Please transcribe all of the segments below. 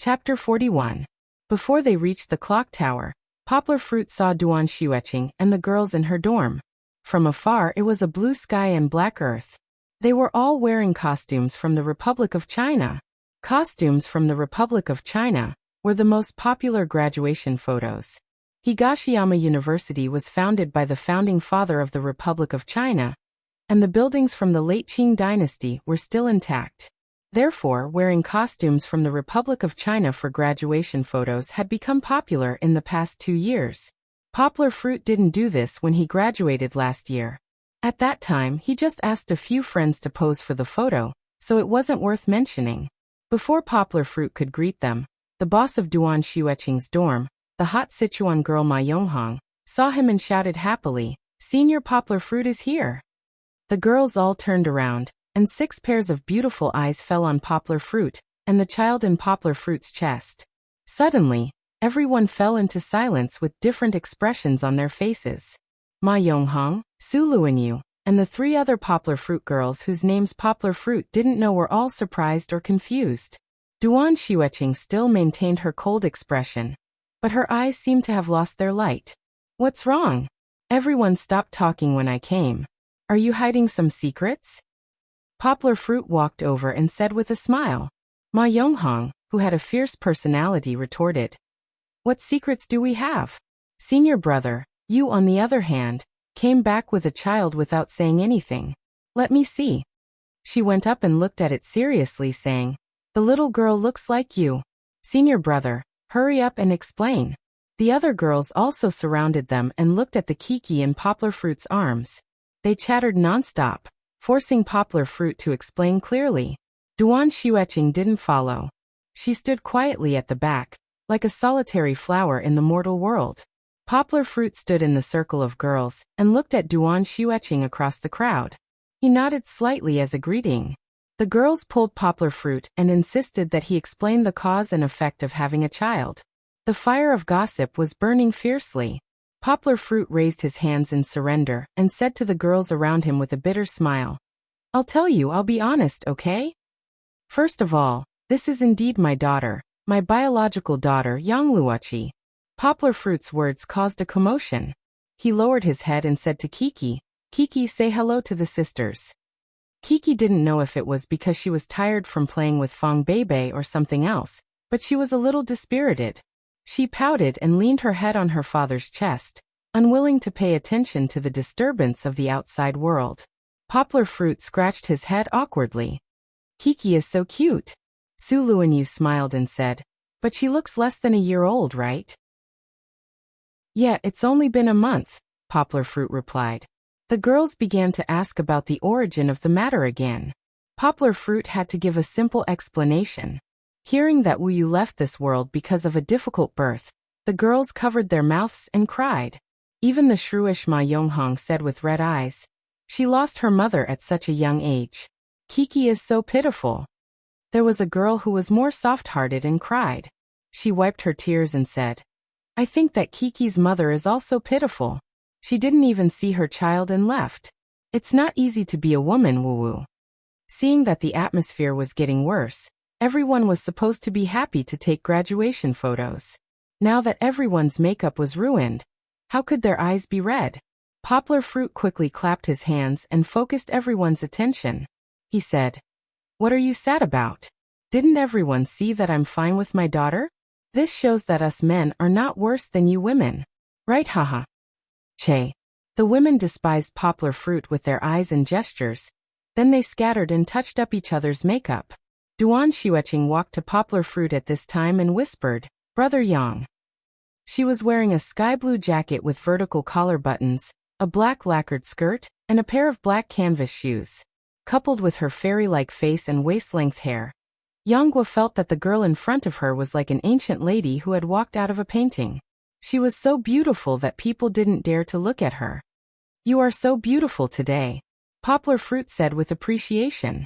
Chapter 41. Before they reached the clock tower, Poplar Fruit saw Duan Xueqing and the girls in her dorm. From afar it was a blue sky and black earth. They were all wearing costumes from the Republic of China. Costumes from the Republic of China were the most popular graduation photos. Higashiyama University was founded by the founding father of the Republic of China, and the buildings from the late Qing dynasty were still intact. Therefore, wearing costumes from the Republic of China for graduation photos had become popular in the past 2 years. Poplar Fruit didn't do this when he graduated last year. At that time, he just asked a few friends to pose for the photo, so it wasn't worth mentioning. Before Poplar Fruit could greet them, the boss of Duan Xueqing's dorm, the hot Sichuan girl Ma Yonghong, saw him and shouted happily, "Senior Poplar Fruit is here!" The girls all turned around, and 6 pairs of beautiful eyes fell on Poplar Fruit and the child in Poplar Fruit's chest. Suddenly, everyone fell into silence with different expressions on their faces. Ma Yonghong, Su Luanyu, and the 3 other Poplar Fruit girls whose names Poplar Fruit didn't know were all surprised or confused. Duan Xueqing still maintained her cold expression, but her eyes seemed to have lost their light. "What's wrong? Everyone stopped talking when I came. Are you hiding some secrets?" Poplar Fruit walked over and said with a smile. Ma Yonghong, who had a fierce personality, retorted, "What secrets do we have? Senior brother, you on the other hand, came back with a child without saying anything. Let me see." She went up and looked at it seriously, saying, "The little girl looks like you. Senior brother, hurry up and explain." The other girls also surrounded them and looked at the Kiki in Poplar Fruit's arms. They chattered nonstop, forcing Poplar Fruit to explain clearly. Duan Xueqing didn't follow. She stood quietly at the back, like a solitary flower in the mortal world. Poplar Fruit stood in the circle of girls and looked at Duan Xueqing across the crowd. He nodded slightly as a greeting. The girls pulled Poplar Fruit and insisted that he explain the cause and effect of having a child. The fire of gossip was burning fiercely. Poplar Fruit raised his hands in surrender and said to the girls around him with a bitter smile, "I'll tell you, I'll be honest, okay? First of all, this is indeed my daughter, my biological daughter, Yang Luoqi." Poplar Fruit's words caused a commotion. He lowered his head and said to Kiki, "Kiki, say hello to the sisters." Kiki didn't know if it was because she was tired from playing with Fong Bebe or something else, but she was a little dispirited. She pouted and leaned her head on her father's chest, unwilling to pay attention to the disturbance of the outside world. Poplar Fruit scratched his head awkwardly. "Kiki is so cute." Su Luanyu smiled and said, "But she looks less than a year old, right?" "Yeah, it's only been a month," Poplar Fruit replied. The girls began to ask about the origin of the matter again. Poplar Fruit had to give a simple explanation. Hearing that Wu Yu left this world because of a difficult birth, the girls covered their mouths and cried. Even the shrewish Ma Yonghong said with red eyes, "She lost her mother at such a young age. Kiki is so pitiful." There was a girl who was more soft-hearted and cried. She wiped her tears and said, "I think that Kiki's mother is also pitiful. She didn't even see her child and left. It's not easy to be a woman, Wu-Wu." Seeing that the atmosphere was getting worse, everyone was supposed to be happy to take graduation photos. Now that everyone's makeup was ruined, how could their eyes be red? Poplar Fruit quickly clapped his hands and focused everyone's attention. He said, "What are you sad about? Didn't everyone see that I'm fine with my daughter? This shows that us men are not worse than you women. Right, haha." Che. The women despised Poplar Fruit with their eyes and gestures. Then they scattered and touched up each other's makeup. Duan Xueqing walked to Poplar Fruit at this time and whispered, "Brother Yang." She was wearing a sky blue jacket with vertical collar buttons, a black lacquered skirt, and a pair of black canvas shoes. Coupled with her fairy-like face and waist-length hair, Yang Guo felt that the girl in front of her was like an ancient lady who had walked out of a painting. She was so beautiful that people didn't dare to look at her. "You are so beautiful today," Poplar Fruit said with appreciation.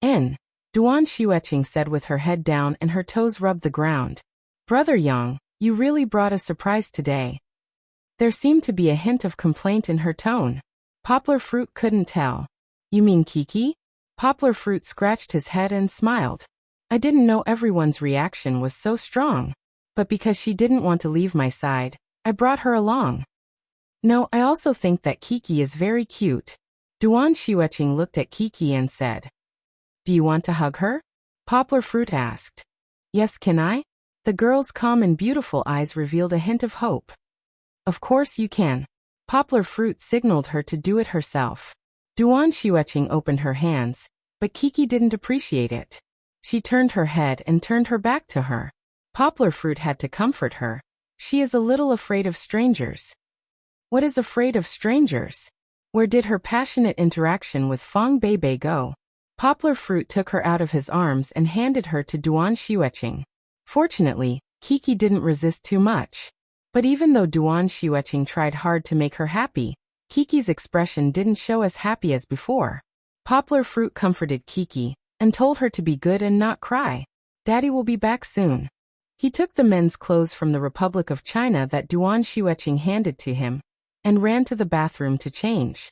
"N," Duan Xueqing said with her head down and her toes rubbed the ground. "Brother Yang, you really brought a surprise today." There seemed to be a hint of complaint in her tone. Poplar Fruit couldn't tell. "You mean Kiki?" Poplar Fruit scratched his head and smiled. I didn't know everyone's reaction was so strong. But because she didn't want to leave my side, I brought her along. No, I also think that Kiki is very cute. Duan Xiueqing looked at Kiki and said, "Do you want to hug her?" Poplar Fruit asked. "Yes, can I?" The girl's calm and beautiful eyes revealed a hint of hope. "Of course you can." Poplar Fruit signaled her to do it herself. Duan Xiueqing opened her hands, but Kiki didn't appreciate it. She turned her head and turned her back to her. Poplar Fruit had to comfort her. She is a little afraid of strangers. What is afraid of strangers? Where did her passionate interaction with Fang Beibei go? Poplar Fruit took her out of his arms and handed her to Duan Xiueqing. Fortunately, Kiki didn't resist too much. But even though Duan Xiueqing tried hard to make her happy, Kiki's expression didn't show as happy as before. Poplar Fruit comforted Kiki and told her to be good and not cry. "Daddy will be back soon." He took the men's clothes from the Republic of China that Duan Xiueqing handed to him and ran to the bathroom to change.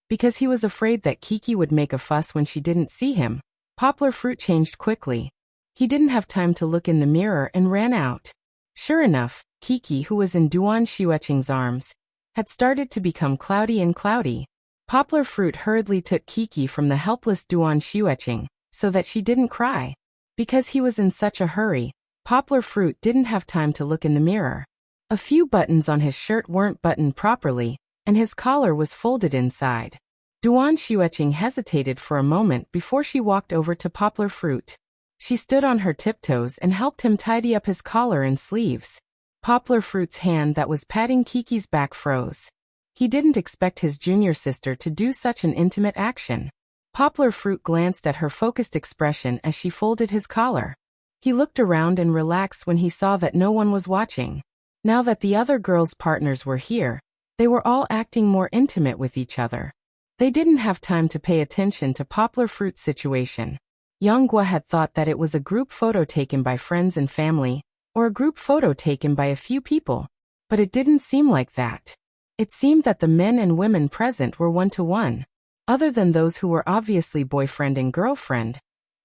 Because he was afraid that Kiki would make a fuss when she didn't see him, Poplar Fruit changed quickly. He didn't have time to look in the mirror and ran out. Sure enough, Kiki, who was in Duan Xiueqing's arms, had started to become cloudy and cloudy. Poplar Fruit hurriedly took Kiki from the helpless Duan Xiueqing so that she didn't cry. Because he was in such a hurry, Poplar Fruit didn't have time to look in the mirror. A few buttons on his shirt weren't buttoned properly, and his collar was folded inside. Duan Xiueqing hesitated for a moment before she walked over to Poplar Fruit. She stood on her tiptoes and helped him tidy up his collar and sleeves. Poplar Fruit's hand that was patting Kiki's back froze. He didn't expect his junior sister to do such an intimate action. Poplar Fruit glanced at her focused expression as she folded his collar. He looked around and relaxed when he saw that no one was watching. Now that the other girls' partners were here, they were all acting more intimate with each other. They didn't have time to pay attention to Poplar Fruit's situation. Yang Gua had thought that it was a group photo taken by friends and family, or a group photo taken by a few people. But it didn't seem like that. It seemed that the men and women present were one-to-one. Other than those who were obviously boyfriend and girlfriend,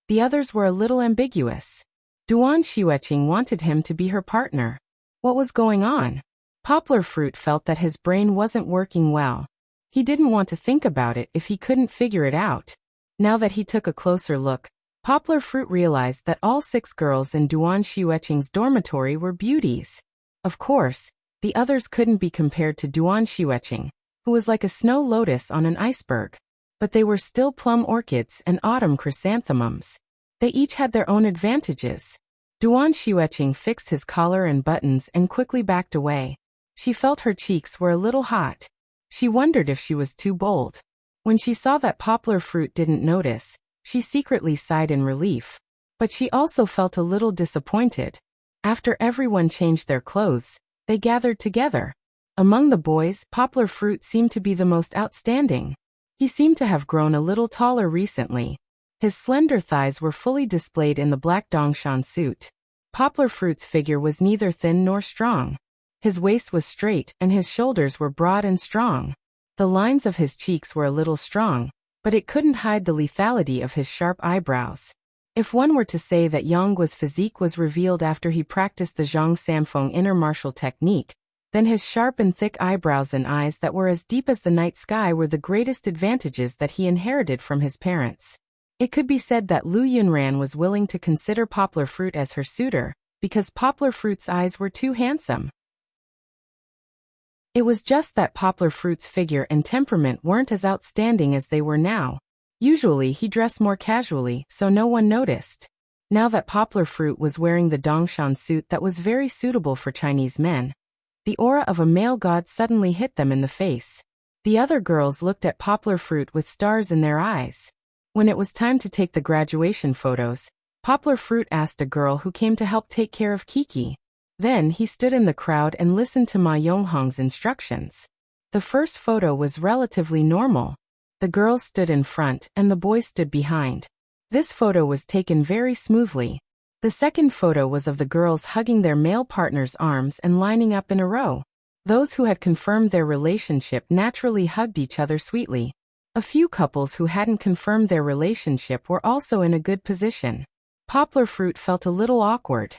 the others were a little ambiguous. Duan Xiueqing wanted him to be her partner. What was going on? Poplar Fruit felt that his brain wasn't working well. He didn't want to think about it if he couldn't figure it out. Now that he took a closer look, Poplar Fruit realized that all 6 girls in Duan Xiueqing's dormitory were beauties. Of course, the others couldn't be compared to Duan Xiueqing, who was like a snow lotus on an iceberg. But they were still plum orchids and autumn chrysanthemums. They each had their own advantages. Duan Xiueqing fixed his collar and buttons and quickly backed away. She felt her cheeks were a little hot. She wondered if she was too bold. When she saw that Poplar Fruit didn't notice, she secretly sighed in relief. But she also felt a little disappointed. After everyone changed their clothes, they gathered together. Among the boys, Poplar Fruit seemed to be the most outstanding. He seemed to have grown a little taller recently. His slender thighs were fully displayed in the black Dongshan suit. Poplar Fruit's figure was neither thin nor strong. His waist was straight and his shoulders were broad and strong. The lines of his cheeks were a little strong, but it couldn't hide the lethality of his sharp eyebrows. If one were to say that Yang Gua's physique was revealed after he practiced the Zhang Samfeng inner martial technique, then his sharp and thick eyebrows and eyes that were as deep as the night sky were the greatest advantages that he inherited from his parents. It could be said that Lu Yunran was willing to consider Poplar Fruit as her suitor, because Poplar Fruit's eyes were too handsome. It was just that Poplar Fruit's figure and temperament weren't as outstanding as they were now. Usually he dressed more casually, so no one noticed. Now that Poplar Fruit was wearing the Dongshan suit that was very suitable for Chinese men, the aura of a male god suddenly hit them in the face. The other girls looked at Poplar Fruit with stars in their eyes. When it was time to take the graduation photos, Poplar Fruit asked a girl who came to help take care of Kiki. Then he stood in the crowd and listened to Ma Yonghong's instructions. The first photo was relatively normal. The girls stood in front and the boys stood behind. This photo was taken very smoothly. The second photo was of the girls hugging their male partner's arms and lining up in a row. Those who had confirmed their relationship naturally hugged each other sweetly. A few couples who hadn't confirmed their relationship were also in a good position. Poplar Fruit felt a little awkward.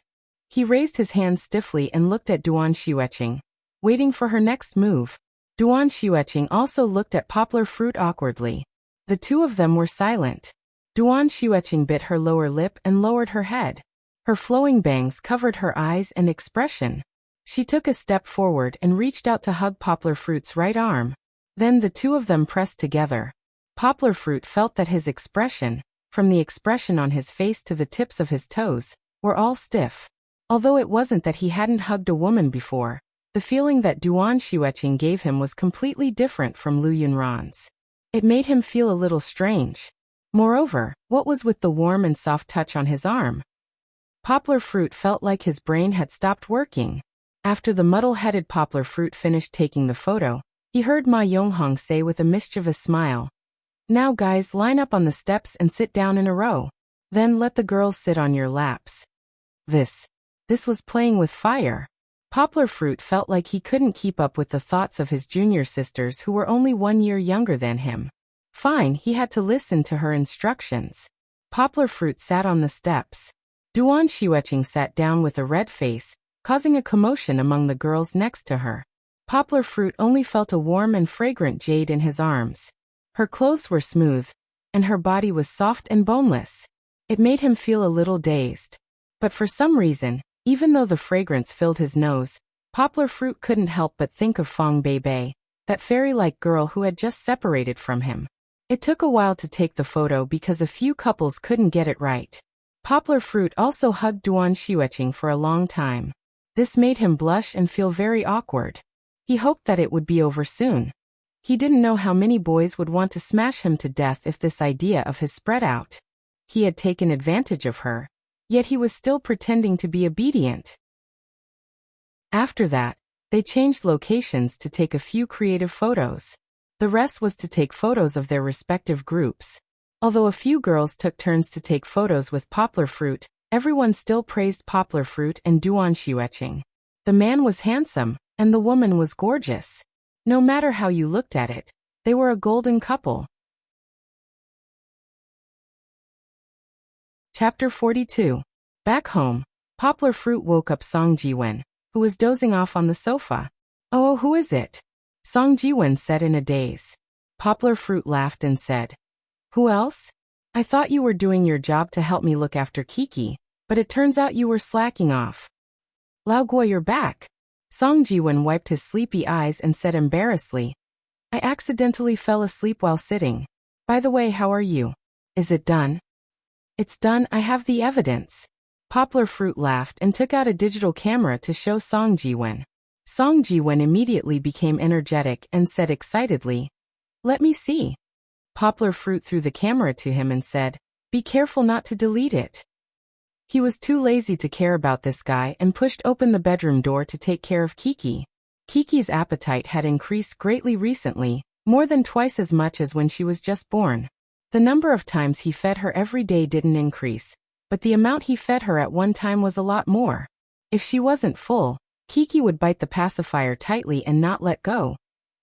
He raised his hand stiffly and looked at Duan Xueqing, waiting for her next move. Duan Xueqing also looked at Poplar Fruit awkwardly. The two of them were silent. Duan Xueqing bit her lower lip and lowered her head. Her flowing bangs covered her eyes and expression. She took a step forward and reached out to hug Poplar Fruit's right arm. Then the two of them pressed together. Poplar Fruit felt that his expression, from the expression on his face to the tips of his toes, were all stiff. Although it wasn't that he hadn't hugged a woman before, the feeling that Duan Xueqing gave him was completely different from Lu Yunran's. It made him feel a little strange. Moreover, what was with the warm and soft touch on his arm? Poplar Fruit felt like his brain had stopped working. After the muddle-headed Poplar Fruit finished taking the photo, he heard Ma Yonghong say with a mischievous smile, "Now guys, line up on the steps and sit down in a row. Then let the girls sit on your laps." This was playing with fire. Poplar Fruit felt like he couldn't keep up with the thoughts of his junior sisters who were only 1 year younger than him. Fine, he had to listen to her instructions. Poplar Fruit sat on the steps. Duan Xueqing sat down with a red face, causing a commotion among the girls next to her. Poplar Fruit only felt a warm and fragrant jade in his arms. Her clothes were smooth, and her body was soft and boneless. It made him feel a little dazed. But for some reason, even though the fragrance filled his nose, Poplar Fruit couldn't help but think of Fong Bei, that fairy-like girl who had just separated from him. It took a while to take the photo because a few couples couldn't get it right. Poplar Fruit also hugged Duan Xueqing for a long time. This made him blush and feel very awkward. He hoped that it would be over soon. He didn't know how many boys would want to smash him to death if this idea of his spread out. He had taken advantage of her, yet he was still pretending to be obedient. After that, they changed locations to take a few creative photos. The rest was to take photos of their respective groups. Although a few girls took turns to take photos with Poplar Fruit, everyone still praised Poplar Fruit and Duan Xueqing. The man was handsome, and the woman was gorgeous. No matter how you looked at it, they were a golden couple. Chapter 42. Back home, Poplar Fruit woke up Song Jiwen, who was dozing off on the sofa. "Oh, who is it?" Song Jiwen said in a daze. Poplar Fruit laughed and said, "Who else? I thought you were doing your job to help me look after Kiki, but it turns out you were slacking off." "Lao Guo, you're back." Song Jiwen wiped his sleepy eyes and said embarrassedly, "I accidentally fell asleep while sitting. By the way, how are you? Is it done?" "It's done, I have the evidence." Poplar Fruit laughed and took out a digital camera to show Song Jiwen. Song Jiwen immediately became energetic and said excitedly, "Let me see." Poplar Fruit threw the camera to him and said, "Be careful not to delete it." He was too lazy to care about this guy and pushed open the bedroom door to take care of Kiki. Kiki's appetite had increased greatly recently, more than twice as much as when she was just born. The number of times he fed her every day didn't increase, but the amount he fed her at one time was a lot more. If she wasn't full, Kiki would bite the pacifier tightly and not let go.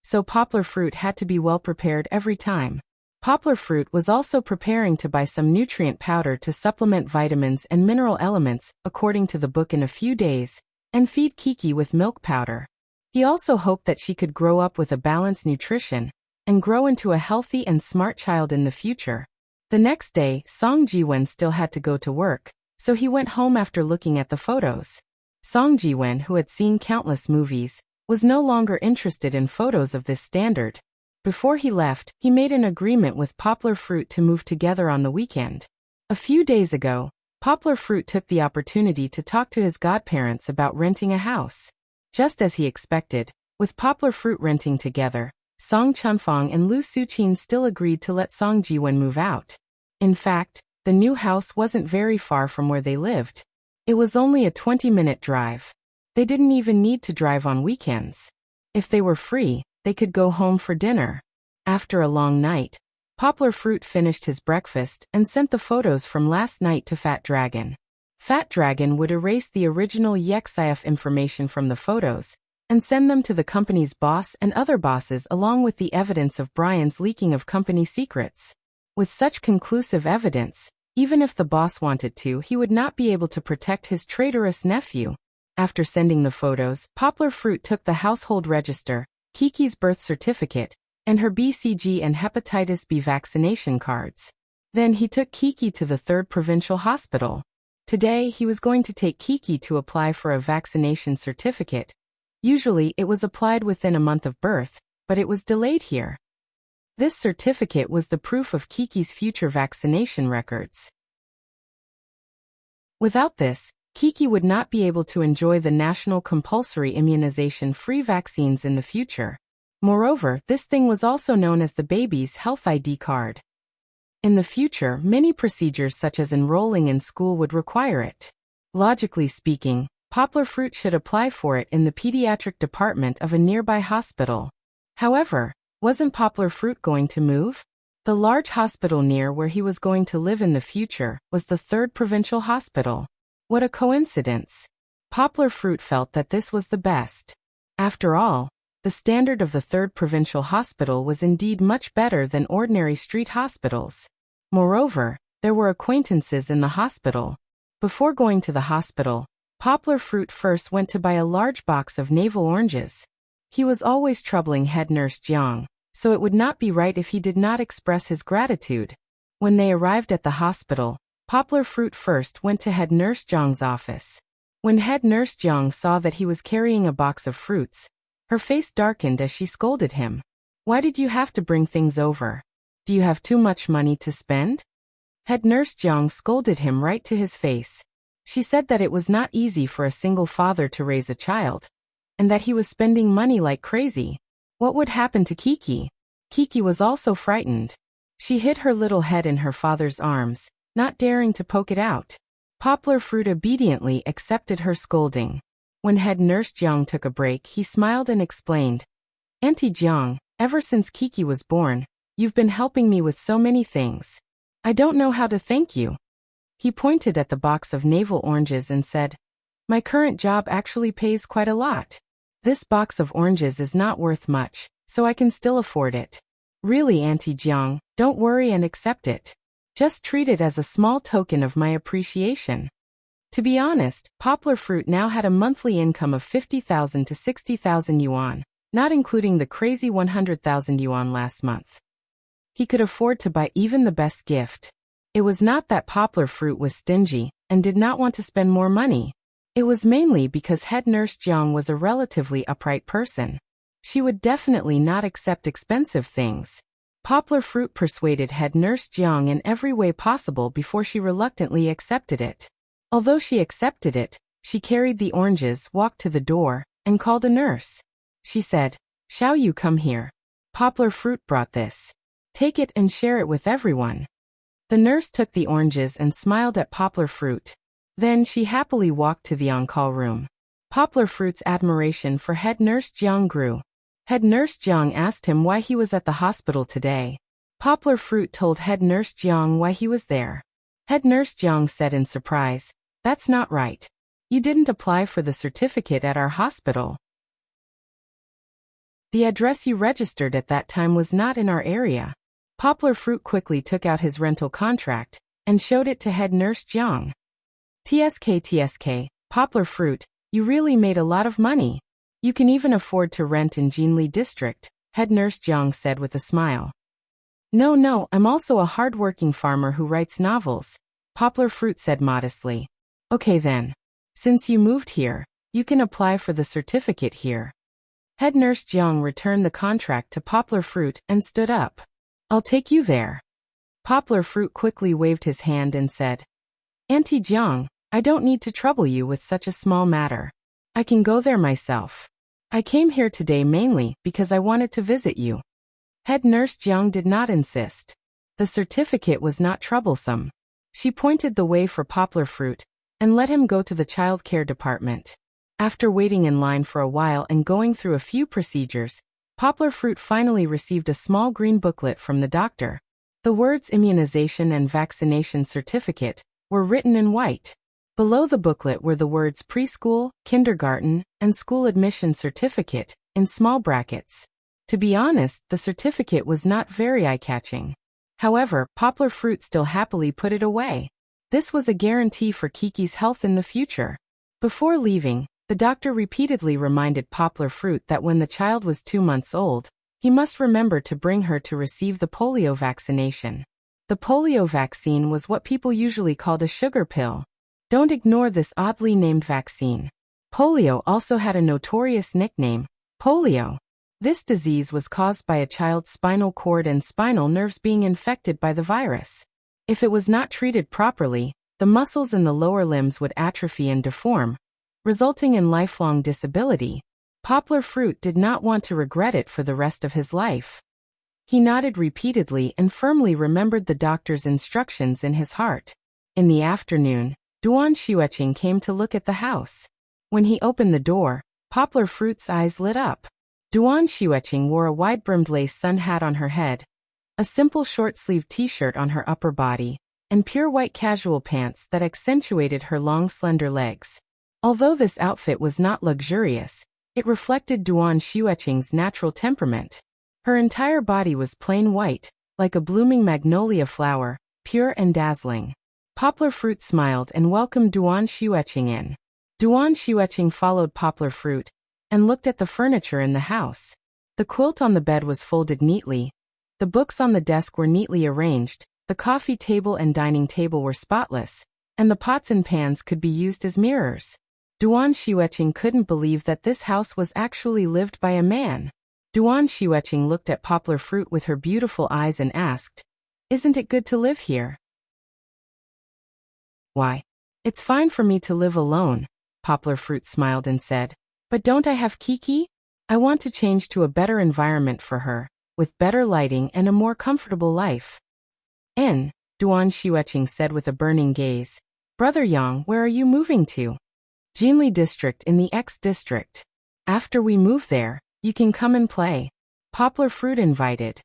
So Poplar Fruit had to be well prepared every time. Poplar Fruit was also preparing to buy some nutrient powder to supplement vitamins and mineral elements, according to the book, in a few days, and feed Kiki with milk powder. He also hoped that she could grow up with a balanced nutrition, and grow into a healthy and smart child in the future. The next day, Song Jiwen still had to go to work, so he went home after looking at the photos. Song Jiwen, who had seen countless movies, was no longer interested in photos of this standard. Before he left, he made an agreement with Poplar Fruit to move together on the weekend. A few days ago, Poplar Fruit took the opportunity to talk to his godparents about renting a house. Just as he expected, with Poplar Fruit renting together, Song Chunfong and Lu Suqin still agreed to let Song Jiwen move out. In fact, the new house wasn't very far from where they lived. It was only a 20-minute drive. They didn't even need to drive on weekends. If they were free, they could go home for dinner. After a long night, Poplar Fruit finished his breakfast and sent the photos from last night to Fat Dragon. Fat Dragon would erase the original Yexif information from the photos, and send them to the company's boss and other bosses along with the evidence of Brian's leaking of company secrets. With such conclusive evidence, even if the boss wanted to, he would not be able to protect his traitorous nephew. After sending the photos, Poplar Fruit took the household register, Kiki's birth certificate, and her BCG and hepatitis B vaccination cards. Then he took Kiki to the 3rd Provincial Hospital. Today, he was going to take Kiki to apply for a vaccination certificate. Usually, it was applied within a month of birth, but it was delayed here. This certificate was the proof of Kiki's future vaccination records. Without this, Kiki would not be able to enjoy the national compulsory immunization-free vaccines in the future. Moreover, this thing was also known as the baby's health ID card. In the future, many procedures such as enrolling in school would require it. Logically speaking, Poplar Fruit should apply for it in the pediatric department of a nearby hospital. However, wasn't Poplar Fruit going to move? The large hospital near where he was going to live in the future was the 3rd Provincial Hospital. What a coincidence. Poplar Fruit felt that this was the best. After all, the standard of the 3rd Provincial Hospital was indeed much better than ordinary street hospitals. Moreover, there were acquaintances in the hospital. Before going to the hospital, Poplar Fruit first went to buy a large box of navel oranges. He was always troubling head nurse Jiang, so it would not be right if he did not express his gratitude. When they arrived at the hospital, Poplar Fruit first went to head nurse Jiang's office. When head nurse Jiang saw that he was carrying a box of fruits, her face darkened as she scolded him. Why did you have to bring things over? Do you have too much money to spend? Head nurse Jiang scolded him right to his face. She said that it was not easy for a single father to raise a child, and that he was spending money like crazy. What would happen to Kiki? Kiki was also frightened. She hid her little head in her father's arms, not daring to poke it out. Poplar Fruit obediently accepted her scolding. When head nurse Jiang took a break, he smiled and explained, Auntie Jiang, ever since Kiki was born, you've been helping me with so many things. I don't know how to thank you. He pointed at the box of navel oranges and said, My current job actually pays quite a lot. This box of oranges is not worth much, so I can still afford it. Really, Auntie Jiang, don't worry and accept it. Just treat it as a small token of my appreciation. To be honest, Poplar Fruit now had a monthly income of 50,000 to 60,000 yuan, not including the crazy 100,000 yuan last month. He could afford to buy even the best gift. It was not that Poplar Fruit was stingy and did not want to spend more money. It was mainly because head nurse Jiang was a relatively upright person. She would definitely not accept expensive things. Poplar Fruit persuaded head nurse Jiang in every way possible before she reluctantly accepted it. Although she accepted it, she carried the oranges, walked to the door, and called a nurse. She said, Xiao Yu, come here. Poplar Fruit brought this. Take it and share it with everyone. The nurse took the oranges and smiled at Poplar Fruit. Then she happily walked to the on-call room. Poplar Fruit's admiration for head nurse Jiang grew. Head nurse Jiang asked him why he was at the hospital today. Poplar Fruit told head nurse Jiang why he was there. Head nurse Jiang said in surprise, That's not right. You didn't apply for the certificate at our hospital. The address you registered at that time was not in our area. Poplar Fruit quickly took out his rental contract and showed it to head nurse Jiang. TSK, Poplar Fruit, you really made a lot of money. You can even afford to rent in Jinli district, head nurse Jiang said with a smile. No, I'm also a hard-working farmer who writes novels, Poplar Fruit said modestly. Okay then. Since you moved here, you can apply for the certificate here. Head nurse Jiang returned the contract to Poplar Fruit and stood up. I'll take you there. Poplar Fruit quickly waved his hand and said, Auntie Jiang, I don't need to trouble you with such a small matter. I can go there myself. I came here today mainly because I wanted to visit you. Head nurse Jiang did not insist. The certificate was not troublesome. She pointed the way for Poplar Fruit and let him go to the child care department. After waiting in line for a while and going through a few procedures, Poplar Fruit finally received a small green booklet from the doctor. The words immunization and vaccination certificate were written in white. Below the booklet were the words preschool, kindergarten, and school admission certificate, in small brackets. To be honest, the certificate was not very eye-catching. However, Poplar Fruit still happily put it away. This was a guarantee for Kiki's health in the future. Before leaving, the doctor repeatedly reminded Poplar Fruit that when the child was 2 months old, he must remember to bring her to receive the polio vaccination. The polio vaccine was what people usually called a sugar pill. Don't ignore this oddly named vaccine. Polio also had a notorious nickname, polio. This disease was caused by a child's spinal cord and spinal nerves being infected by the virus. If it was not treated properly, the muscles in the lower limbs would atrophy and deform, resulting in lifelong disability. Poplar Fruit did not want to regret it for the rest of his life. He nodded repeatedly and firmly remembered the doctor's instructions in his heart. In the afternoon, Duan Xueqing came to look at the house. When he opened the door, Poplar Fruit's eyes lit up. Duan Xueqing wore a wide-brimmed lace sun hat on her head, a simple short-sleeved t-shirt on her upper body, and pure white casual pants that accentuated her long slender legs. Although this outfit was not luxurious, it reflected Duan Xueqing's natural temperament. Her entire body was plain white, like a blooming magnolia flower, pure and dazzling. Poplar Fruit smiled and welcomed Duan Xueqing in. Duan Xueqing followed Poplar Fruit and looked at the furniture in the house. The quilt on the bed was folded neatly. The books on the desk were neatly arranged. The coffee table and dining table were spotless, and the pots and pans could be used as mirrors. Duan Xueqing couldn't believe that this house was actually lived by a man. Duan Xueqing looked at Poplar Fruit with her beautiful eyes and asked, "Isn't it good to live here?" "Why, it's fine for me to live alone," Poplar Fruit smiled and said. "But don't I have Kiki? I want to change to a better environment for her, with better lighting and a more comfortable life." Duan Xueqing said with a burning gaze. "Brother Yang, where are you moving to?" "Jinli District in the X District. After we move there, you can come and play," Poplar Fruit invited.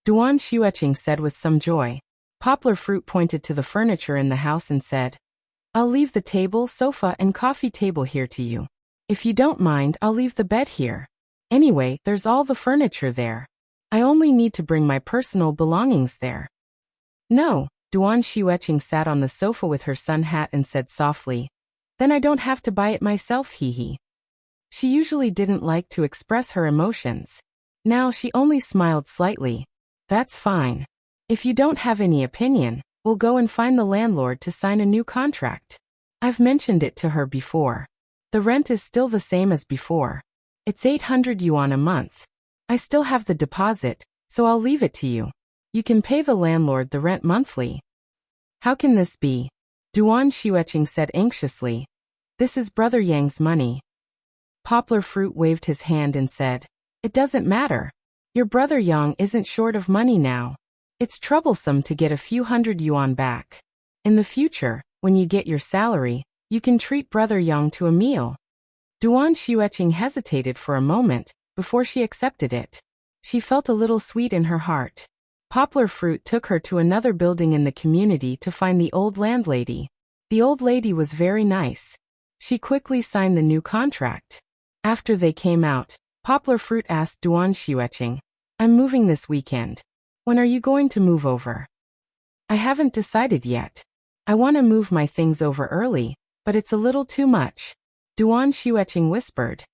Duan Xueqing said with some joy. Poplar Fruit pointed to the furniture in the house and said, "I'll leave the table, sofa, and coffee table here to you. If you don't mind, I'll leave the bed here. Anyway, there's all the furniture there. I only need to bring my personal belongings there." "No," Duan Xueqing sat on the sofa with her sun hat and said softly, "Then I don't have to buy it myself, hee." She usually didn't like to express her emotions. Now she only smiled slightly. "That's fine. If you don't have any opinion, we'll go and find the landlord to sign a new contract. I've mentioned it to her before. The rent is still the same as before. It's 800 yuan a month. I still have the deposit, so I'll leave it to you. You can pay the landlord the rent monthly." "How can this be?" Duan Xueqing said anxiously. "This is Brother Yang's money." Poplar Fruit waved his hand and said, "It doesn't matter. Your brother Yang isn't short of money now. It's troublesome to get a few hundred yuan back. In the future, when you get your salary, you can treat Brother Yang to a meal." Duan Xueqing hesitated for a moment before she accepted it. She felt a little sweet in her heart. Poplar Fruit took her to another building in the community to find the old landlady. The old lady was very nice. She quickly signed the new contract. After they came out, Poplar Fruit asked Duan Xueqing, "I'm moving this weekend. When are you going to move over?" "I haven't decided yet. I want to move my things over early, but it's a little too much," Duan Xueqing whispered.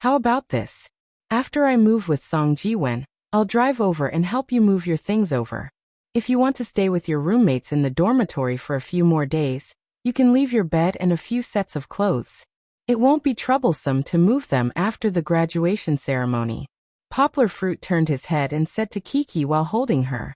"How about this? After I move with Song Jiwen, I'll drive over and help you move your things over. If you want to stay with your roommates in the dormitory for a few more days, you can leave your bed and a few sets of clothes. It won't be troublesome to move them after the graduation ceremony." Poplar Fruit turned his head and said to Kiki while holding her,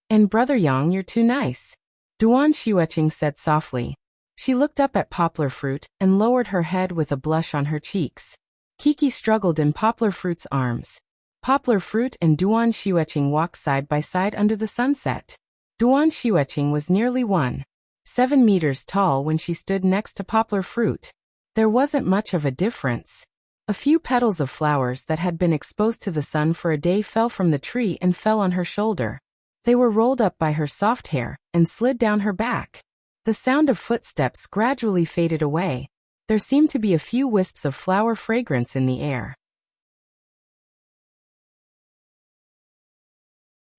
"And Brother Yang, you're too nice," Duan Xueqing said softly. She looked up at Poplar Fruit and lowered her head with a blush on her cheeks. Kiki struggled in Poplar Fruit's arms. Poplar Fruit and Duan Xueqing walked side by side under the sunset. Duan Xueqing was nearly 1.7 meters tall when she stood next to Poplar Fruit. There wasn't much of a difference. A few petals of flowers that had been exposed to the sun for a day fell from the tree and fell on her shoulder. They were rolled up by her soft hair and slid down her back. The sound of footsteps gradually faded away. There seemed to be a few wisps of flower fragrance in the air.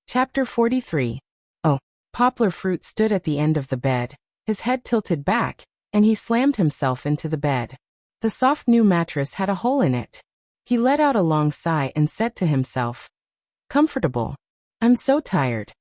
Chapter 43. Oh, Poplar Fruit stood at the end of the bed, his head tilted back, and he slammed himself into the bed. The soft new mattress had a hole in it. He let out a long sigh and said to himself, "Comfortable. I'm so tired."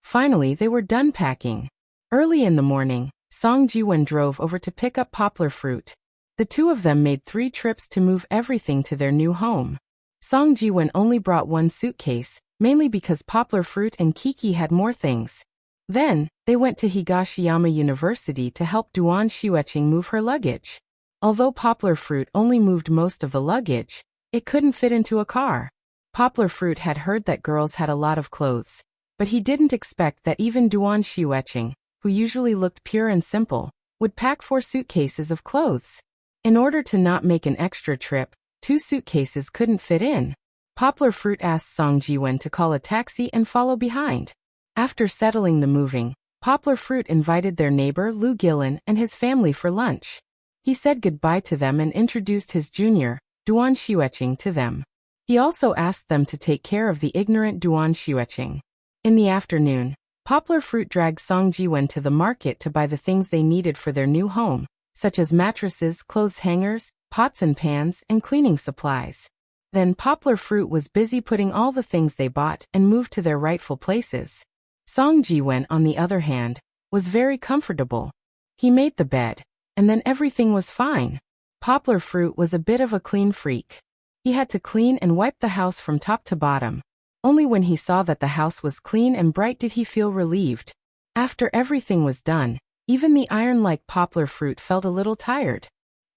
Finally, they were done packing. Early in the morning, Song Ji-won drove over to pick up Poplar Fruit. The two of them made 3 trips to move everything to their new home. Song Ji-won only brought 1 suitcase, mainly because Poplar Fruit and Kiki had more things. Then, they went to Higashiyama University to help Duan Xueqing move her luggage. Although Poplar Fruit only moved most of the luggage, it couldn't fit into a car. Poplar Fruit had heard that girls had a lot of clothes, but he didn't expect that even Duan Xueqing, who usually looked pure and simple, would pack 4 suitcases of clothes. In order to not make an extra trip, 2 suitcases couldn't fit in. Poplar Fruit asked Song Ji-won to call a taxi and follow behind. After settling the moving, Poplar Fruit invited their neighbor Lou Gillen and his family for lunch. He said goodbye to them and introduced his junior, Duan Xueqing, to them. He also asked them to take care of the ignorant Duan Xueqing. In the afternoon, Poplar Fruit dragged Song Ji-won to the market to buy the things they needed for their new home, such as mattresses, clothes hangers, pots and pans, and cleaning supplies. Then Poplar Fruit was busy putting all the things they bought and moved to their rightful places. Song Ji-won, on the other hand, was very comfortable. He made the bed, and then everything was fine. Poplar Fruit was a bit of a clean freak. He had to clean and wipe the house from top to bottom. Only when he saw that the house was clean and bright did he feel relieved. After everything was done, even the iron-like Poplar Fruit felt a little tired.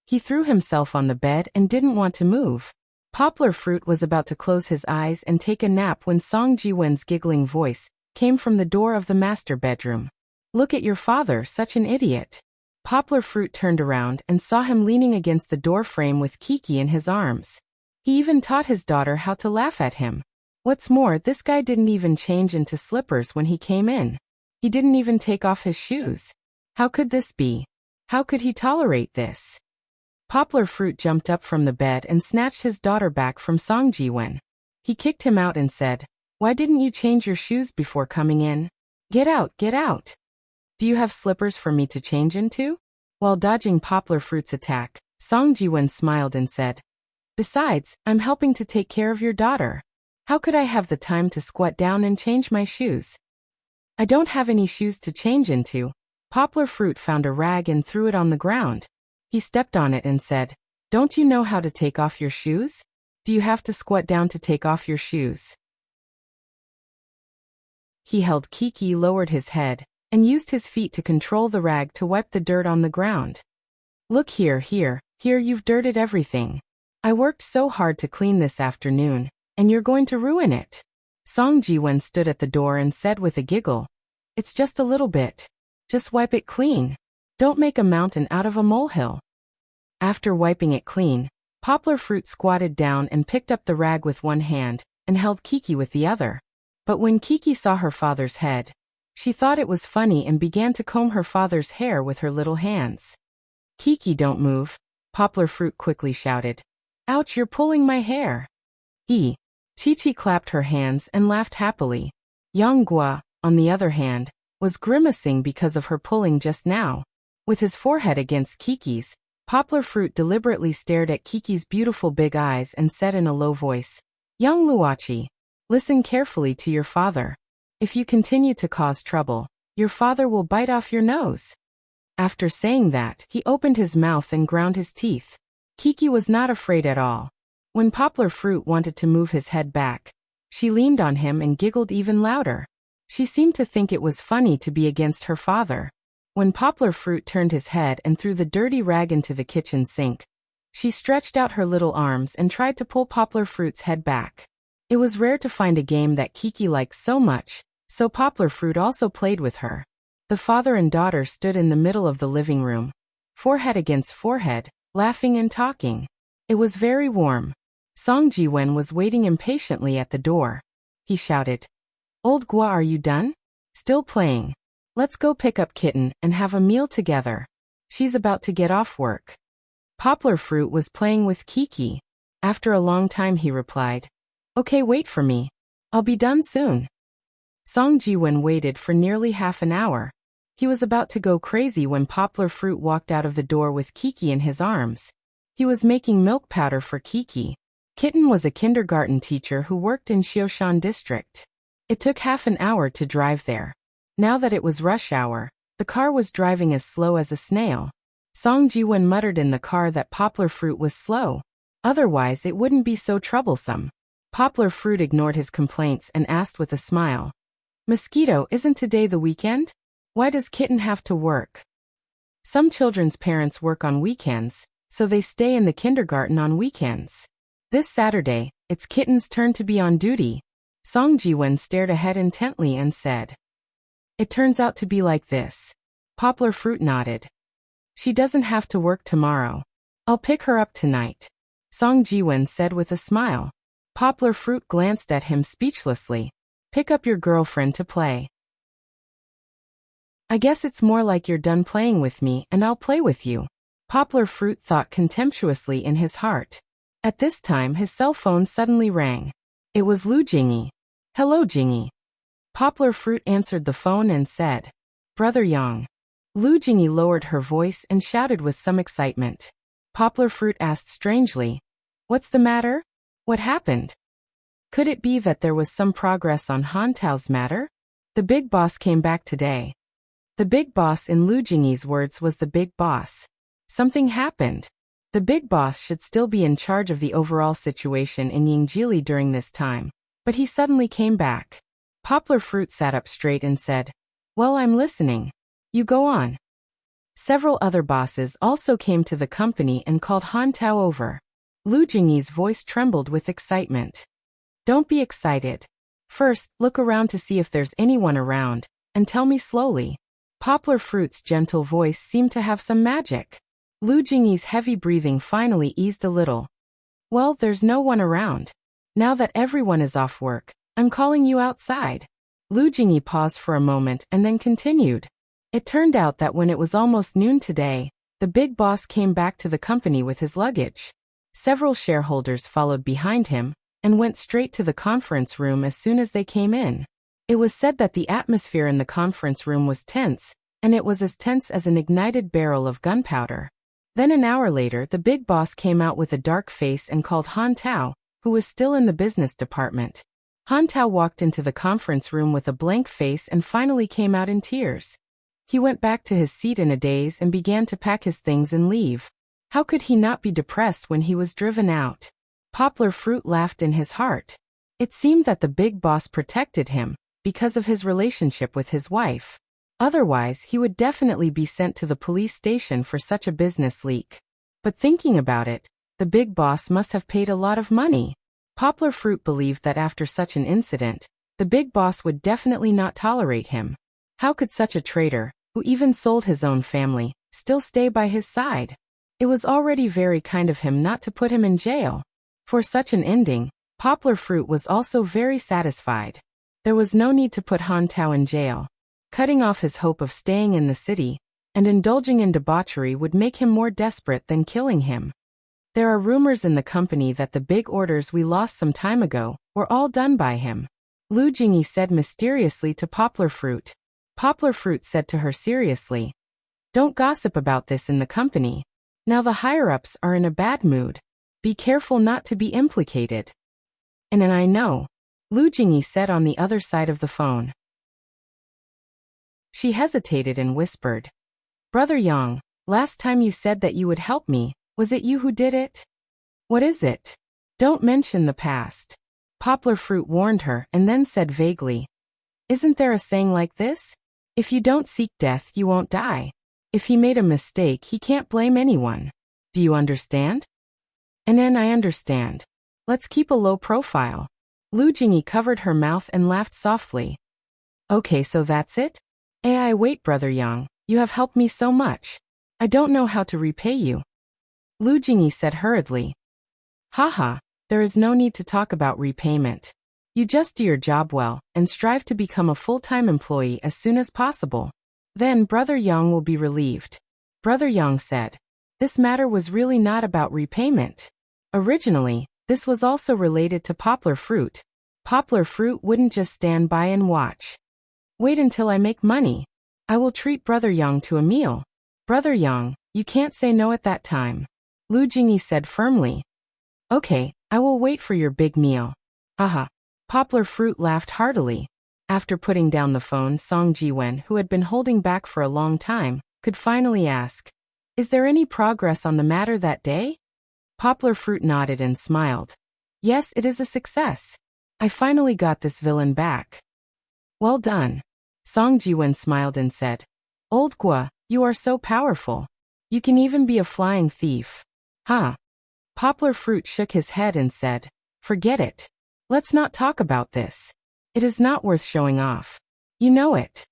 He threw himself on the bed and didn't want to move. Poplar Fruit was about to close his eyes and take a nap when Song Ji-won's giggling voice came from the door of the master bedroom. "Look at your father, such an idiot." Poplar Fruit turned around and saw him leaning against the door frame with Kiki in his arms. He even taught his daughter how to laugh at him. What's more, this guy didn't even change into slippers when he came in. He didn't even take off his shoes. How could this be? How could he tolerate this? Poplar Fruit jumped up from the bed and snatched his daughter back from Song Ji-won. He kicked him out and said, "Why didn't you change your shoes before coming in? Get out, get out. Do you have slippers for me to change into?" While dodging Poplar Fruit's attack, Song Ji-won smiled and said, "Besides, I'm helping to take care of your daughter. How could I have the time to squat down and change my shoes? I don't have any shoes to change into." Poplar Fruit found a rag and threw it on the ground. He stepped on it and said, "Don't you know how to take off your shoes? Do you have to squat down to take off your shoes?" He held Kiki, lowered his head, and used his feet to control the rag to wipe the dirt on the ground. "Look here, you've dirted everything. I worked so hard to clean this afternoon, and you're going to ruin it." Song Ji-won stood at the door and said with a giggle, "It's just a little bit. Just wipe it clean. Don't make a mountain out of a molehill." After wiping it clean, Poplar Fruit squatted down and picked up the rag with one hand and held Kiki with the other. But when Kiki saw her father's head, she thought it was funny and began to comb her father's hair with her little hands. "Kiki, don't move," Poplar Fruit quickly shouted. "Ouch, you're pulling my hair." Chi-Chi clapped her hands and laughed happily. Yang-gua, on the other hand, was grimacing because of her pulling just now. With his forehead against Kiki's, Poplar Fruit deliberately stared at Kiki's beautiful big eyes and said in a low voice, "Young Luochi, listen carefully to your father. If you continue to cause trouble, your father will bite off your nose." After saying that, he opened his mouth and ground his teeth. Kiki was not afraid at all. When Poplar Fruit wanted to move his head back, she leaned on him and giggled even louder. She seemed to think it was funny to be against her father. When Poplar Fruit turned his head and threw the dirty rag into the kitchen sink, she stretched out her little arms and tried to pull Poplar Fruit's head back. It was rare to find a game that Kiki liked so much, so Poplar Fruit also played with her. The father and daughter stood in the middle of the living room, forehead against forehead, laughing and talking. It was very warm. Song Ji-won was waiting impatiently at the door. He shouted, "Old Gua, are you done? Still playing? Let's go pick up Kitten and have a meal together. She's about to get off work. Poplar Fruit was playing with Kiki. After a long time he replied, Okay, wait for me. I'll be done soon. Song Ji-won waited for nearly half an hour. He was about to go crazy when Poplar Fruit walked out of the door with Kiki in his arms. He was making milk powder for Kiki. Kitten was a kindergarten teacher who worked in Xioshan district. It took half an hour to drive there. Now that it was rush hour, the car was driving as slow as a snail. Song Ji-won muttered in the car that Poplar Fruit was slow. Otherwise it wouldn't be so troublesome. Poplar Fruit ignored his complaints and asked with a smile, Mosquito, isn't today the weekend? Why does Kitten have to work? Some children's parents work on weekends, so they stay in the kindergarten on weekends. This Saturday, it's Kitten's turn to be on duty. Song Ji-won stared ahead intently and said, It turns out to be like this. Poplar Fruit nodded. She doesn't have to work tomorrow. I'll pick her up tonight. Song Ji-won said with a smile. Poplar Fruit glanced at him speechlessly. Pick up your girlfriend to play. I guess it's more like you're done playing with me and I'll play with you. Poplar Fruit thought contemptuously in his heart. At this time his cell phone suddenly rang. It was Lu Jingyi. Hello Jingyi. Poplar Fruit answered the phone and said, Brother Yang. Lu Jingyi lowered her voice and shouted with some excitement. Poplar Fruit asked strangely, What's the matter? What happened? Could it be that there was some progress on Han Tao's matter? The big boss came back today. The big boss in Lu Jingyi's words was the big boss. Something happened. The big boss should still be in charge of the overall situation in Yingjili during this time, but he suddenly came back. Poplar Fruit sat up straight and said, Well, I'm listening. You go on. Several other bosses also came to the company and called Han Tao over. Lu Jingyi's voice trembled with excitement. Don't be excited. First, look around to see if there's anyone around, and tell me slowly. Poplar Fruit's gentle voice seemed to have some magic. Lu Jingyi's heavy breathing finally eased a little. Well, there's no one around. Now that everyone is off work, I'm calling you outside. Lu Jingyi paused for a moment and then continued. It turned out that when it was almost noon today, the big boss came back to the company with his luggage. Several shareholders followed behind him and went straight to the conference room as soon as they came in. It was said that the atmosphere in the conference room was tense, and it was as tense as an ignited barrel of gunpowder. Then an hour later the big boss came out with a dark face and called Han Tao, who was still in the business department. Han Tao walked into the conference room with a blank face and finally came out in tears. He went back to his seat in a daze and began to pack his things and leave. How could he not be depressed when he was driven out? Poplar Fruit laughed in his heart. It seemed that the big boss protected him because of his relationship with his wife. Otherwise, he would definitely be sent to the police station for such a business leak. But thinking about it, the big boss must have paid a lot of money. Poplar Fruit believed that after such an incident, the big boss would definitely not tolerate him. How could such a traitor, who even sold his own family, still stay by his side? It was already very kind of him not to put him in jail. For such an ending, Poplar Fruit was also very satisfied. There was no need to put Han Tao in jail. Cutting off his hope of staying in the city and indulging in debauchery would make him more desperate than killing him. There are rumors in the company that the big orders we lost some time ago were all done by him. Lu Jingyi said mysteriously to Poplar Fruit. Poplar Fruit said to her seriously, Don't gossip about this in the company. Now the higher-ups are in a bad mood. Be careful not to be implicated. And I know, Lu Jingyi said on the other side of the phone. She hesitated and whispered, Brother Yang, last time you said that you would help me, was it you who did it? What is it? Don't mention the past. Poplar Fruit warned her and then said vaguely, Isn't there a saying like this? If you don't seek death, you won't die. If he made a mistake, he can't blame anyone. Do you understand? And then I understand. Let's keep a low profile. Lu Jingyi covered her mouth and laughed softly. Okay, so that's it? Wait, Brother Yang, you have helped me so much. I don't know how to repay you. Lu Jingyi said hurriedly. Haha, there is no need to talk about repayment. You just do your job well and strive to become a full-time employee as soon as possible. Then Brother Yang will be relieved. Brother Yang said. This matter was really not about repayment. Originally, this was also related to poplar fruit. Poplar fruit wouldn't just stand by and watch. Wait until I make money. I will treat Brother Yang to a meal. Brother Yang, you can't say no at that time. Lu Jingyi said firmly. Okay, I will wait for your big meal. Haha. Poplar fruit laughed heartily. After putting down the phone, Song Jiwen, who had been holding back for a long time, could finally ask, Is there any progress on the matter that day? Poplar fruit nodded and smiled. Yes, it is a success. I finally got this villain back. Well done. Song Jiwen smiled and said, Old Gua, you are so powerful. You can even be a flying thief. Huh? Poplar fruit shook his head and said, Forget it. Let's not talk about this. It is not worth showing off. You know it.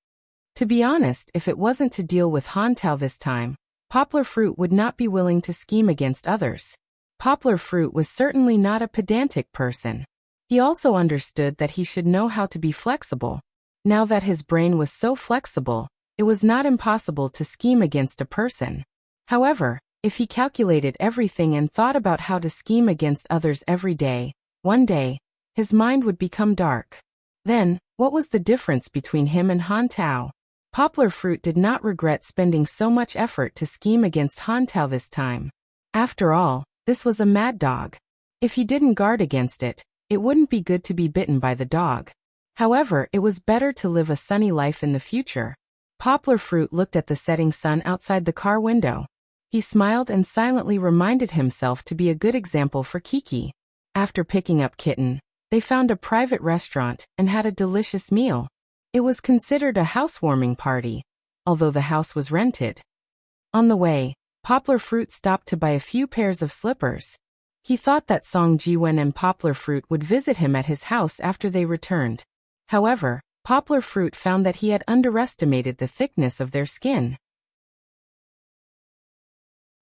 To be honest, if it wasn't to deal with Han Tao this time, Poplar fruit would not be willing to scheme against others. Poplar fruit was certainly not a pedantic person. He also understood that he should know how to be flexible. Now that his brain was so flexible, it was not impossible to scheme against a person. However, if he calculated everything and thought about how to scheme against others every day, one day, his mind would become dark. Then, what was the difference between him and Han Tao? Poplar fruit did not regret spending so much effort to scheme against Han Tao this time. After all, this was a mad dog. If he didn't guard against it, it wouldn't be good to be bitten by the dog. However, it was better to live a sunny life in the future. Poplar fruit looked at the setting sun outside the car window. He smiled and silently reminded himself to be a good example for Kiki. After picking up Kitten, they found a private restaurant and had a delicious meal. It was considered a housewarming party, although the house was rented. On the way, Poplar fruit stopped to buy a few pairs of slippers. He thought that Song Jiwen and Poplar fruit would visit him at his house after they returned. However, Poplar fruit found that he had underestimated the thickness of their skin.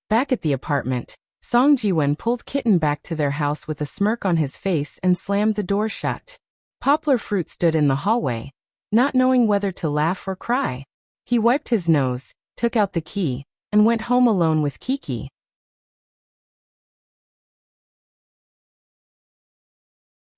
Back at the apartment, Song Jiwen pulled Kitten back to their house with a smirk on his face and slammed the door shut. Poplar fruit stood in the hallway, not knowing whether to laugh or cry. He wiped his nose, took out the key, and went home alone with Kiki.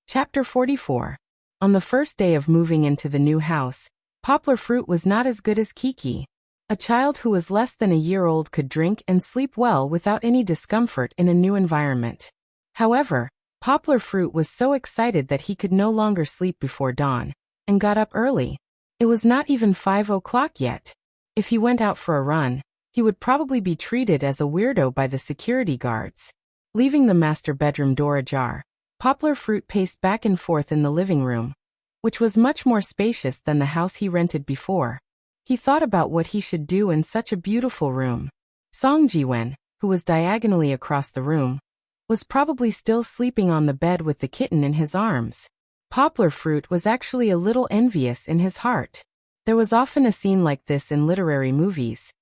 Chapter 44. On the first day of moving into the new house, Poplar fruit was not as good as Kiki. A child who was less than a year old could drink and sleep well without any discomfort in a new environment. However, Poplar fruit was so excited that he could no longer sleep before dawn, and got up early. It was not even 5 o'clock yet. If he went out for a run, he would probably be treated as a weirdo by the security guards. Leaving the master bedroom door ajar, Poplar fruit paced back and forth in the living room, which was much more spacious than the house he rented before. He thought about what he should do in such a beautiful room. Song Jiwen, who was diagonally across the room, was probably still sleeping on the bed with the kitten in his arms. Poplar fruit was actually a little envious in his heart. There was often a scene like this in literary movies.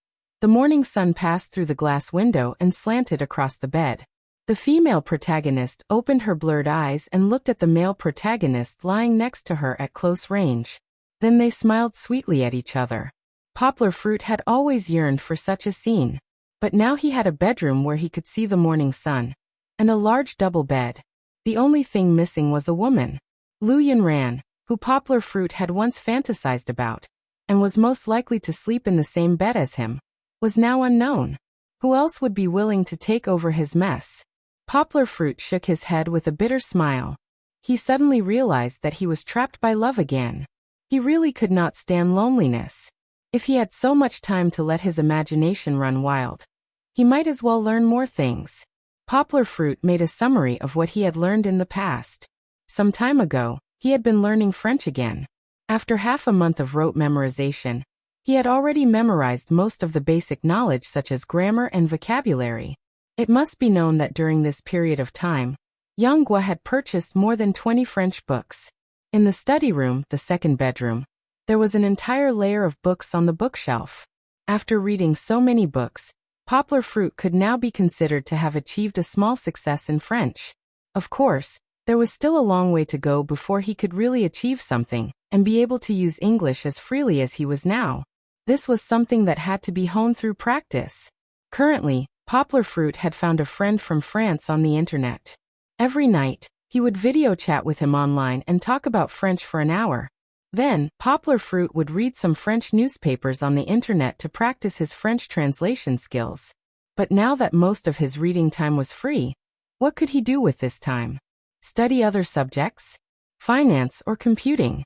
The morning sun passed through the glass window and slanted across the bed. The female protagonist opened her blurred eyes and looked at the male protagonist lying next to her at close range. Then they smiled sweetly at each other. Poplar fruit had always yearned for such a scene. But now he had a bedroom where he could see the morning sun, and a large double bed. The only thing missing was a woman. Lu Yunran, who Poplar fruit had once fantasized about, and was most likely to sleep in the same bed as him, was now unknown. Who else would be willing to take over his mess? Poplar fruit shook his head with a bitter smile. He suddenly realized that he was trapped by love again. He really could not stand loneliness. If he had so much time to let his imagination run wild, he might as well learn more things. Poplar fruit made a summary of what he had learned in the past. Some time ago, he had been learning French again. After half a month of rote memorization, he had already memorized most of the basic knowledge such as grammar and vocabulary. It must be known that during this period of time, Yang Gua had purchased more than 20 French books. In the study room, the second bedroom, there was an entire layer of books on the bookshelf. After reading so many books, Poplar fruit could now be considered to have achieved a small success in French. Of course, there was still a long way to go before he could really achieve something and be able to use English as freely as he was now. This was something that had to be honed through practice. Currently, Poplar Fruit had found a friend from France on the internet. Every night, he would video chat with him online and talk about French for an hour. Then, Poplar Fruit would read some French newspapers on the internet to practice his French translation skills. But now that most of his reading time was free, what could he do with this time? Study other subjects? Finance or computing?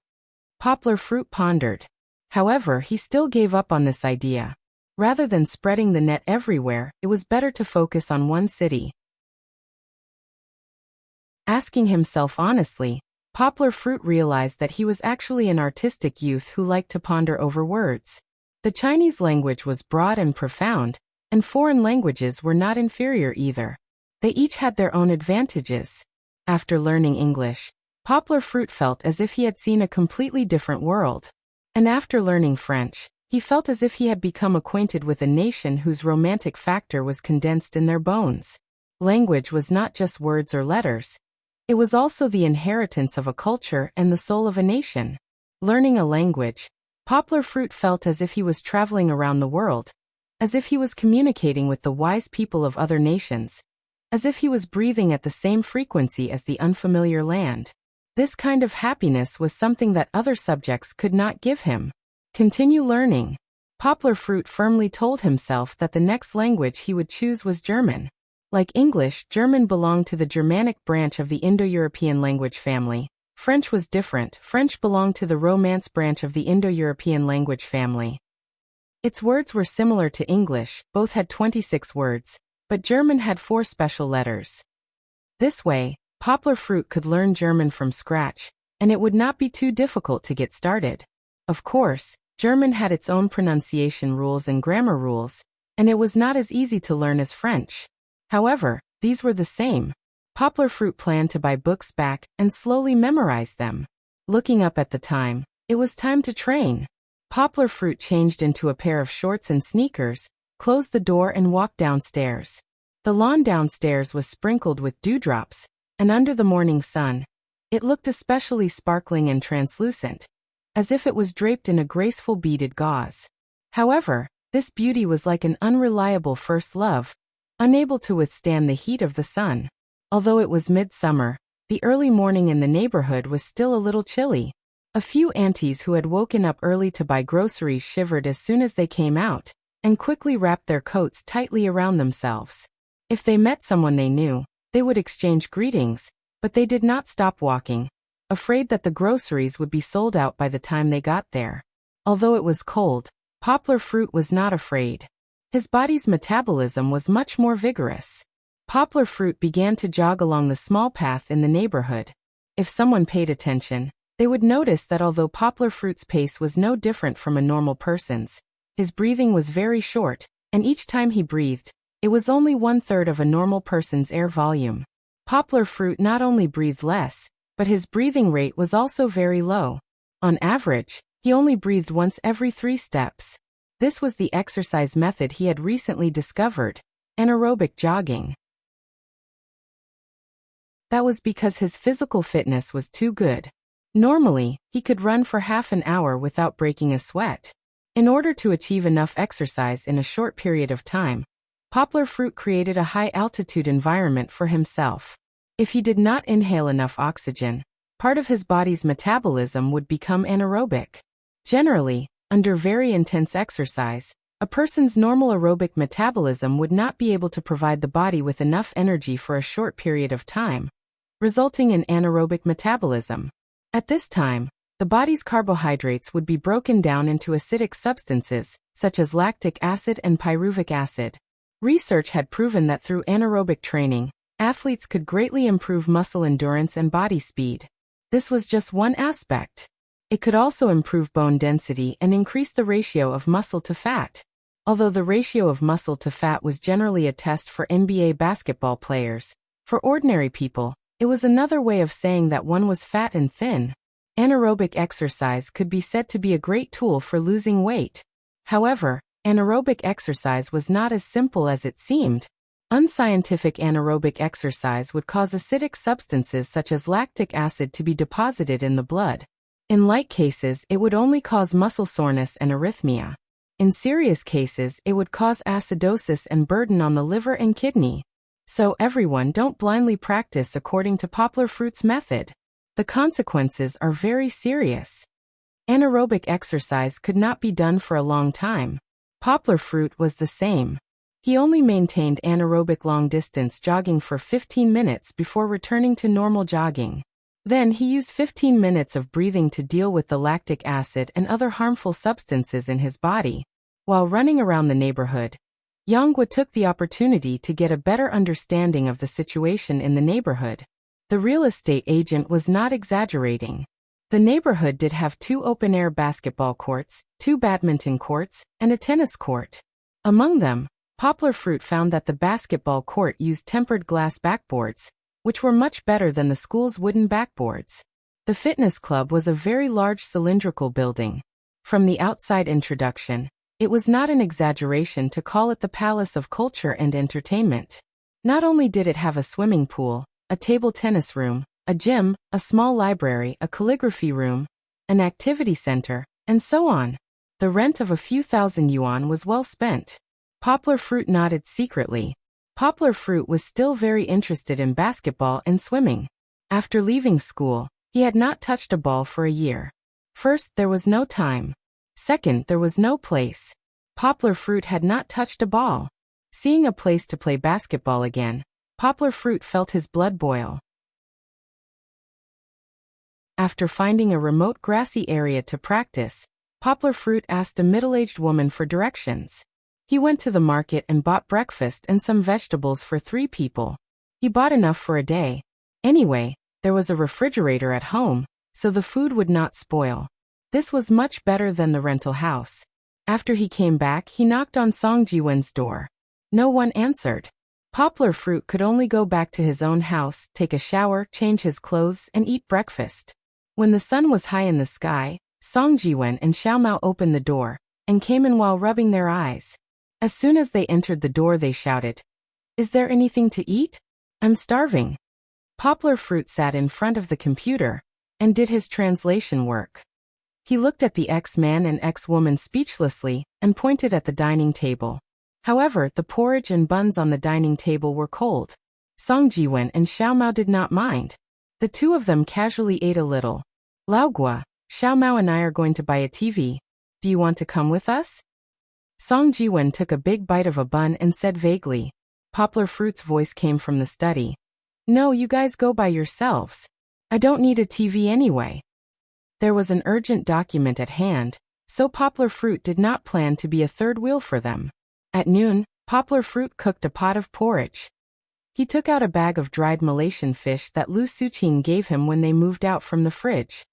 Poplar Fruit pondered. However, he still gave up on this idea. Rather than spreading the net everywhere, it was better to focus on one city. Asking himself honestly, Poplar Fruit realized that he was actually an artistic youth who liked to ponder over words. The Chinese language was broad and profound, and foreign languages were not inferior either. They each had their own advantages. After learning English, Poplar Fruit felt as if he had seen a completely different world. And after learning French, he felt as if he had become acquainted with a nation whose romantic factor was condensed in their bones. Language was not just words or letters. It was also the inheritance of a culture and the soul of a nation. Learning a language, Poplar Fruit felt as if he was traveling around the world, as if he was communicating with the wise people of other nations, as if he was breathing at the same frequency as the unfamiliar land. This kind of happiness was something that other subjects could not give him. Continue learning. Poplar Fruit firmly told himself that the next language he would choose was German. Like English, German belonged to the Germanic branch of the Indo-European language family. French was different. French belonged to the Romance branch of the Indo-European language family. Its words were similar to English, both had 26 words, but German had 4 special letters. This way, Poplar Fruit could learn German from scratch, and it would not be too difficult to get started. Of course, German had its own pronunciation rules and grammar rules, and it was not as easy to learn as French. However, these were the same. Poplar Fruit planned to buy books back and slowly memorize them. Looking up at the time, it was time to train. Poplar Fruit changed into a pair of shorts and sneakers, closed the door and walked downstairs. The lawn downstairs was sprinkled with dewdrops, and under the morning sun, it looked especially sparkling and translucent, as if it was draped in a graceful beaded gauze. However, this beauty was like an unreliable first love, unable to withstand the heat of the sun. Although it was midsummer, the early morning in the neighborhood was still a little chilly. A few aunties who had woken up early to buy groceries shivered as soon as they came out, and quickly wrapped their coats tightly around themselves. If they met someone they knew, they would exchange greetings, but they did not stop walking, afraid that the groceries would be sold out by the time they got there. Although it was cold, Poplar Fruit was not afraid. His body's metabolism was much more vigorous. Poplar Fruit began to jog along the small path in the neighborhood. If someone paid attention, they would notice that although Poplar Fruit's pace was no different from a normal person's, his breathing was very short, and each time he breathed, it was only 1/3 of a normal person's air volume. Poplar Fruit not only breathed less, but his breathing rate was also very low. On average, he only breathed once every 3 steps. This was the exercise method he had recently discovered, anaerobic jogging. That was because his physical fitness was too good. Normally, he could run for half an hour without breaking a sweat. In order to achieve enough exercise in a short period of time, Poplar Fruit created a high-altitude environment for himself. If he did not inhale enough oxygen, part of his body's metabolism would become anaerobic. Generally, under very intense exercise, a person's normal aerobic metabolism would not be able to provide the body with enough energy for a short period of time, resulting in anaerobic metabolism. At this time, the body's carbohydrates would be broken down into acidic substances, such as lactic acid and pyruvic acid. Research had proven that through anaerobic training, athletes could greatly improve muscle endurance and body speed. This was just one aspect. It could also improve bone density and increase the ratio of muscle to fat. Although the ratio of muscle to fat was generally a test for NBA basketball players, for ordinary people, it was another way of saying that one was fat and thin. Anaerobic exercise could be said to be a great tool for losing weight. However, anaerobic exercise was not as simple as it seemed. Unscientific anaerobic exercise would cause acidic substances such as lactic acid to be deposited in the blood. In like cases, it would only cause muscle soreness and arrhythmia. In serious cases, it would cause acidosis and burden on the liver and kidney. So everyone, don't blindly practice according to Poplar Fruit's method. The consequences are very serious. Anaerobic exercise could not be done for a long time. Poplar Fruit was the same. He only maintained anaerobic long-distance jogging for 15 minutes before returning to normal jogging. Then he used 15 minutes of breathing to deal with the lactic acid and other harmful substances in his body. While running around the neighborhood, Yonghwa took the opportunity to get a better understanding of the situation in the neighborhood. The real estate agent was not exaggerating. The neighborhood did have 2 open-air basketball courts, 2 badminton courts, and a tennis court. Among them, Poplar Fruit found that the basketball court used tempered glass backboards, which were much better than the school's wooden backboards. The fitness club was a very large cylindrical building. From the outside introduction, it was not an exaggeration to call it the Palace of Culture and Entertainment. Not only did it have a swimming pool, a table tennis room, a gym, a small library, a calligraphy room, an activity center, and so on. The rent of a few thousand yuan was well spent. Poplar Fruit nodded secretly. Poplar Fruit was still very interested in basketball and swimming. After leaving school, he had not touched a ball for a year. First, there was no time. Second, there was no place. Poplar Fruit had not touched a ball. Seeing a place to play basketball again, Poplar Fruit felt his blood boil. After finding a remote grassy area to practice, Poplar Fruit asked a middle-aged woman for directions. He went to the market and bought breakfast and some vegetables for 3 people. He bought enough for a day. Anyway, there was a refrigerator at home, so the food would not spoil. This was much better than the rental house. After he came back, he knocked on Song Ji-wen's door. No one answered. Poplar Fruit could only go back to his own house, take a shower, change his clothes, and eat breakfast. When the sun was high in the sky, Song Ji-wen and Xiao Mao opened the door, and came in while rubbing their eyes. As soon as they entered the door they shouted, "Is there anything to eat? I'm starving." Poplar Fruit sat in front of the computer, and did his translation work. He looked at the ex-man and ex-woman speechlessly, and pointed at the dining table. However, the porridge and buns on the dining table were cold. Song Ji-wen and Xiao Mao did not mind. The 2 of them casually ate a little. "Laogua, Xiao Mao and I are going to buy a TV. Do you want to come with us?" Song Ji-wen took a big bite of a bun and said vaguely. Poplar Fruit's voice came from the study. "No, you guys go by yourselves. I don't need a TV anyway." There was an urgent document at hand, so Poplar Fruit did not plan to be a third wheel for them. At noon, Poplar Fruit cooked a pot of porridge. He took out a bag of dried Malaysian fish that Lu Suqing gave him when they moved out from the fridge.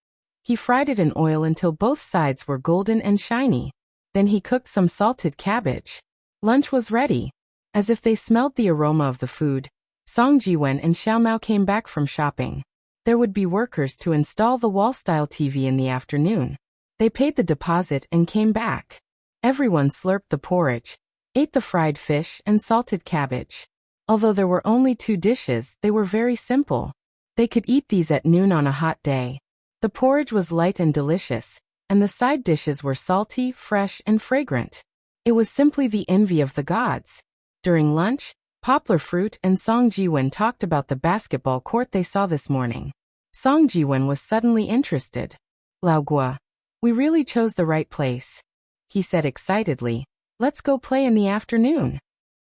He fried it in oil until both sides were golden and shiny. Then he cooked some salted cabbage. Lunch was ready. As if they smelled the aroma of the food, Song Ji-wen and Xiao Mao came back from shopping. There would be workers to install the wall-style TV in the afternoon. They paid the deposit and came back. Everyone slurped the porridge, ate the fried fish and salted cabbage. Although there were only 2 dishes, they were very simple. They could eat these at noon on a hot day. The porridge was light and delicious, and the side dishes were salty, fresh, and fragrant. It was simply the envy of the gods. During lunch, Poplar Fruit and Song Ji-wen talked about the basketball court they saw this morning. Song Ji-wen was suddenly interested. "Laogua, we really chose the right place," he said excitedly. "Let's go play in the afternoon."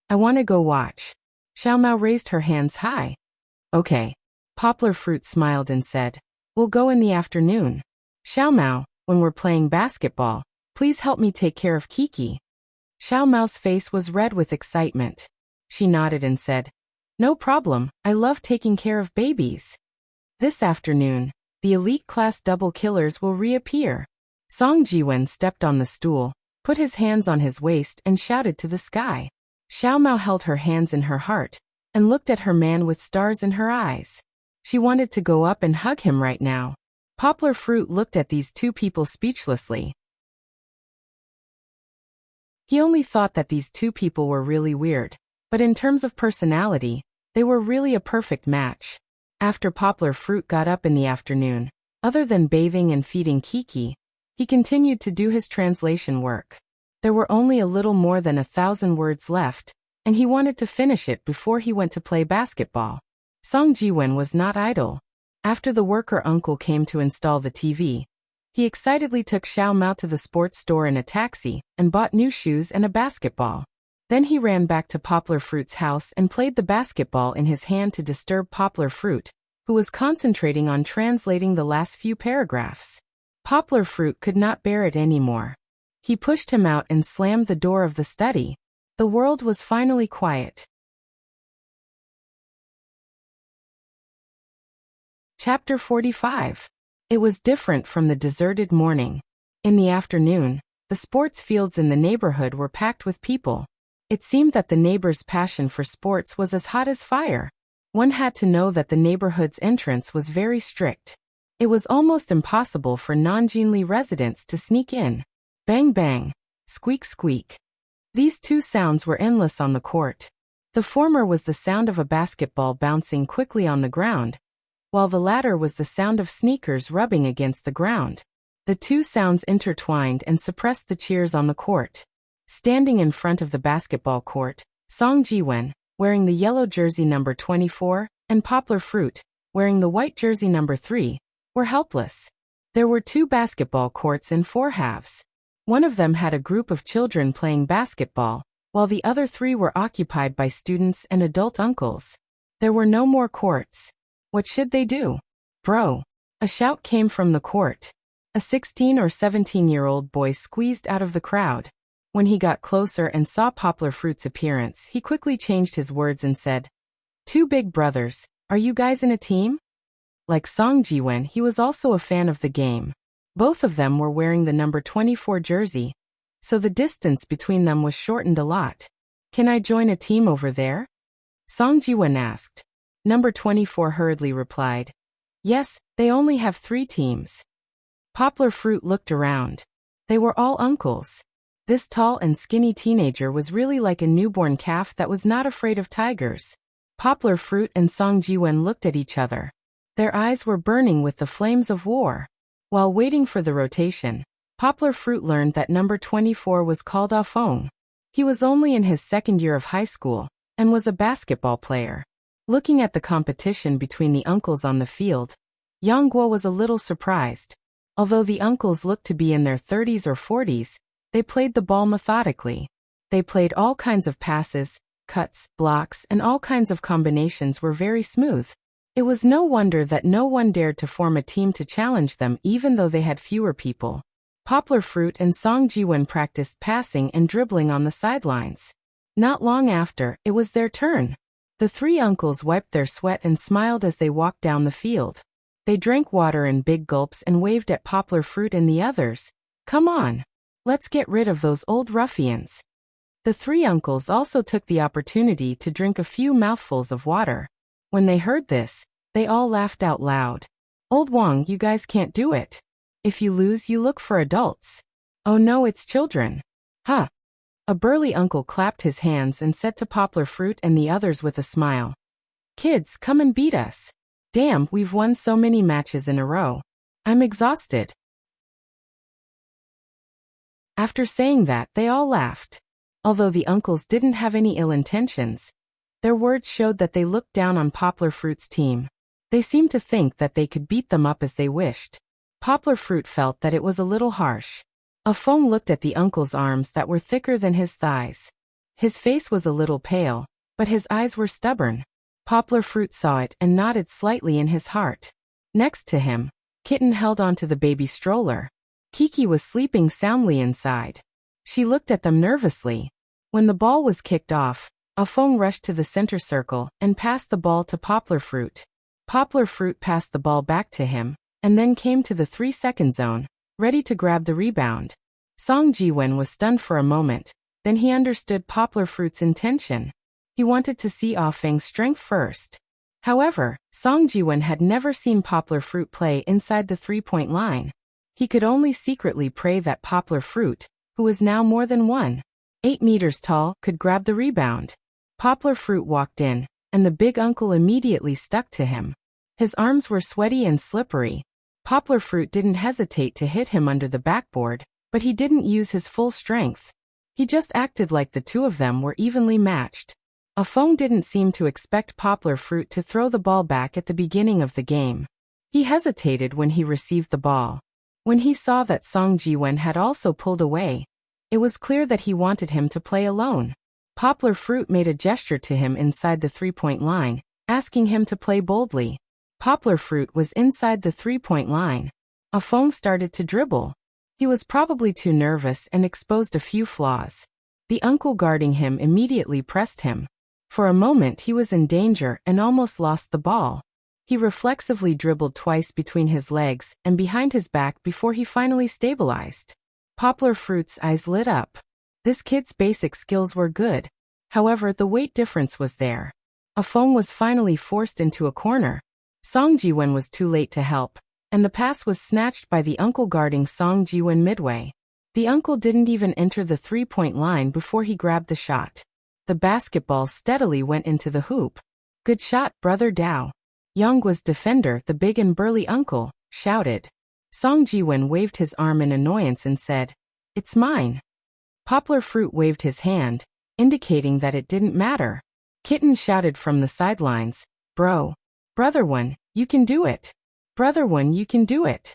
"I want to go watch." Xiao Mao raised her hands high. "Okay." Poplar Fruit smiled and said, "We'll go in the afternoon. Xiao Mao, when we're playing basketball, please help me take care of Kiki." Xiao Mao's face was red with excitement. She nodded and said, "No problem, I love taking care of babies." This afternoon, the elite class double killers will reappear. Song Ji-wen stepped on the stool, put his hands on his waist and shouted to the sky. Xiao Mao held her hands in her heart, and looked at her man with stars in her eyes. She wanted to go up and hug him right now. Poplar Fruit looked at these 2 people speechlessly. He only thought that these 2 people were really weird, but in terms of personality, they were really a perfect match. After Poplar Fruit got up in the afternoon, other than bathing and feeding Kiki, he continued to do his translation work. There were only a little more than 1,000 words left, and he wanted to finish it before he went to play basketball. Song Ji-wen was not idle. After the worker uncle came to install the TV, he excitedly took Xiao Mao to the sports store in a taxi and bought new shoes and a basketball. Then he ran back to Poplar Fruit's house and played the basketball in his hand to disturb Poplar Fruit, who was concentrating on translating the last few paragraphs. Poplar Fruit could not bear it anymore. He pushed him out and slammed the door of the study. The world was finally quiet. Chapter 45. It was different from the deserted morning. In the afternoon, the sports fields in the neighborhood were packed with people. It seemed that the neighbors' passion for sports was as hot as fire. One had to know that the neighborhood's entrance was very strict. It was almost impossible for Nanjinli residents to sneak in. Bang bang, squeak squeak. These two sounds were endless on the court. The former was the sound of a basketball bouncing quickly on the ground, while the latter was the sound of sneakers rubbing against the ground. The two sounds intertwined and suppressed the cheers on the court. Standing in front of the basketball court, Song Ji-wen, wearing the yellow jersey number 24, and Poplar Fruit, wearing the white jersey number 3, were helpless. There were 2 basketball courts in 4 halves. One of them had a group of children playing basketball, while the other 3 were occupied by students and adult uncles. There were no more courts. What should they do? Bro! A shout came from the court. A 16 or 17-year-old boy squeezed out of the crowd. When he got closer and saw Poplar Fruit's appearance, he quickly changed his words and said, "Two big brothers, are you guys in a team?" Like Song Ji-wen, he was also a fan of the game. Both of them were wearing the number 24 jersey, so the distance between them was shortened a lot. "Can I join a team over there?" Song Ji-wen asked. Number 24 hurriedly replied, "Yes, they only have 3 teams." Poplar Fruit looked around. They were all uncles. This tall and skinny teenager was really like a newborn calf that was not afraid of tigers. Poplar Fruit and Song Ji-wen looked at each other. Their eyes were burning with the flames of war. While waiting for the rotation, Poplar Fruit learned that number 24 was called Ah Fong. He was only in his 2nd year of high school, and was a basketball player. Looking at the competition between the uncles on the field, Yang Guo was a little surprised. Although the uncles looked to be in their 30s or 40s, they played the ball methodically. They played all kinds of passes, cuts, blocks, and all kinds of combinations were very smooth. It was no wonder that no one dared to form a team to challenge them even though they had fewer people. Poplar Fruit and Song Ji-wen practiced passing and dribbling on the sidelines. Not long after, it was their turn. The 3 uncles wiped their sweat and smiled as they walked down the field. They drank water in big gulps and waved at Poplar Fruit and the others. "Come on. Let's get rid of those old ruffians." The 3 uncles also took the opportunity to drink a few mouthfuls of water. When they heard this, they all laughed out loud. "Old Wang, you guys can't do it. If you lose, you look for adults." "Oh no, it's children." "Huh." A burly uncle clapped his hands and said to Poplar Fruit and the others with a smile, "Kids, come and beat us. Damn, we've won so many matches in a row. I'm exhausted." After saying that, they all laughed. Although the uncles didn't have any ill intentions, their words showed that they looked down on Poplar Fruit's team. They seemed to think that they could beat them up as they wished. Poplar Fruit felt that it was a little harsh. Ah Fong looked at the uncle's arms that were thicker than his thighs. His face was a little pale, but his eyes were stubborn. Poplar Fruit saw it and nodded slightly in his heart. Next to him, Kitten held onto the baby stroller. Kiki was sleeping soundly inside. She looked at them nervously. When the ball was kicked off, Ah Fong rushed to the center circle and passed the ball to Poplar Fruit. Poplar Fruit passed the ball back to him, and then came to the 3-second zone, ready to grab the rebound. Song Ji-wen was stunned for a moment, then he understood Poplar Fruit's intention. He wanted to see Ah Feng's strength first. However, Song Ji-wen had never seen Poplar Fruit play inside the 3-point line. He could only secretly pray that Poplar Fruit, who was now more than 1.8 meters tall, could grab the rebound. Poplar Fruit walked in, and the big uncle immediately stuck to him. His arms were sweaty and slippery. Poplar Fruit didn't hesitate to hit him under the backboard, but he didn't use his full strength. He just acted like the two of them were evenly matched. Afong didn't seem to expect Poplar Fruit to throw the ball back at the beginning of the game. He hesitated when he received the ball. When he saw that Song Ji-wen had also pulled away, it was clear that he wanted him to play alone. Poplar Fruit made a gesture to him inside the three-point line, asking him to play boldly. Poplar Fruit was inside the three-point line. Afong started to dribble. He was probably too nervous and exposed a few flaws. The uncle guarding him immediately pressed him. For a moment he was in danger and almost lost the ball. He reflexively dribbled twice between his legs and behind his back before he finally stabilized. Poplar Fruit's eyes lit up. This kid's basic skills were good. However, the weight difference was there. Afong was finally forced into a corner. Song Ji-wen was too late to help, and the pass was snatched by the uncle guarding Song Ji-wen midway. The uncle didn't even enter the three-point line before he grabbed the shot. The basketball steadily went into the hoop. "Good shot, brother Dao." Young was defender, the big and burly uncle, shouted. Song Ji-wen waved his arm in annoyance and said, "It's mine." Poplar Fruit waved his hand, indicating that it didn't matter. Kitten shouted from the sidelines, Brother One, you can do it. Brother One, you can do it."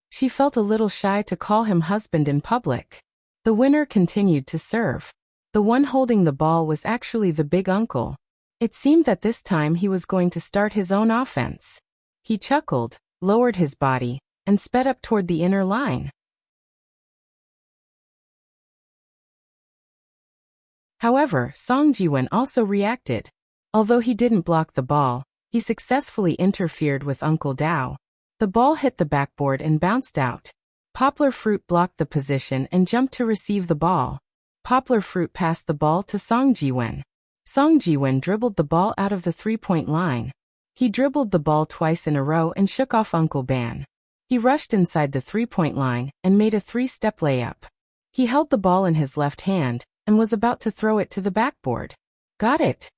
She felt a little shy to call him husband in public. The winner continued to serve. The one holding the ball was actually the big uncle. It seemed that this time he was going to start his own offense. He chuckled, lowered his body, and sped up toward the inner line. However, Song Ji-wen also reacted. Although he didn't block the ball, he successfully interfered with Uncle Dao. The ball hit the backboard and bounced out. Poplar Fruit blocked the position and jumped to receive the ball. Poplar Fruit passed the ball to Song Ji-wen. Song Ji-wen dribbled the ball out of the three-point line. He dribbled the ball twice in a row and shook off Uncle Ban. He rushed inside the three-point line and made a three-step layup. He held the ball in his left hand and was about to throw it to the backboard. "Got it."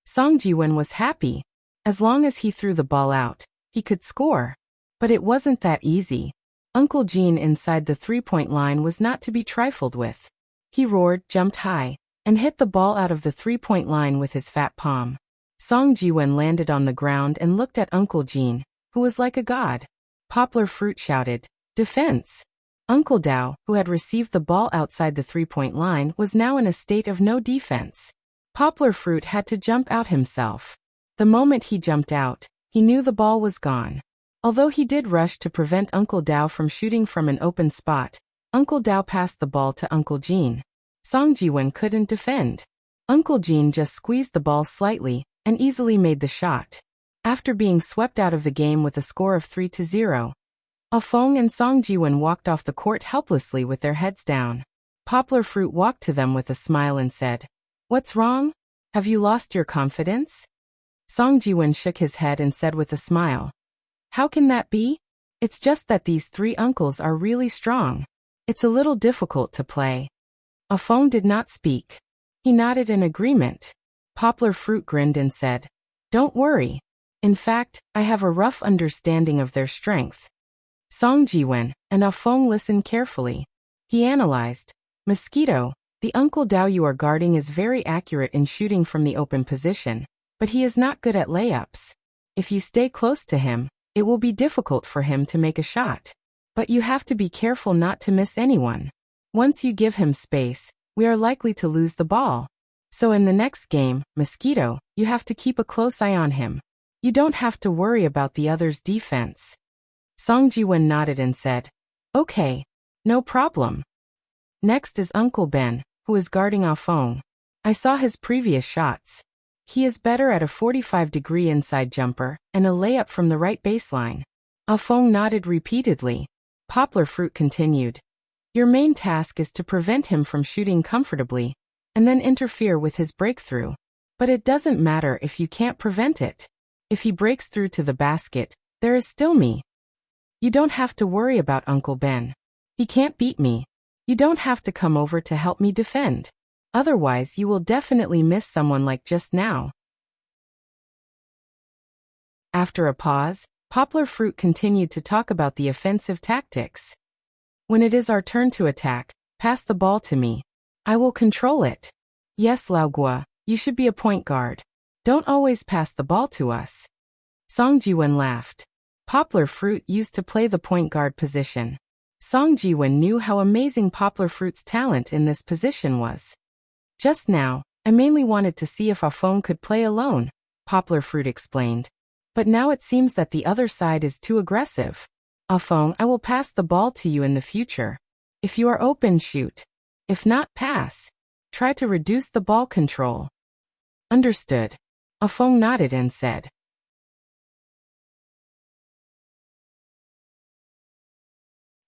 Song Ji-wen was happy. As long as he threw the ball out, he could score. But it wasn't that easy. Uncle Jean inside the three-point line was not to be trifled with. He roared, jumped high, and hit the ball out of the three-point line with his fat palm. Song Ji-wen landed on the ground and looked at Uncle Jean, who was like a god. Poplar Fruit shouted, "Defense!" Uncle Dao, who had received the ball outside the three-point line, was now in a state of no defense. Poplar Fruit had to jump out himself. The moment he jumped out, he knew the ball was gone. Although he did rush to prevent Uncle Dao from shooting from an open spot, Uncle Dao passed the ball to Uncle Jean. Song Ji-wen couldn't defend. Uncle Jean just squeezed the ball slightly and easily made the shot. After being swept out of the game with a score of 3-0, Afong and Song Ji-wen walked off the court helplessly with their heads down. Poplar Fruit walked to them with a smile and said, "What's wrong? Have you lost your confidence?" Song Ji-wen shook his head and said with a smile, "How can that be? It's just that these three uncles are really strong. It's a little difficult to play." Afong did not speak. He nodded in agreement. Poplar Fruit grinned and said, "Don't worry. In fact, I have a rough understanding of their strength." Song Ji-wen and Afong listened carefully. He analyzed. "Mosquito, the Uncle Dao you are guarding is very accurate in shooting from the open position, but he is not good at layups. If you stay close to him, it will be difficult for him to make a shot. But you have to be careful not to miss anyone. Once you give him space, we are likely to lose the ball. So in the next game, Mosquito, you have to keep a close eye on him. You don't have to worry about the other's defense." Song Ji-wen nodded and said, "Okay, no problem." Next is Uncle Ben, who is guarding Afong. I saw his previous shots. He is better at a 45-degree inside jumper and a layup from the right baseline. Afong nodded repeatedly. Poplar Fruit continued, "Your main task is to prevent him from shooting comfortably, and then interfere with his breakthrough. But it doesn't matter if you can't prevent it. If he breaks through to the basket, there is still me. You don't have to worry about Uncle Ben. He can't beat me. You don't have to come over to help me defend. Otherwise you will definitely miss someone like just now." After a pause, Poplar Fruit continued to talk about the offensive tactics. "When it is our turn to attack, pass the ball to me. I will control it. Yes, Laogua, you should be a point guard. Don't always pass the ball to us. Song Jiwen laughed. Poplar Fruit used to play the point guard position. Song Jiwen knew how amazing Poplar Fruit's talent in this position was. Just now, I mainly wanted to see if Afong could play alone, Poplar Fruit explained. But now it seems that the other side is too aggressive. Afong, I will pass the ball to you in the future. If you are open, shoot. If not, pass. Try to reduce the ball control. Understood. Afong nodded and said.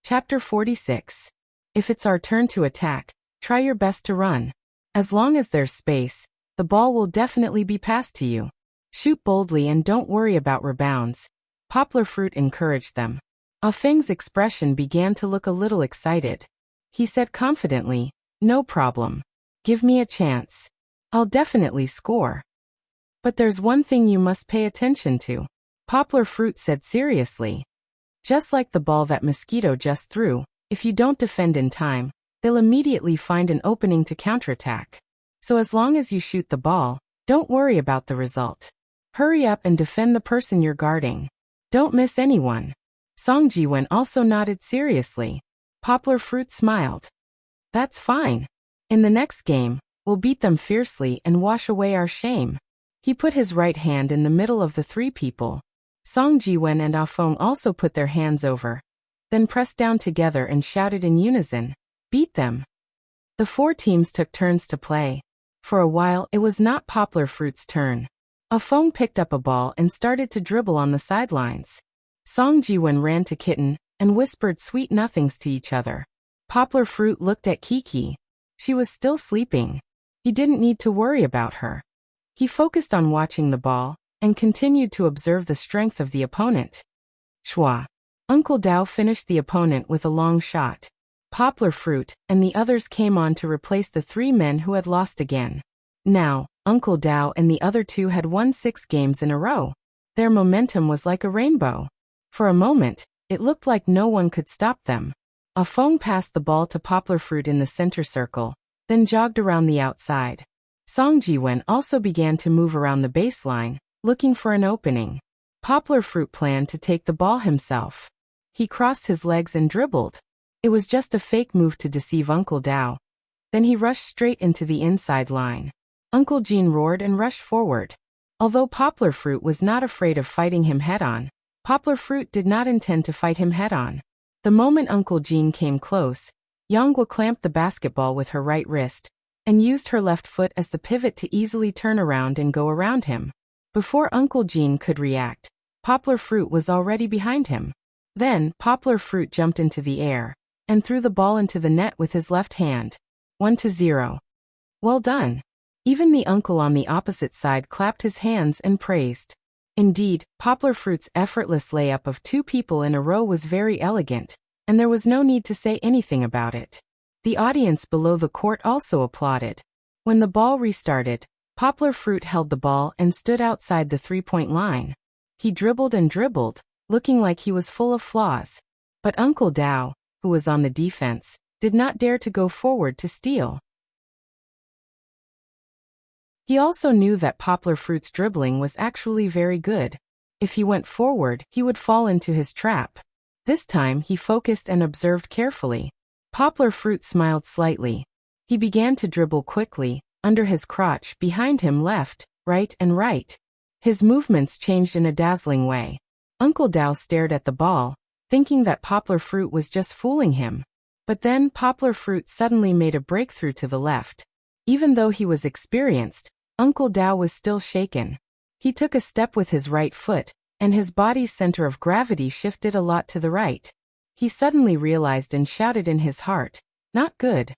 Chapter 46. If it's our turn to attack, try your best to run. As long as there's space, the ball will definitely be passed to you. Shoot boldly and don't worry about rebounds. Poplar Fruit encouraged them. Afeng's expression began to look a little excited. He said confidently, no problem. Give me a chance. I'll definitely score. But there's one thing you must pay attention to. Poplar Fruit said seriously. Just like the ball that Mosquito just threw, if you don't defend in time, they'll immediately find an opening to counterattack. So as long as you shoot the ball, don't worry about the result. Hurry up and defend the person you're guarding. Don't miss anyone. Song Jiwen also nodded seriously. Poplar Fruit smiled. That's fine. In the next game, we'll beat them fiercely and wash away our shame. He put his right hand in the middle of the three people. Song Jiwen and Afong also put their hands over, then pressed down together and shouted in unison, beat them. The four teams took turns to play. For a while it was not Poplar Fruit's turn. Afong picked up a ball and started to dribble on the sidelines. Song Jiwen ran to Kitten and whispered sweet nothings to each other. Poplar Fruit looked at Kiki. She was still sleeping. He didn't need to worry about her. He focused on watching the ball and continued to observe the strength of the opponent. Shwa. Uncle Dao finished the opponent with a long shot. Poplar Fruit and the others came on to replace the three men who had lost again. Now, Uncle Dao and the other two had won 6 games in a row. Their momentum was like a rainbow. For a moment, it looked like no one could stop them. Afong passed the ball to Poplar Fruit in the center circle, then jogged around the outside. Song Jiwen also began to move around the baseline, looking for an opening. Poplar Fruit planned to take the ball himself. He crossed his legs and dribbled. It was just a fake move to deceive Uncle Dao. Then he rushed straight into the inside line. Uncle Jean roared and rushed forward. Although Poplar Fruit was not afraid of fighting him head-on, Poplar Fruit did not intend to fight him head-on. The moment Uncle Jean came close, Yonghua clamped the basketball with her right wrist and used her left foot as the pivot to easily turn around and go around him. Before Uncle Jean could react, Poplar Fruit was already behind him. Then, Poplar Fruit jumped into the air and threw the ball into the net with his left hand. 1-0. Well done. Even the uncle on the opposite side clapped his hands and praised. Indeed, Poplar Fruit's effortless layup of 2 people in a row was very elegant, and there was no need to say anything about it. The audience below the court also applauded. When the ball restarted, Poplar Fruit held the ball and stood outside the 3-point line. He dribbled and dribbled, looking like he was full of flaws. But Uncle Dao, who was on the defense, did not dare to go forward to steal. He also knew that Poplar Fruit's dribbling was actually very good. If he went forward, he would fall into his trap. This time he focused and observed carefully. Poplar Fruit smiled slightly. He began to dribble quickly, under his crotch, behind him, left, right and right. His movements changed in a dazzling way. Uncle Dao stared at the ball, thinking that Poplar Fruit was just fooling him. But then Poplar Fruit suddenly made a breakthrough to the left. Even though he was experienced, Uncle Dao was still shaken. He took a step with his right foot, and his body's center of gravity shifted a lot to the right. He suddenly realized and shouted in his heart, "Not good."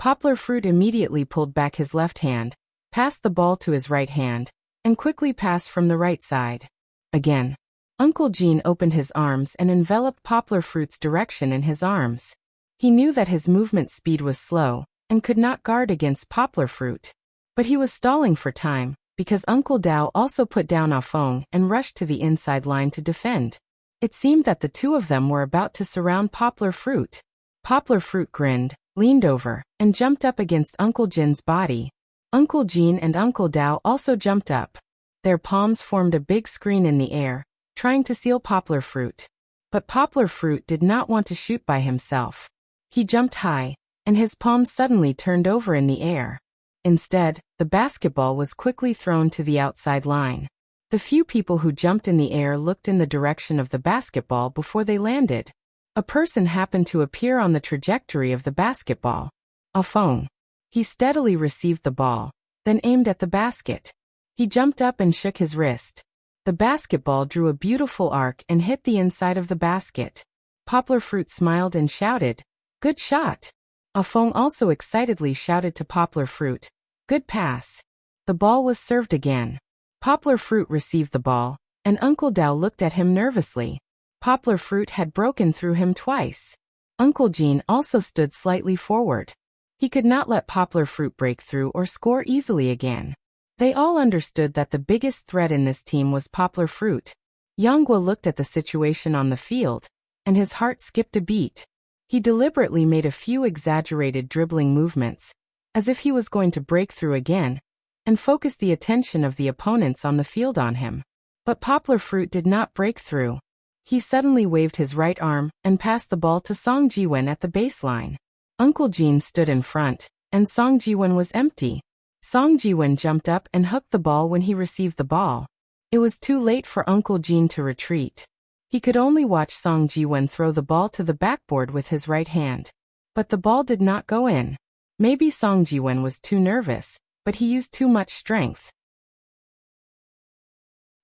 Poplar Fruit immediately pulled back his left hand, passed the ball to his right hand, and quickly passed from the right side. Again, Uncle Jean opened his arms and enveloped Poplar Fruit's direction in his arms. He knew that his movement speed was slow and could not guard against Poplar Fruit. But he was stalling for time, because Uncle Dao also put down Afong and rushed to the inside line to defend. It seemed that the two of them were about to surround Poplar Fruit. Poplar Fruit grinned, leaned over, and jumped up against Uncle Jin's body. Uncle Jin and Uncle Dao also jumped up. Their palms formed a big screen in the air, trying to seal Poplar Fruit. But Poplar Fruit did not want to shoot by himself. He jumped high, and his palms suddenly turned over in the air. Instead, the basketball was quickly thrown to the outside line. The few people who jumped in the air looked in the direction of the basketball before they landed. A person happened to appear on the trajectory of the basketball. A Feng. He steadily received the ball, then aimed at the basket. He jumped up and shook his wrist. The basketball drew a beautiful arc and hit the inside of the basket. Poplar Fruit smiled and shouted, "Good shot!" A Feng also excitedly shouted to Poplar Fruit, "Good pass." The ball was served again. Poplar Fruit received the ball, and Uncle Dao looked at him nervously. Poplar Fruit had broken through him twice. Uncle Jin also stood slightly forward. He could not let Poplar Fruit break through or score easily again. They all understood that the biggest threat in this team was Poplar Fruit. Yanghua looked at the situation on the field, and his heart skipped a beat. He deliberately made a few exaggerated dribbling movements, as if he was going to break through again, and focus the attention of the opponents on the field on him. But Poplar Fruit did not break through. He suddenly waved his right arm and passed the ball to Song Jiwen at the baseline. Uncle Jin stood in front, and Song Jiwen was empty. Song Jiwen jumped up and hooked the ball when he received the ball. It was too late for Uncle Jin to retreat. He could only watch Song Jiwen throw the ball to the backboard with his right hand. But the ball did not go in. Maybe Song Jiwen was too nervous, but he used too much strength.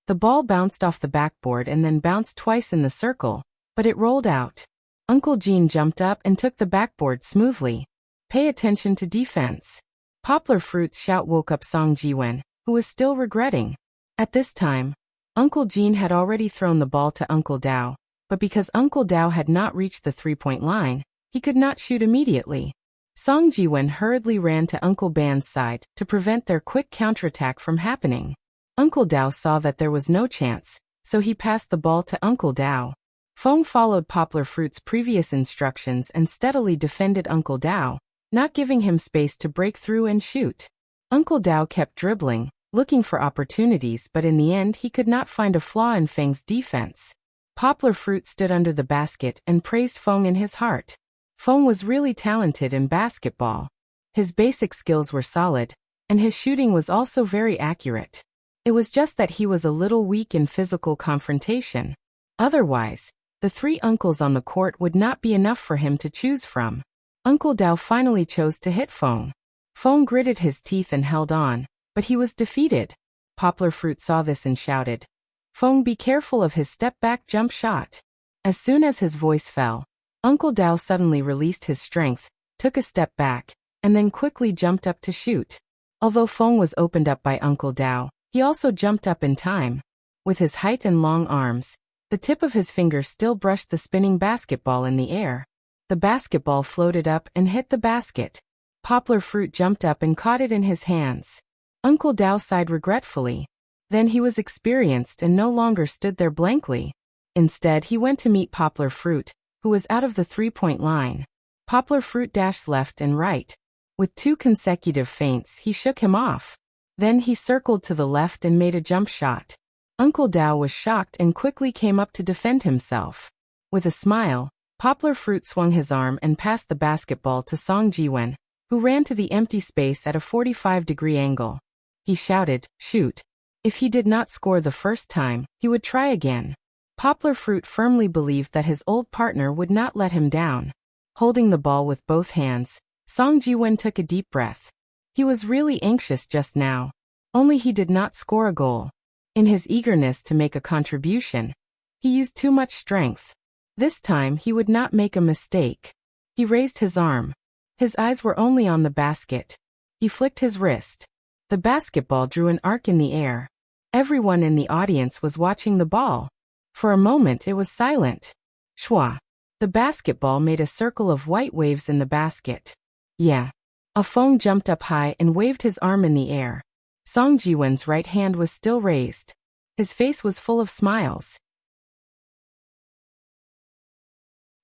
The ball bounced off the backboard and then bounced twice in the circle, but it rolled out. Uncle Jin jumped up and took the backboard smoothly. "Pay attention to defense." Poplar Fruit's shout woke up Song Jiwen, who was still regretting. At this time, Uncle Jin had already thrown the ball to Uncle Dao, but because Uncle Dao had not reached the three-point line, he could not shoot immediately. Song Jiwen hurriedly ran to Uncle Ban's side to prevent their quick counterattack from happening. Uncle Dao saw that there was no chance, so he passed the ball to Uncle Dao. Feng followed Poplar Fruit's previous instructions and steadily defended Uncle Dao, not giving him space to break through and shoot. Uncle Dao kept dribbling, looking for opportunities, but in the end he could not find a flaw in Feng's defense. Poplar Fruit stood under the basket and praised Feng in his heart. Feng was really talented in basketball. His basic skills were solid, and his shooting was also very accurate. It was just that he was a little weak in physical confrontation. Otherwise, the three uncles on the court would not be enough for him to choose from. Uncle Dao finally chose to hit Feng. Feng gritted his teeth and held on, but he was defeated. Poplar Fruit saw this and shouted, "Feng, be careful of his step-back jump shot." As soon as his voice fell, Uncle Dao suddenly released his strength, took a step back, and then quickly jumped up to shoot. Although Feng was opened up by Uncle Dao, he also jumped up in time. With his height and long arms, the tip of his finger still brushed the spinning basketball in the air. The basketball floated up and hit the basket. Poplar Fruit jumped up and caught it in his hands. Uncle Dao sighed regretfully. Then he was experienced and no longer stood there blankly. Instead, he went to meet Poplar Fruit, who was out of the three-point line. Poplar Fruit dashed left and right. With 2 consecutive feints, he shook him off. Then he circled to the left and made a jump shot. Uncle Dao was shocked and quickly came up to defend himself. With a smile, Poplar Fruit swung his arm and passed the basketball to Song Jiwen, who ran to the empty space at a 45-degree angle. He shouted, "Shoot." If he did not score the first time, he would try again. Poplar Fruit firmly believed that his old partner would not let him down. Holding the ball with both hands, Song Jiwen took a deep breath. He was really anxious just now. Only he did not score a goal. In his eagerness to make a contribution, he used too much strength. This time he would not make a mistake. He raised his arm. His eyes were only on the basket. He flicked his wrist. The basketball drew an arc in the air. Everyone in the audience was watching the ball. For a moment it was silent. Shwa. The basketball made a circle of white waves in the basket. Yeah. A Feng jumped up high and waved his arm in the air. Song Jiwen's right hand was still raised. His face was full of smiles.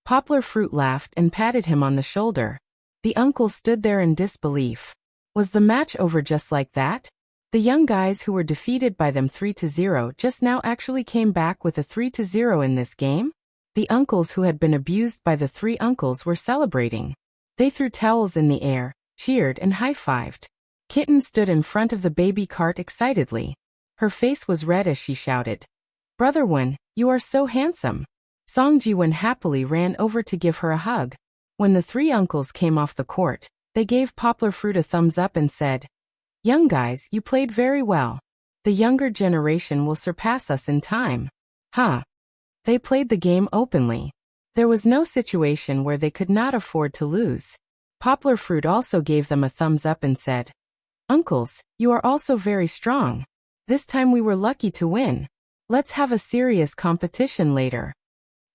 Poplar Fruit laughed and patted him on the shoulder. The uncles stood there in disbelief. Was the match over just like that? The young guys who were defeated by them 3-0 just now actually came back with a 3-0 in this game? The uncles who had been abused by the three uncles were celebrating. They threw towels in the air, cheered and high-fived. Kitten stood in front of the baby cart excitedly. Her face was red as she shouted, "Brother Wen, you are so handsome." Song Ji-wen happily ran over to give her a hug. When the three uncles came off the court, they gave Poplar Fruit a thumbs up and said, "Young guys, you played very well. The younger generation will surpass us in time." Huh. They played the game openly. There was no situation where they could not afford to lose. Poplar Fruit also gave them a thumbs up and said, "Uncles, you are also very strong. This time we were lucky to win. Let's have a serious competition later."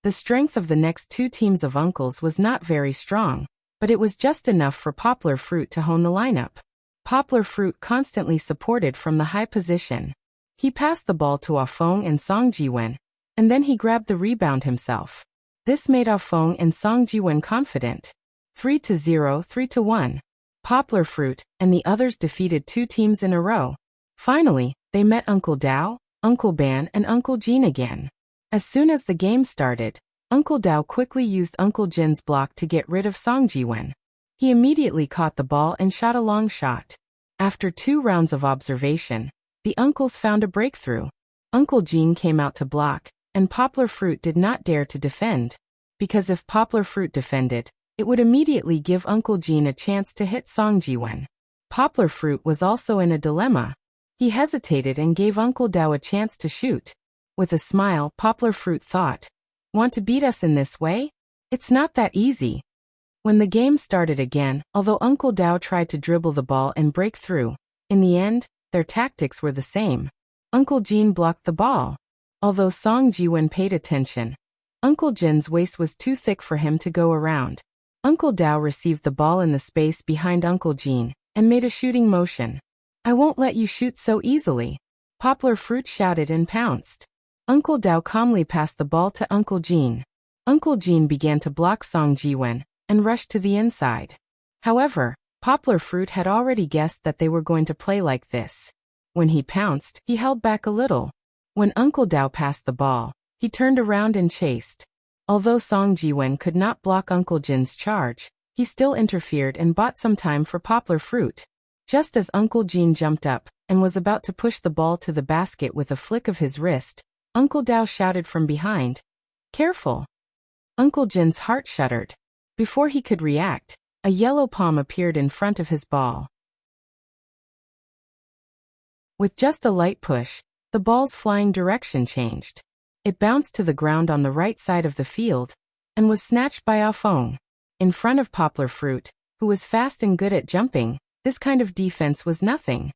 The strength of the next two teams of uncles was not very strong, but it was just enough for Poplar Fruit to hone the lineup. Poplar Fruit constantly supported from the high position. He passed the ball to Afeng and Song Ji-wen, and then he grabbed the rebound himself. This made Afeng and Song Ji-wen confident. 3-0, 3-1. Poplar Fruit and the others defeated two teams in a row. Finally, they met Uncle Dao, Uncle Ban and Uncle Jean again. As soon as the game started, Uncle Dao quickly used Uncle Jin's block to get rid of Song Ji-wen. He immediately caught the ball and shot a long shot. After 2 rounds of observation, the uncles found a breakthrough. Uncle Jean came out to block, and Poplar Fruit did not dare to defend. Because if Poplar Fruit defended, it would immediately give Uncle Jean a chance to hit Song Ji-wen. Poplar Fruit was also in a dilemma. He hesitated and gave Uncle Dao a chance to shoot. With a smile, Poplar Fruit thought, "Want to beat us in this way? It's not that easy." When the game started again, although Uncle Dao tried to dribble the ball and break through, in the end, their tactics were the same. Uncle Jean blocked the ball. Although Song Ji-wen paid attention, Uncle Jin's waist was too thick for him to go around. Uncle Dao received the ball in the space behind Uncle Jean and made a shooting motion. "I won't let you shoot so easily." Poplar Fruit shouted and pounced. Uncle Dao calmly passed the ball to Uncle Jean. Uncle Jean began to block Song Ji-wen and rushed to the inside. However, Poplar Fruit had already guessed that they were going to play like this. When he pounced, he held back a little. When Uncle Dao passed the ball, he turned around and chased. Although Song Ji-wen could not block Uncle Jin's charge, he still interfered and bought some time for Poplar Fruit. Just as Uncle Jean jumped up and was about to push the ball to the basket with a flick of his wrist, Uncle Dao shouted from behind, "Careful!" Uncle Jin's heart shuddered. Before he could react, a yellow palm appeared in front of his ball. With just a light push, the ball's flying direction changed. It bounced to the ground on the right side of the field and was snatched by Afeng. In front of Poplar Fruit, who was fast and good at jumping, this kind of defense was nothing.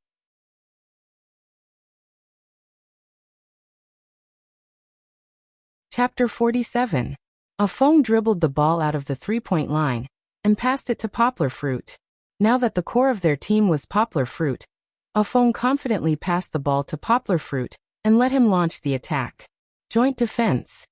Chapter 47. Afeng dribbled the ball out of the three-point line and passed it to Poplar Fruit. Now that the core of their team was Poplar Fruit, Afeng confidently passed the ball to Poplar Fruit and let him launch the attack. Joint defense.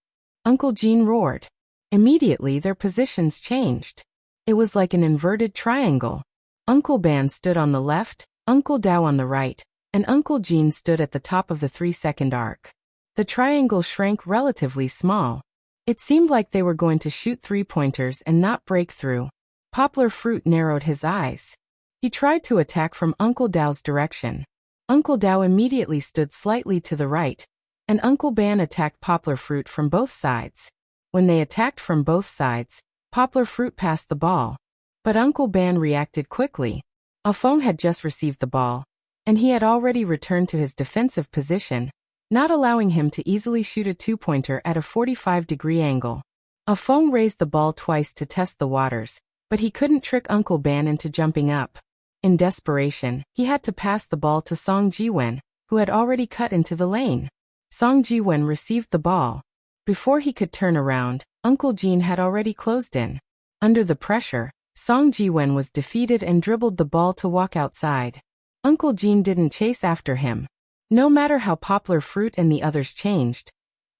Uncle Jean roared. Immediately their positions changed. It was like an inverted triangle. Uncle Ban stood on the left, Uncle Dao on the right, and Uncle Jean stood at the top of the 3-second arc. The triangle shrank relatively small. It seemed like they were going to shoot 3-pointers and not break through. Poplar Fruit narrowed his eyes. He tried to attack from Uncle Dao's direction. Uncle Dao immediately stood slightly to the right, and Uncle Ban attacked Poplar Fruit from both sides. When they attacked from both sides, Poplar Fruit passed the ball. But Uncle Ban reacted quickly. Afeng had just received the ball, and he had already returned to his defensive position, not allowing him to easily shoot a 2-pointer at a 45-degree angle. Afeng raised the ball twice to test the waters, but he couldn't trick Uncle Ban into jumping up. In desperation, he had to pass the ball to Song Ji-wen, who had already cut into the lane. Song Ji-wen received the ball. Before he could turn around, Uncle Jean had already closed in. Under the pressure, Song Ji-wen was defeated and dribbled the ball to walk outside. Uncle Jean didn't chase after him. No matter how Poplar Fruit and the others changed,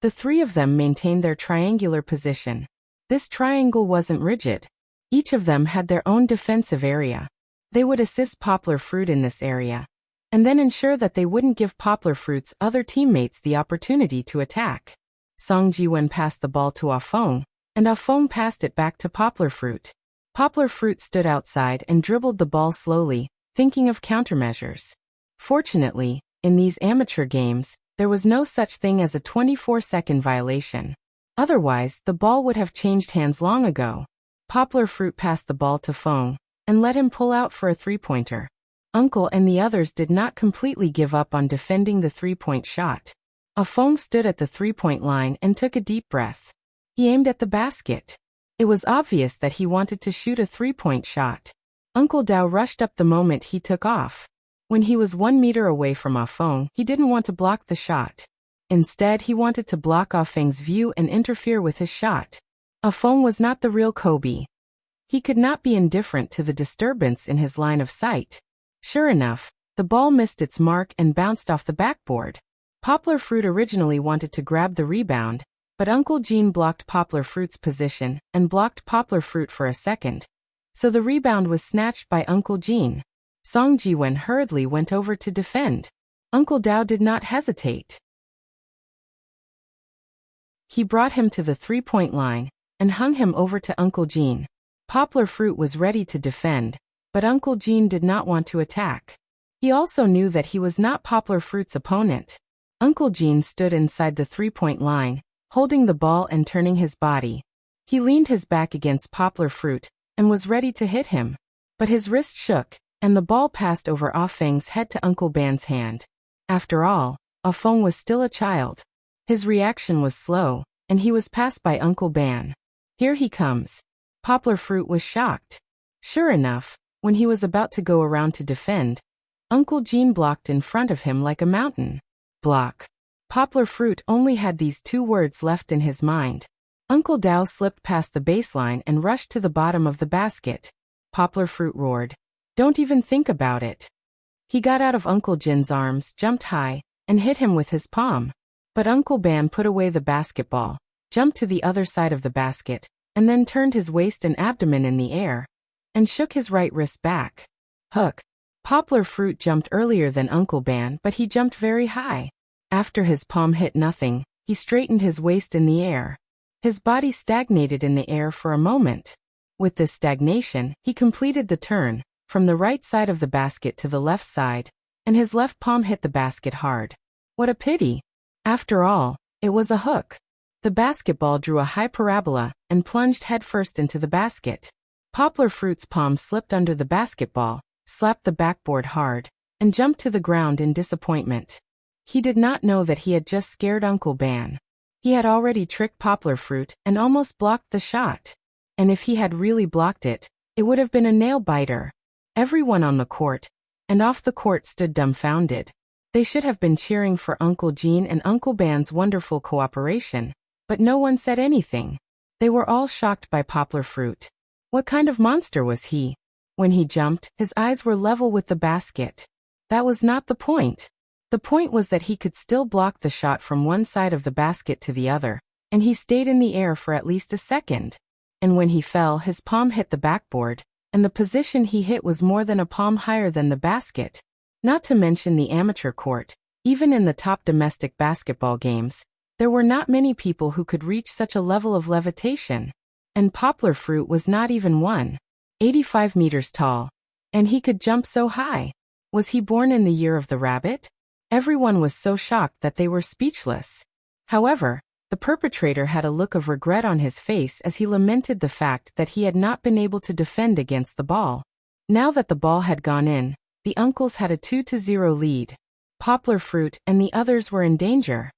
the three of them maintained their triangular position. This triangle wasn't rigid. Each of them had their own defensive area. They would assist Poplar Fruit in this area, and then ensure that they wouldn't give Poplar Fruit's other teammates the opportunity to attack. Song Ji-wen passed the ball to Ah Fong, and Ah Fong passed it back to Poplar Fruit. Poplar Fruit stood outside and dribbled the ball slowly, thinking of countermeasures. Fortunately, in these amateur games, there was no such thing as a 24-second violation. Otherwise, the ball would have changed hands long ago. Poplar Fruit passed the ball to Fong and let him pull out for a three-pointer. Uncle and the others did not completely give up on defending the three-point shot. Ah Fong stood at the three-point line and took a deep breath. He aimed at the basket. It was obvious that he wanted to shoot a three-point shot. Uncle Dao rushed up the moment he took off. When he was 1 meter away from Ah Fong, he didn't want to block the shot. Instead, he wanted to block Ah Feng's view and interfere with his shot. Ah Fong was not the real Kobe. He could not be indifferent to the disturbance in his line of sight. Sure enough, the ball missed its mark and bounced off the backboard. Poplar Fruit originally wanted to grab the rebound, but Uncle Jean blocked Poplar Fruit's position and blocked Poplar Fruit for a second. So the rebound was snatched by Uncle Jean. Song Ji-wen hurriedly went over to defend. Uncle Dao did not hesitate. He brought him to the three-point line and hung him over to Uncle Jean. Poplar Fruit was ready to defend, but Uncle Jean did not want to attack. He also knew that he was not Poplar Fruit's opponent. Uncle Jean stood inside the three-point line, holding the ball and turning his body. He leaned his back against Poplar Fruit and was ready to hit him. But his wrist shook, and the ball passed over Ah Feng's head to Uncle Ban's hand. After all, Ah Feng was still a child. His reaction was slow, and he was passed by Uncle Ban. Here he comes. Poplar Fruit was shocked. Sure enough, when he was about to go around to defend, Uncle Jean blocked in front of him like a mountain. Block. Poplar Fruit only had these 2 words left in his mind. Uncle Dao slipped past the baseline and rushed to the bottom of the basket. Poplar Fruit roared, "Don't even think about it." He got out of Uncle Jin's arms, jumped high, and hit him with his palm. But Uncle Ban put away the basketball, jumped to the other side of the basket, and then turned his waist and abdomen in the air, and shook his right wrist back. Hook. Poplar Fruit jumped earlier than Uncle Ban, but he jumped very high. After his palm hit nothing, he straightened his waist in the air. His body stagnated in the air for a moment. With this stagnation, he completed the turn, from the right side of the basket to the left side, and his left palm hit the basket hard. What a pity! After all, it was a hook. The basketball drew a high parabola and plunged headfirst into the basket. Poplar Fruit's palm slipped under the basketball, slapped the backboard hard, and jumped to the ground in disappointment. He did not know that he had just scared Uncle Ban. He had already tricked Poplar Fruit and almost blocked the shot. And if he had really blocked it, it would have been a nail-biter. Everyone on the court and off the court stood dumbfounded. They should have been cheering for Uncle Jean and Uncle Ban's wonderful cooperation, but no one said anything. They were all shocked by Poplar Fruit. What kind of monster was he? When he jumped, his eyes were level with the basket. That was not the point. The point was that he could still block the shot from one side of the basket to the other, and he stayed in the air for at least a second. And when he fell, his palm hit the backboard, and the position he hit was more than a palm higher than the basket. Not to mention the amateur court, even in the top domestic basketball games, there were not many people who could reach such a level of levitation. And Poplar Fruit was not even 185 meters tall. And he could jump so high. Was he born in the year of the rabbit? Everyone was so shocked that they were speechless. However, the perpetrator had a look of regret on his face as he lamented the fact that he had not been able to defend against the ball. Now that the ball had gone in, the uncles had a 2-0 lead. Poplar Fruit and the others were in danger.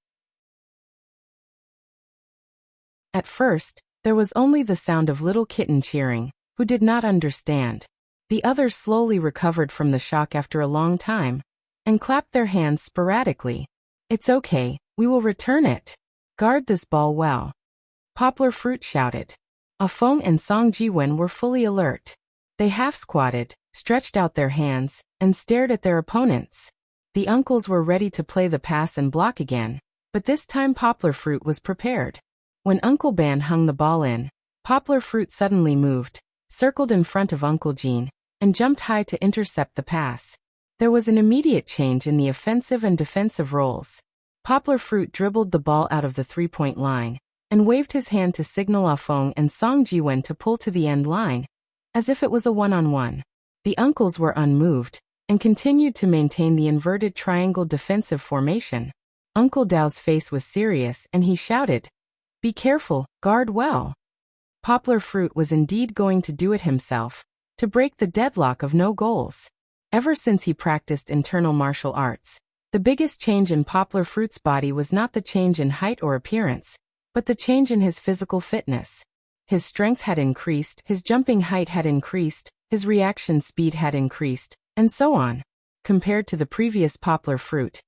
At first, there was only the sound of little Kitten cheering, who did not understand. The others slowly recovered from the shock after a long time, and clapped their hands sporadically. "It's okay, we will return it. Guard this ball well." Poplar Fruit shouted. Ah Feng and Song Ji-wen were fully alert. They half-squatted, stretched out their hands, and stared at their opponents. The uncles were ready to play the pass and block again, but this time Poplar Fruit was prepared. When Uncle Ban hung the ball in, Poplar Fruit suddenly moved, circled in front of Uncle Jean, and jumped high to intercept the pass. There was an immediate change in the offensive and defensive roles. Poplar Fruit dribbled the ball out of the three-point line, and waved his hand to signal Ah Feng and Song Jiwen to pull to the end line, as if it was a one-on-one. The uncles were unmoved, and continued to maintain the inverted triangle defensive formation. Uncle Dao's face was serious and he shouted, "Be careful, guard well." Poplar Fruit was indeed going to do it himself, to break the deadlock of no goals. Ever since he practiced internal martial arts, the biggest change in Poplar Fruit's body was not the change in height or appearance, but the change in his physical fitness. His strength had increased, his jumping height had increased, his reaction speed had increased, and so on. Compared to the previous Poplar Fruit,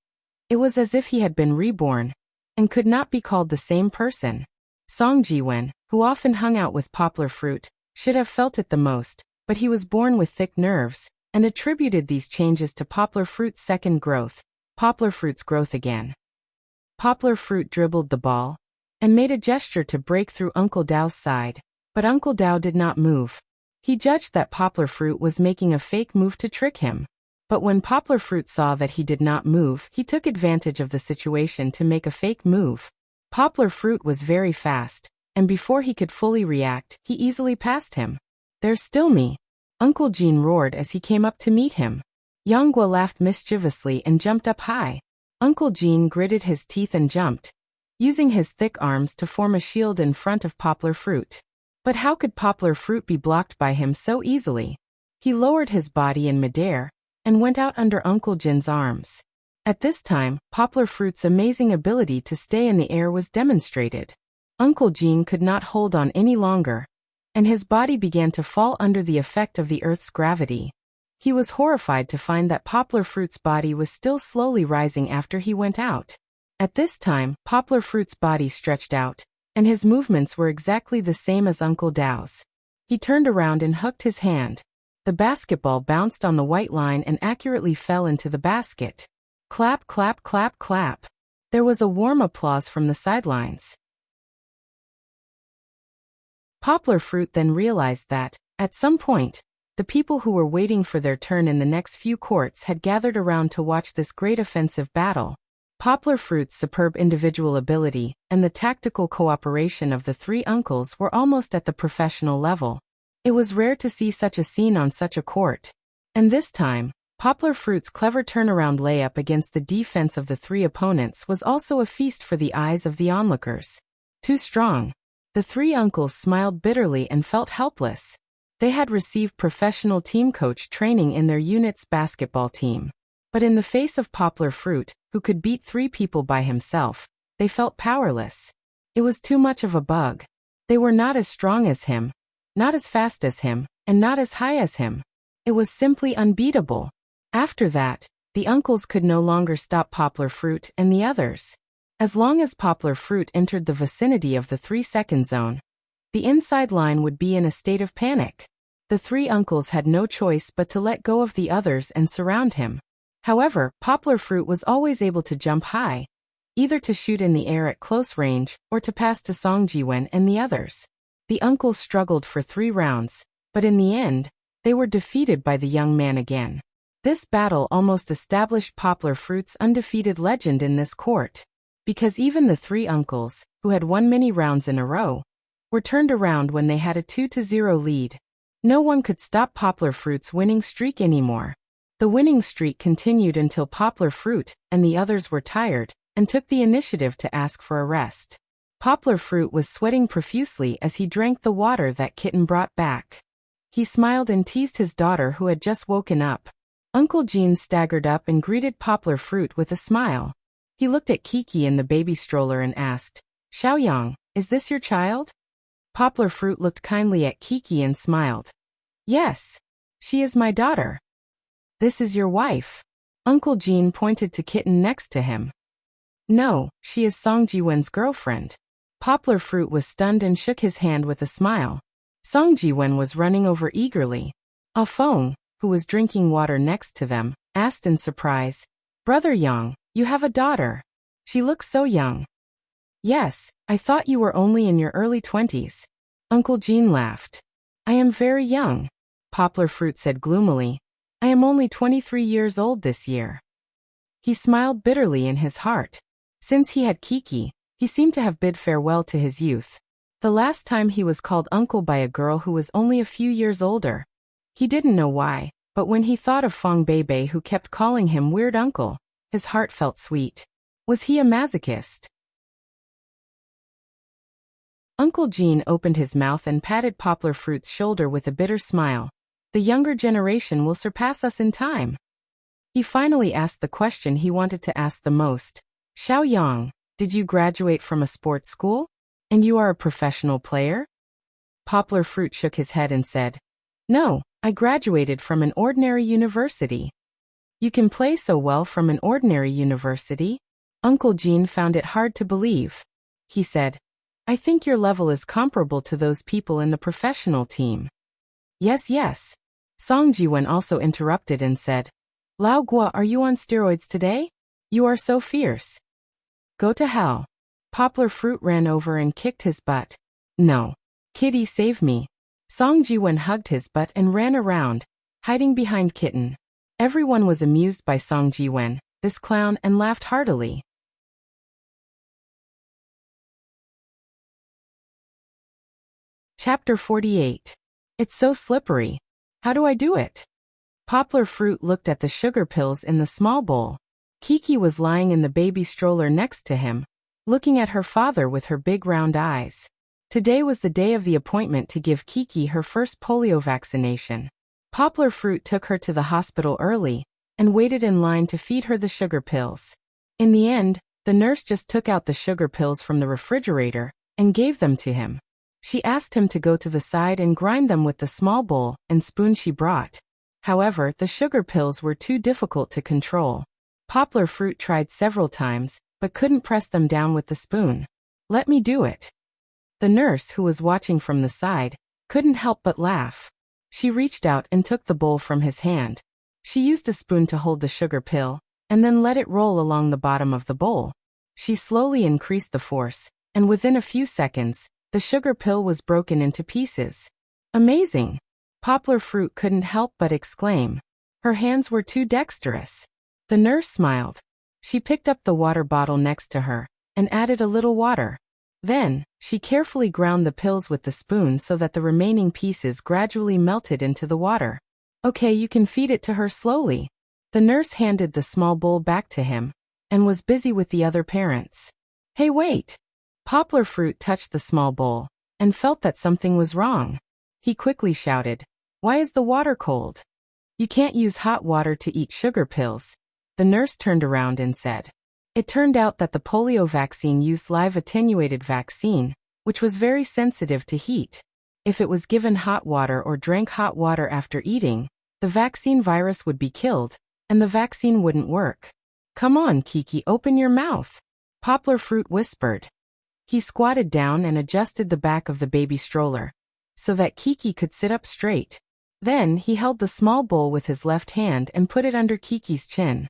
it was as if he had been reborn, and could not be called the same person. Song Jiwen, who often hung out with Poplar Fruit, should have felt it the most, but he was born with thick nerves, and attributed these changes to Poplar Fruit's second growth, Poplar Fruit's growth again. Poplar Fruit dribbled the ball, and made a gesture to break through Uncle Dao's side, but Uncle Dao did not move. He judged that Poplar Fruit was making a fake move to trick him. But when Poplar Fruit saw that he did not move, he took advantage of the situation to make a fake move. Poplar Fruit was very fast, and before he could fully react, he easily passed him. "There's still me," Uncle Jean roared as he came up to meet him. Yanghua laughed mischievously and jumped up high. Uncle Jean gritted his teeth and jumped, using his thick arms to form a shield in front of Poplar Fruit. But how could Poplar Fruit be blocked by him so easily? He lowered his body in midair, and went out under Uncle Jin's arms. At this time, Poplar Fruit's amazing ability to stay in the air was demonstrated. Uncle Jean could not hold on any longer, and his body began to fall under the effect of the Earth's gravity. He was horrified to find that Poplar Fruit's body was still slowly rising after he went out. At this time, Poplar Fruit's body stretched out, and his movements were exactly the same as Uncle Dao's. He turned around and hooked his hand. The basketball bounced on the white line and accurately fell into the basket. Clap, clap, clap, clap. There was a warm applause from the sidelines. Poplar Fruit then realized that, at some point, the people who were waiting for their turn in the next few courts had gathered around to watch this great offensive battle. Poplar Fruit's superb individual ability and the tactical cooperation of the three uncles were almost at the professional level. It was rare to see such a scene on such a court. And this time, Poplar Fruit's clever turnaround layup against the defense of the three opponents was also a feast for the eyes of the onlookers. Too strong. The three uncles smiled bitterly and felt helpless. They had received professional team coach training in their unit's basketball team. But in the face of Poplar Fruit, who could beat three people by himself, they felt powerless. It was too much of a bug. They were not as strong as him, not as fast as him, and not as high as him. It was simply unbeatable. After that, the uncles could no longer stop Poplar Fruit and the others. As long as Poplar Fruit entered the vicinity of the 3-second zone, the inside line would be in a state of panic. The three uncles had no choice but to let go of the others and surround him. However, Poplar Fruit was always able to jump high, either to shoot in the air at close range or to pass to Song Jiwen and the others. The uncles struggled for 3 rounds, but in the end, they were defeated by the young man again. This battle almost established Poplar Fruit's undefeated legend in this court, because even the three uncles, who had won many rounds in a row, were turned around when they had a 2-0 lead. No one could stop Poplar Fruit's winning streak anymore. The winning streak continued until Poplar Fruit and the others were tired and took the initiative to ask for a rest. Poplar Fruit was sweating profusely as he drank the water that Kitten brought back. He smiled and teased his daughter who had just woken up. Uncle Jean staggered up and greeted Poplar Fruit with a smile. He looked at Kiki in the baby stroller and asked, "Xiaoyang, is this your child?" Poplar Fruit looked kindly at Kiki and smiled. "Yes. She is my daughter." "This is your wife." Uncle Jean pointed to Kitten next to him. "No, she is Song Jiwen's girlfriend." Poplar Fruit was stunned and shook his hand with a smile. Song Jiwen was running over eagerly. Ah Feng, who was drinking water next to them, asked in surprise, "Brother Yang, you have a daughter. She looks so young." "Yes, I thought you were only in your early 20s. Uncle Jean laughed. I am very young, Poplar Fruit said gloomily. I am only 23 years old this year. He smiled bitterly in his heart. Since he had Kiki, he seemed to have bid farewell to his youth. The last time he was called uncle by a girl who was only a few years older. He didn't know why, but when he thought of Fong Beibei who kept calling him weird uncle, his heart felt sweet. Was he a masochist? Uncle Jean opened his mouth and patted Poplar Fruit's shoulder with a bitter smile. The younger generation will surpass us in time. He finally asked the question he wanted to ask the most. Xiao Yang, did you graduate from a sports school? And you are a professional player? Poplar Fruit shook his head and said, No, I graduated from an ordinary university. You can play so well from an ordinary university? Uncle Jean found it hard to believe. He said, I think your level is comparable to those people in the professional team. Yes, yes. Song Jiwen also interrupted and said, Lao Guo, are you on steroids today? You are so fierce. Go to hell. Poplar Fruit ran over and kicked his butt. No. Kitty, save me. Song Jiwen hugged his butt and ran around, hiding behind Kitten. Everyone was amused by Song Jiwen, this clown, and laughed heartily. Chapter 48. It's so slippery. How do I do it? Poplar Fruit looked at the sugar pills in the small bowl. Kiki was lying in the baby stroller next to him, looking at her father with her big round eyes. Today was the day of the appointment to give Kiki her first polio vaccination. Poplar Fruit took her to the hospital early and waited in line to feed her the sugar pills. In the end, the nurse just took out the sugar pills from the refrigerator and gave them to him. She asked him to go to the side and grind them with the small bowl and spoon she brought. However, the sugar pills were too difficult to control. Poplar Fruit tried several times, but couldn't press them down with the spoon. Let me do it. The nurse, who was watching from the side, couldn't help but laugh. She reached out and took the bowl from his hand. She used a spoon to hold the sugar pill, and then let it roll along the bottom of the bowl. She slowly increased the force, and within a few seconds, the sugar pill was broken into pieces. Amazing! Poplar Fruit couldn't help but exclaim. Her hands were too dexterous. The nurse smiled. She picked up the water bottle next to her and added a little water. Then, she carefully ground the pills with the spoon so that the remaining pieces gradually melted into the water. Okay, you can feed it to her slowly. The nurse handed the small bowl back to him and was busy with the other parents. Hey, wait! Poplar Fruit touched the small bowl and felt that something was wrong. He quickly shouted, Why is the water cold? You can't use hot water to eat sugar pills. The nurse turned around and said. It turned out that the polio vaccine used live attenuated vaccine, which was very sensitive to heat. If it was given hot water or drank hot water after eating, the vaccine virus would be killed, and the vaccine wouldn't work. Come on, Kiki, open your mouth. Poplar Fruit whispered. He squatted down and adjusted the back of the baby stroller, so that Kiki could sit up straight. Then he held the small bowl with his left hand and put it under Kiki's chin.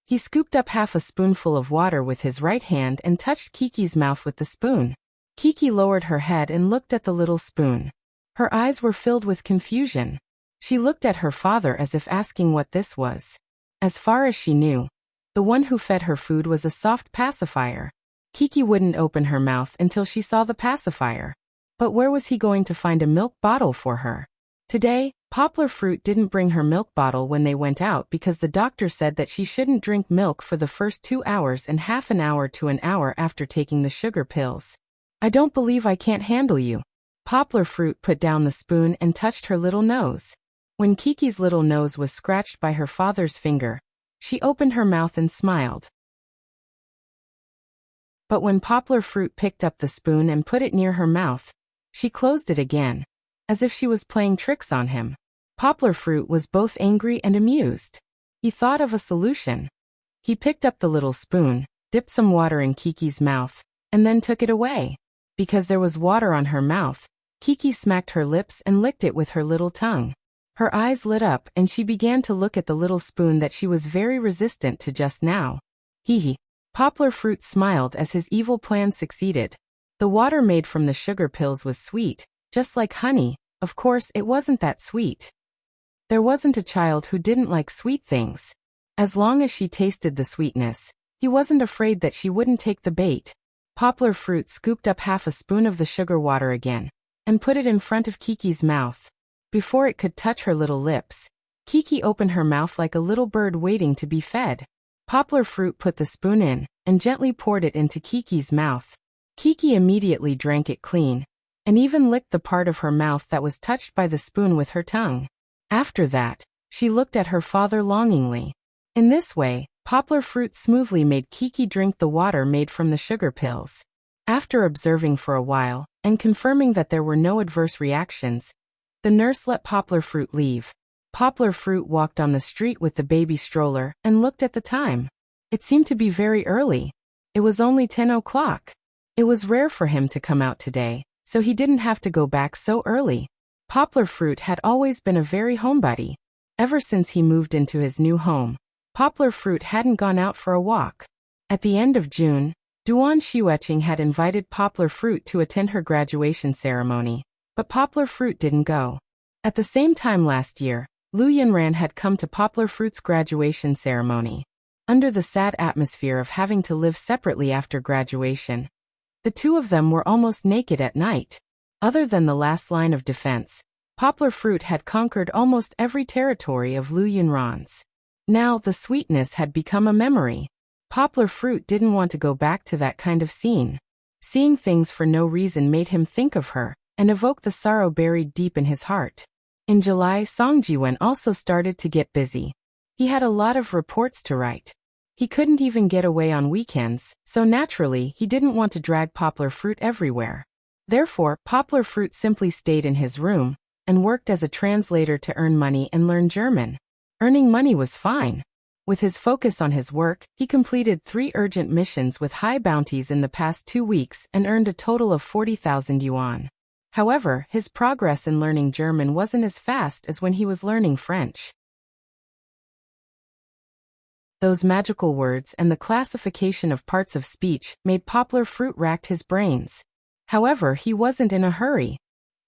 He scooped up half a spoonful of water with his right hand and touched Kiki's mouth with the spoon. Kiki lowered her head and looked at the little spoon. Her eyes were filled with confusion. She looked at her father as if asking what this was. As far as she knew, the one who fed her food was a soft pacifier. Kiki wouldn't open her mouth until she saw the pacifier. But where was he going to find a milk bottle for her? Today, Poplar Fruit didn't bring her milk bottle when they went out because the doctor said that she shouldn't drink milk for the first 2 hours and half an hour to an hour after taking the sugar pills. I don't believe I can't handle you. Poplar Fruit put down the spoon and touched her little nose. When Kiki's little nose was scratched by her father's finger, she opened her mouth and smiled. But when Poplar Fruit picked up the spoon and put it near her mouth, she closed it again, as if she was playing tricks on him. Poplar Fruit was both angry and amused. He thought of a solution. He picked up the little spoon, dipped some water in Kiki's mouth, and then took it away. Because there was water on her mouth, Kiki smacked her lips and licked it with her little tongue. Her eyes lit up and she began to look at the little spoon that she was very resistant to just now. Hee. Poplar Fruit smiled as his evil plan succeeded. The water made from the sugar pills was sweet, just like honey, Of course, it wasn't that sweet. There wasn't a child who didn't like sweet things. As long as she tasted the sweetness, he wasn't afraid that she wouldn't take the bait. Poplar Fruit scooped up half a spoon of the sugar water again, and put it in front of Kiki's mouth. Before it could touch her little lips, Kiki opened her mouth like a little bird waiting to be fed. Poplar Fruit put the spoon in, and gently poured it into Kiki's mouth. Kiki immediately drank it clean, and even licked the part of her mouth that was touched by the spoon with her tongue. After that, she looked at her father longingly. In this way, Poplar Fruit smoothly made Kiki drink the water made from the sugar pills. After observing for a while, and confirming that there were no adverse reactions, the nurse let Poplar Fruit leave. Poplar Fruit walked on the street with the baby stroller and looked at the time. It seemed to be very early. It was only 10 o'clock. It was rare for him to come out today, so he didn't have to go back so early. Poplar Fruit had always been a very homebody. Ever since he moved into his new home, Poplar Fruit hadn't gone out for a walk. At the end of June, Duan Shiweching had invited Poplar Fruit to attend her graduation ceremony, but Poplar Fruit didn't go. At the same time last year, Lu Yunran had come to Poplar Fruit's graduation ceremony. Under the sad atmosphere of having to live separately after graduation, the two of them were almost naked at night. Other than the last line of defense, Poplar Fruit had conquered almost every territory of Lu Yunran's. Now the sweetness had become a memory. Poplar Fruit didn't want to go back to that kind of scene. Seeing things for no reason made him think of her, and evoke the sorrow buried deep in his heart. In July, Song Jiwen also started to get busy. He had a lot of reports to write. He couldn't even get away on weekends, so naturally he didn't want to drag Poplar Fruit everywhere. Therefore, Poplar Fruit simply stayed in his room, and worked as a translator to earn money and learn German. Earning money was fine. With his focus on his work, he completed 3 urgent missions with high bounties in the past 2 weeks and earned a total of 40,000 yuan. However, his progress in learning German wasn't as fast as when he was learning French. Those magical words and the classification of parts of speech made Poplar Fruit racked his brains. However, he wasn't in a hurry.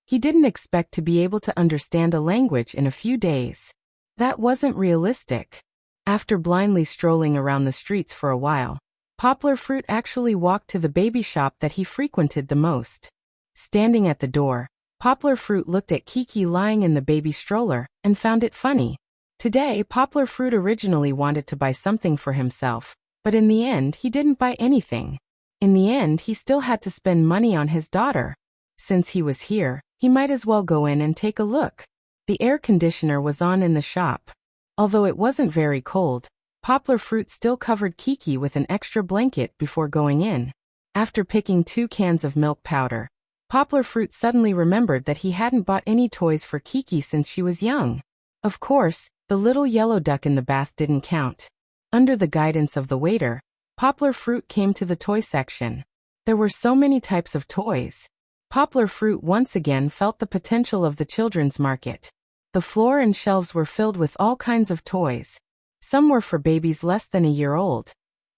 He didn't expect to be able to understand a language in a few days. That wasn't realistic. After blindly strolling around the streets for a while, Poplar Fruit actually walked to the baby shop that he frequented the most. Standing at the door, Poplar Fruit looked at Kiki lying in the baby stroller and found it funny. Today, Poplar Fruit originally wanted to buy something for himself, but in the end he didn't buy anything. In the end, he still had to spend money on his daughter. Since he was here, he might as well go in and take a look. The air conditioner was on in the shop. Although it wasn't very cold, Poplar Fruit still covered Kiki with an extra blanket before going in. After picking 2 cans of milk powder, Poplar Fruit suddenly remembered that he hadn't bought any toys for Kiki since she was young. Of course, the little yellow duck in the bath didn't count. Under the guidance of the waiter, Poplar Fruit came to the toy section. There were so many types of toys. Poplar Fruit once again felt the potential of the children's market. The floor and shelves were filled with all kinds of toys. Some were for babies less than a year old,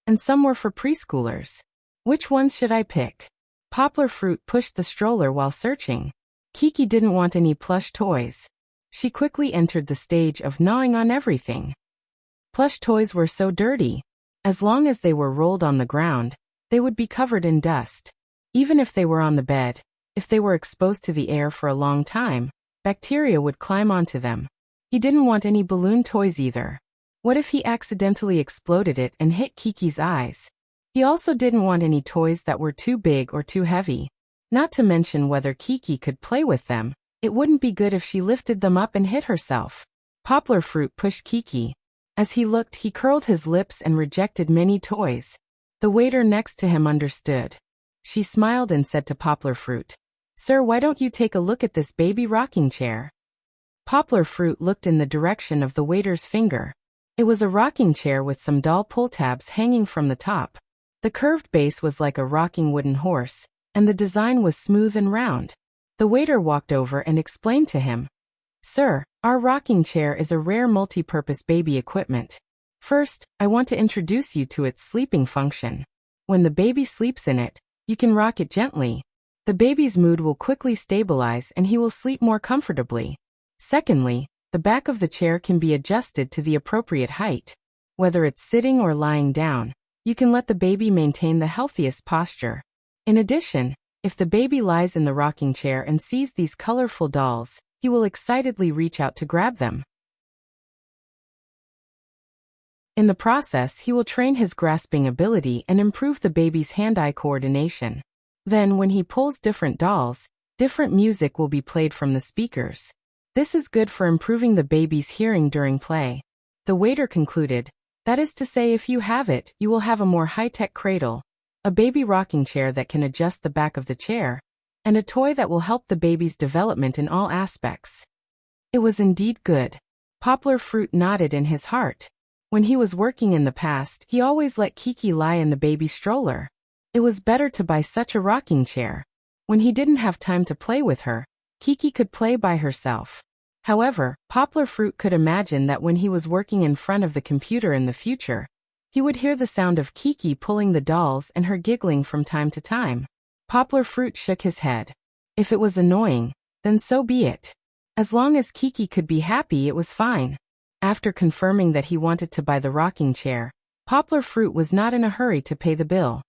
and some were for preschoolers. Which ones should I pick? Poplar Fruit pushed the stroller while searching. Kiki didn't want any plush toys. She quickly entered the stage of gnawing on everything. Plush toys were so dirty. As long as they were rolled on the ground, they would be covered in dust. Even if they were on the bed, if they were exposed to the air for a long time, bacteria would climb onto them. He didn't want any balloon toys either. What if he accidentally exploded it and hit Kiki's eyes? He also didn't want any toys that were too big or too heavy. Not to mention whether Kiki could play with them. It wouldn't be good if she lifted them up and hit herself. Poplar Fruit pushed Kiki. As he looked, he curled his lips and rejected many toys. The waiter next to him understood. She smiled and said to Poplar Fruit, "Sir, why don't you take a look at this baby rocking chair?" Poplar Fruit looked in the direction of the waiter's finger. It was a rocking chair with some doll pull tabs hanging from the top. The curved base was like a rocking wooden horse, and the design was smooth and round. The waiter walked over and explained to him, "Sir, our rocking chair is a rare multi-purpose baby equipment. First, I want to introduce you to its sleeping function. When the baby sleeps in it, you can rock it gently. The baby's mood will quickly stabilize and he will sleep more comfortably. Secondly, the back of the chair can be adjusted to the appropriate height. Whether it's sitting or lying down, you can let the baby maintain the healthiest posture. In addition, if the baby lies in the rocking chair and sees these colorful dolls, he will excitedly reach out to grab them. In the process, he will train his grasping ability and improve the baby's hand-eye coordination. Then, when he pulls different dolls, different music will be played from the speakers. This is good for improving the baby's hearing during play. The waiter concluded, that is to say, if you have it, you will have a more high-tech cradle, a baby rocking chair that can adjust the back of the chair, and a toy that will help the baby's development in all aspects. It was indeed good. Poplar Fruit nodded in his heart. When he was working in the past, he always let Kiki lie in the baby stroller. It was better to buy such a rocking chair. When he didn't have time to play with her, Kiki could play by herself. However, Poplar Fruit could imagine that when he was working in front of the computer in the future, he would hear the sound of Kiki pulling the dolls and her giggling from time to time. Poplar Fruit shook his head. If it was annoying, then so be it. As long as Kiki could be happy, it was fine. After confirming that he wanted to buy the rocking chair, Poplar Fruit was not in a hurry to pay the bill.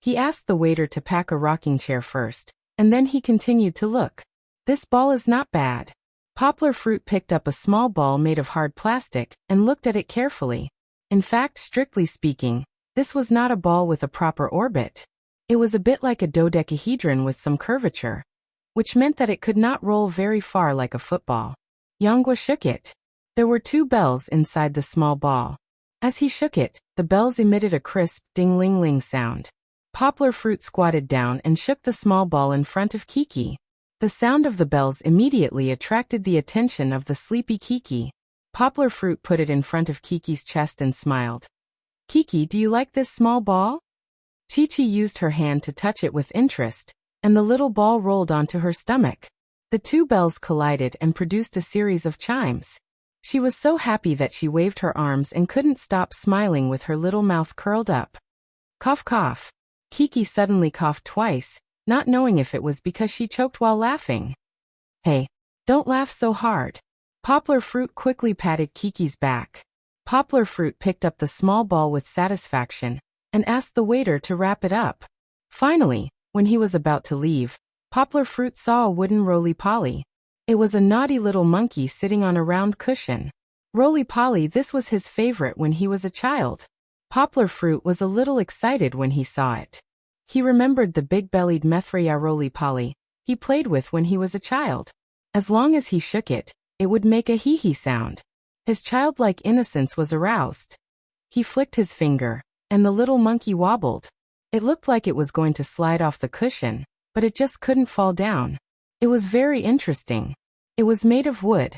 He asked the waiter to pack a rocking chair first, and then he continued to look. This ball is not bad. Poplar Fruit picked up a small ball made of hard plastic and looked at it carefully. In fact, strictly speaking, this was not a ball with a proper orbit. It was a bit like a dodecahedron with some curvature, which meant that it could not roll very far like a football. Yongwa shook it. There were 2 bells inside the small ball. As he shook it, the bells emitted a crisp ding-ling-ling sound. Poplar Fruit squatted down and shook the small ball in front of Kiki. The sound of the bells immediately attracted the attention of the sleepy Kiki. Poplar Fruit put it in front of Kiki's chest and smiled. Kiki, do you like this small ball? Chi-Chi used her hand to touch it with interest, and the little ball rolled onto her stomach. The 2 bells collided and produced a series of chimes. She was so happy that she waved her arms and couldn't stop smiling with her little mouth curled up. Cough cough. Kiki suddenly coughed twice, not knowing if it was because she choked while laughing. Hey, don't laugh so hard. Poplar Fruit quickly patted Kiki's back. Poplar Fruit picked up the small ball with satisfaction and asked the waiter to wrap it up. Finally, when he was about to leave, Poplar Fruit saw a wooden roly-poly. It was a naughty little monkey sitting on a round cushion. Roly-poly, this was his favorite when he was a child. Poplar Fruit was a little excited when he saw it. He remembered the big-bellied Methria roly-poly he played with when he was a child. As long as he shook it, it would make a hee-hee sound. His childlike innocence was aroused. He flicked his finger, and the little monkey wobbled. It looked like it was going to slide off the cushion, but it just couldn't fall down. It was very interesting. It was made of wood.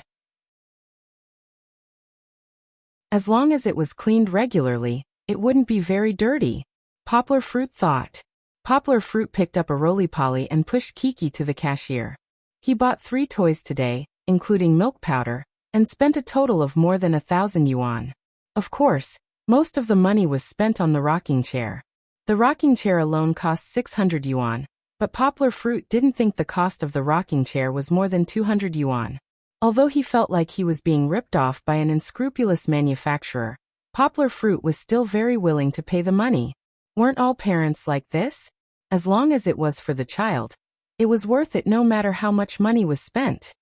As long as it was cleaned regularly, it wouldn't be very dirty, Poplar Fruit thought. Poplar Fruit picked up a roly-poly and pushed Kiki to the cashier. He bought 3 toys today, including milk powder, and spent a total of more than 1,000 yuan. Of course, most of the money was spent on the rocking chair. The rocking chair alone cost 600 yuan, but Poplar Fruit didn't think the cost of the rocking chair was more than 200 yuan. Although he felt like he was being ripped off by an unscrupulous manufacturer, Poplar Fruit was still very willing to pay the money. Weren't all parents like this? As long as it was for the child, it was worth it no matter how much money was spent.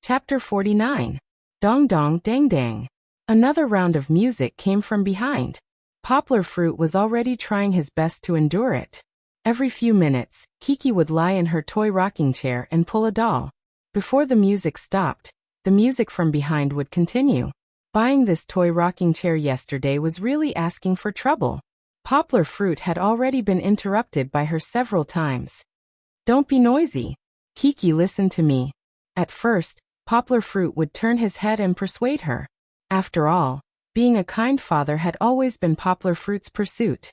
Chapter 49. Dong Dong Dang Dang. Another round of music came from behind. Poplar Fruit was already trying his best to endure it. Every few minutes, Kiki would lie in her toy rocking chair and pull a doll. Before the music stopped, the music from behind would continue. Buying this toy rocking chair yesterday was really asking for trouble. Poplar Fruit had already been interrupted by her several times. Don't be noisy. Kiki, listen to me. At first, Poplar Fruit would turn his head and persuade her. After all, being a kind father had always been Poplar Fruit's pursuit.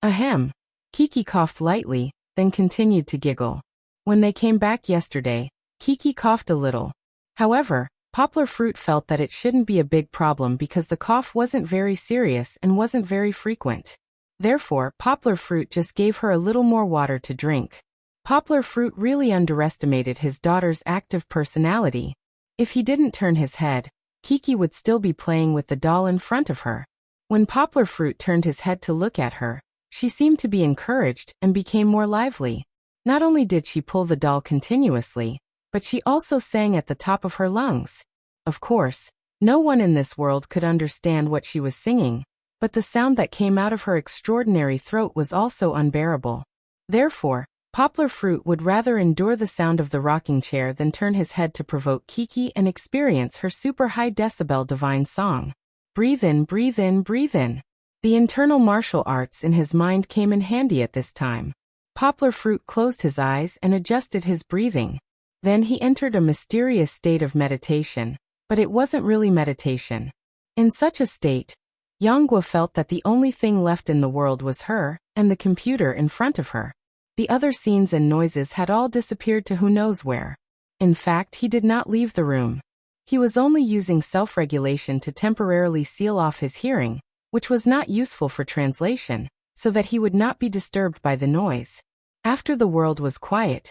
Ahem. Kiki coughed lightly, then continued to giggle. When they came back yesterday, Kiki coughed a little. However, Poplar Fruit felt that it shouldn't be a big problem because the cough wasn't very serious and wasn't very frequent. Therefore, Poplar Fruit just gave her a little more water to drink. Poplar Fruit really underestimated his daughter's active personality. If he didn't turn his head, Kiki would still be playing with the doll in front of her. When Poplar Fruit turned his head to look at her, she seemed to be encouraged and became more lively. Not only did she pull the doll continuously, but she also sang at the top of her lungs. Of course, no one in this world could understand what she was singing, but the sound that came out of her extraordinary throat was also unbearable. Therefore, Poplar Fruit would rather endure the sound of the rocking chair than turn his head to provoke Kiki and experience her super high decibel divine song. Breathe in, breathe in, breathe in. The internal martial arts in his mind came in handy at this time. Poplar Fruit closed his eyes and adjusted his breathing. Then he entered a mysterious state of meditation, but it wasn't really meditation. In such a state, Yanghua felt that the only thing left in the world was her and the computer in front of her. The other scenes and noises had all disappeared to who knows where. In fact, he did not leave the room. He was only using self-regulation to temporarily seal off his hearing, which was not useful for translation, so that he would not be disturbed by the noise. After the world was quiet,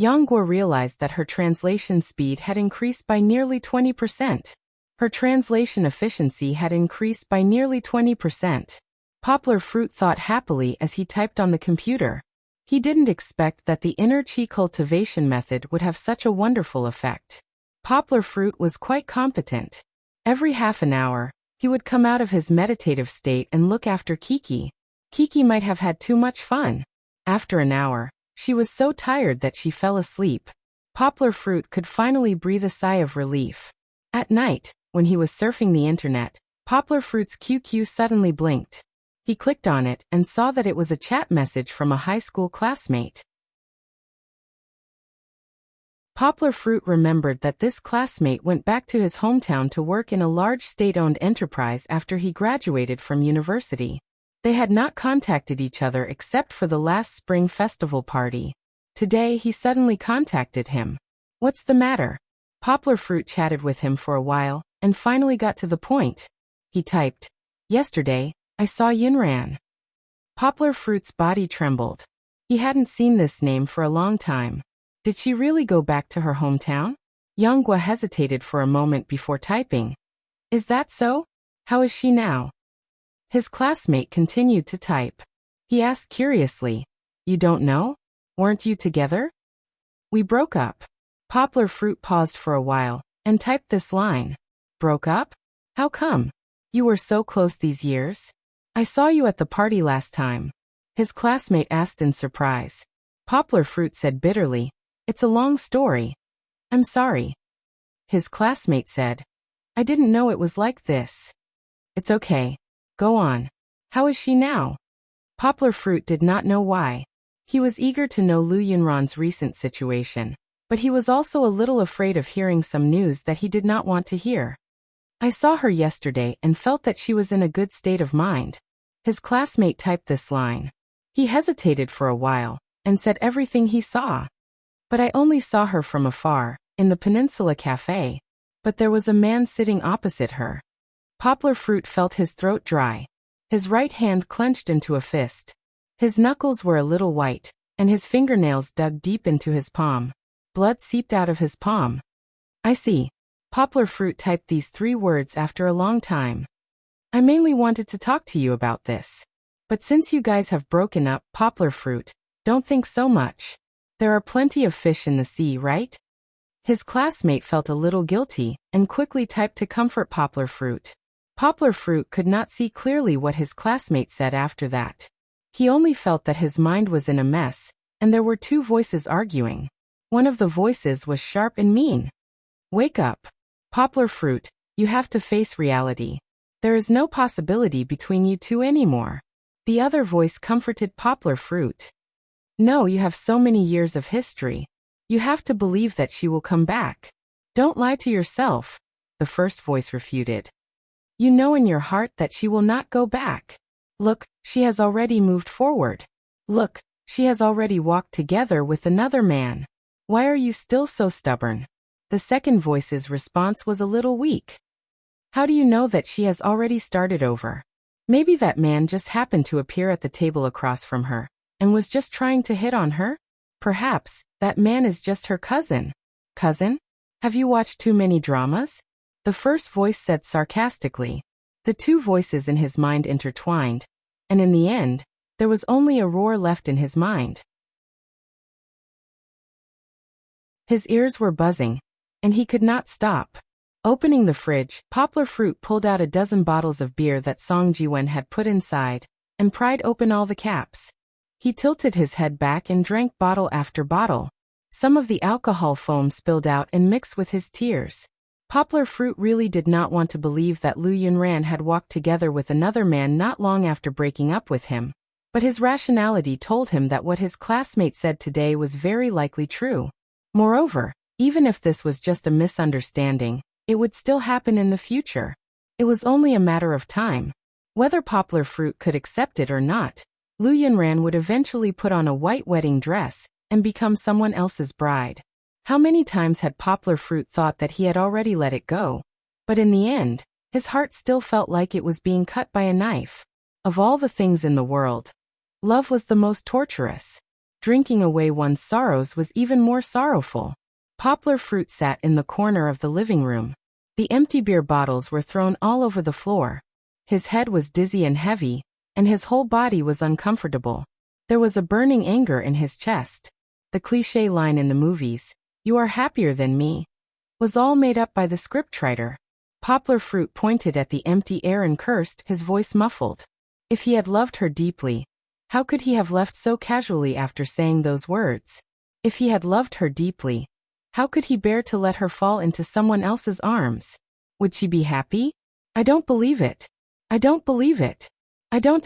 Yanghua realized that her translation speed had increased by nearly 20%. Her translation efficiency had increased by nearly 20%. Poplar Fruit thought happily as he typed on the computer. He didn't expect that the inner chi cultivation method would have such a wonderful effect. Poplar Fruit was quite competent. Every half an hour, he would come out of his meditative state and look after Kiki. Kiki might have had too much fun. After an hour, she was so tired that she fell asleep. Poplar Fruit could finally breathe a sigh of relief. At night, when he was surfing the internet, Poplar Fruit's QQ suddenly blinked. He clicked on it and saw that it was a chat message from a high school classmate. Poplar Fruit remembered that this classmate went back to his hometown to work in a large state-owned enterprise after he graduated from university. They had not contacted each other except for the last spring festival party. Today he suddenly contacted him. What's the matter? Poplar Fruit chatted with him for a while, and finally got to the point. He typed, "Yesterday, I saw Yunran." Poplar Fruit's body trembled. He hadn't seen this name for a long time. Did she really go back to her hometown? Yanghua hesitated for a moment before typing. Is that so? How is she now? His classmate continued to type. He asked curiously, "You don't know? Weren't you together?" "We broke up." Poplar Fruit paused for a while, and typed this line. "Broke up? How come? You were so close these years. I saw you at the party last time." His classmate asked in surprise. Poplar Fruit said bitterly, "It's a long story. I'm sorry." His classmate said, "I didn't know it was like this." "It's okay. Go on. How is she now?" Poplar Fruit did not know why. He was eager to know Lu Yunran's recent situation, but he was also a little afraid of hearing some news that he did not want to hear. "I saw her yesterday and felt that she was in a good state of mind." His classmate typed this line. He hesitated for a while, and said everything he saw. "But I only saw her from afar, in the Peninsula Cafe. But there was a man sitting opposite her." Poplar Fruit felt his throat dry. His right hand clenched into a fist. His knuckles were a little white, and his fingernails dug deep into his palm. Blood seeped out of his palm. "I see." Poplar Fruit typed these 3 words after a long time. "I mainly wanted to talk to you about this. But since you guys have broken up, Poplar Fruit, don't think so much. There are plenty of fish in the sea, right?" His classmate felt a little guilty, and quickly typed to comfort Poplar Fruit. Poplar Fruit could not see clearly what his classmate said after that. He only felt that his mind was in a mess, and there were 2 voices arguing. One of the voices was sharp and mean. "Wake up. Poplar Fruit, you have to face reality. There is no possibility between you two anymore." The other voice comforted Poplar Fruit. "No, you have so many years of history. You have to believe that she will come back. Don't lie to yourself," the first voice refuted. "You know in your heart that she will not go back. Look, she has already moved forward. Look, she has already walked together with another man. Why are you still so stubborn?" The second voice's response was a little weak. How do you know that she has already started over? Maybe that man just happened to appear at the table across from her, and was just trying to hit on her? Perhaps, that man is just her cousin. Cousin? Have you watched too many dramas? The first voice said sarcastically. The two voices in his mind intertwined, and in the end, there was only a roar left in his mind. His ears were buzzing, and he could not stop. Opening the fridge, Poplar Fruit pulled out a dozen bottles of beer that Song Jiwen had put inside, and pried open all the caps. He tilted his head back and drank bottle after bottle. Some of the alcohol foam spilled out and mixed with his tears. Poplar Fruit really did not want to believe that Lu Yunran had walked together with another man not long after breaking up with him. But his rationality told him that what his classmate said today was very likely true. Moreover, even if this was just a misunderstanding, it would still happen in the future. It was only a matter of time. Whether Poplar Fruit could accept it or not, Lu Yunran would eventually put on a white wedding dress and become someone else's bride. How many times had Poplar Fruit thought that he had already let it go? But in the end, his heart still felt like it was being cut by a knife. Of all the things in the world, love was the most torturous. Drinking away one's sorrows was even more sorrowful. Poplar Fruit sat in the corner of the living room. The empty beer bottles were thrown all over the floor. His head was dizzy and heavy, and his whole body was uncomfortable. There was a burning anger in his chest. The cliché line in the movies, "You are happier than me," was all made up by the scriptwriter. Poplar Fruit pointed at the empty air and cursed, his voice muffled. If he had loved her deeply, how could he have left so casually after saying those words? If he had loved her deeply, how could he bear to let her fall into someone else's arms? Would she be happy? I don't believe it. I don't believe it. I don't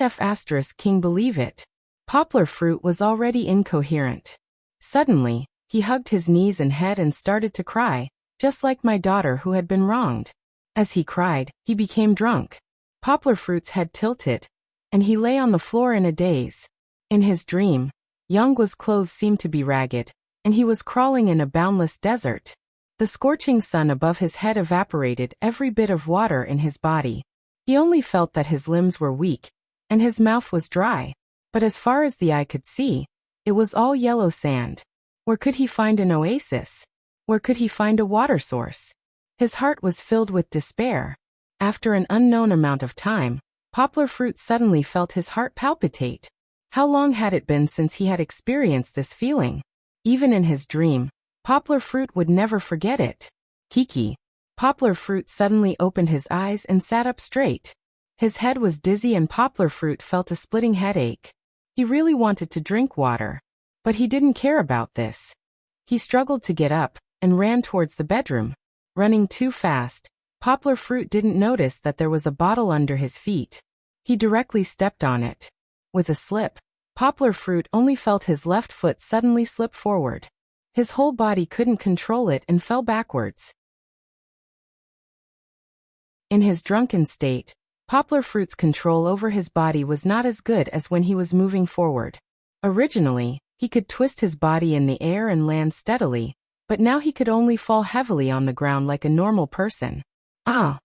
*king believe it. Poplar Fruit was already incoherent. Suddenly, he hugged his knees and head and started to cry, just like my daughter who had been wronged. As he cried, he became drunk. Poplar Fruit's head tilted, and he lay on the floor in a daze. In his dream, Yongguo's clothes seemed to be ragged, and he was crawling in a boundless desert. The scorching sun above his head evaporated every bit of water in his body. He only felt that his limbs were weak, and his mouth was dry. But as far as the eye could see, it was all yellow sand. Where could he find an oasis? Where could he find a water source? His heart was filled with despair. After an unknown amount of time, Poplar Fruit suddenly felt his heart palpitate. How long had it been since he had experienced this feeling? Even in his dream, Poplar Fruit would never forget it. Kiki. Poplar Fruit suddenly opened his eyes and sat up straight. His head was dizzy and Poplar Fruit felt a splitting headache. He really wanted to drink water, but he didn't care about this. He struggled to get up and ran towards the bedroom. Running too fast, Poplar Fruit didn't notice that there was a bottle under his feet. He directly stepped on it. With a slip, Poplar Fruit only felt his left foot suddenly slip forward. His whole body couldn't control it and fell backwards. In his drunken state, Poplar Fruit's control over his body was not as good as when he was moving forward. Originally, he could twist his body in the air and land steadily, but now he could only fall heavily on the ground like a normal person. Ah!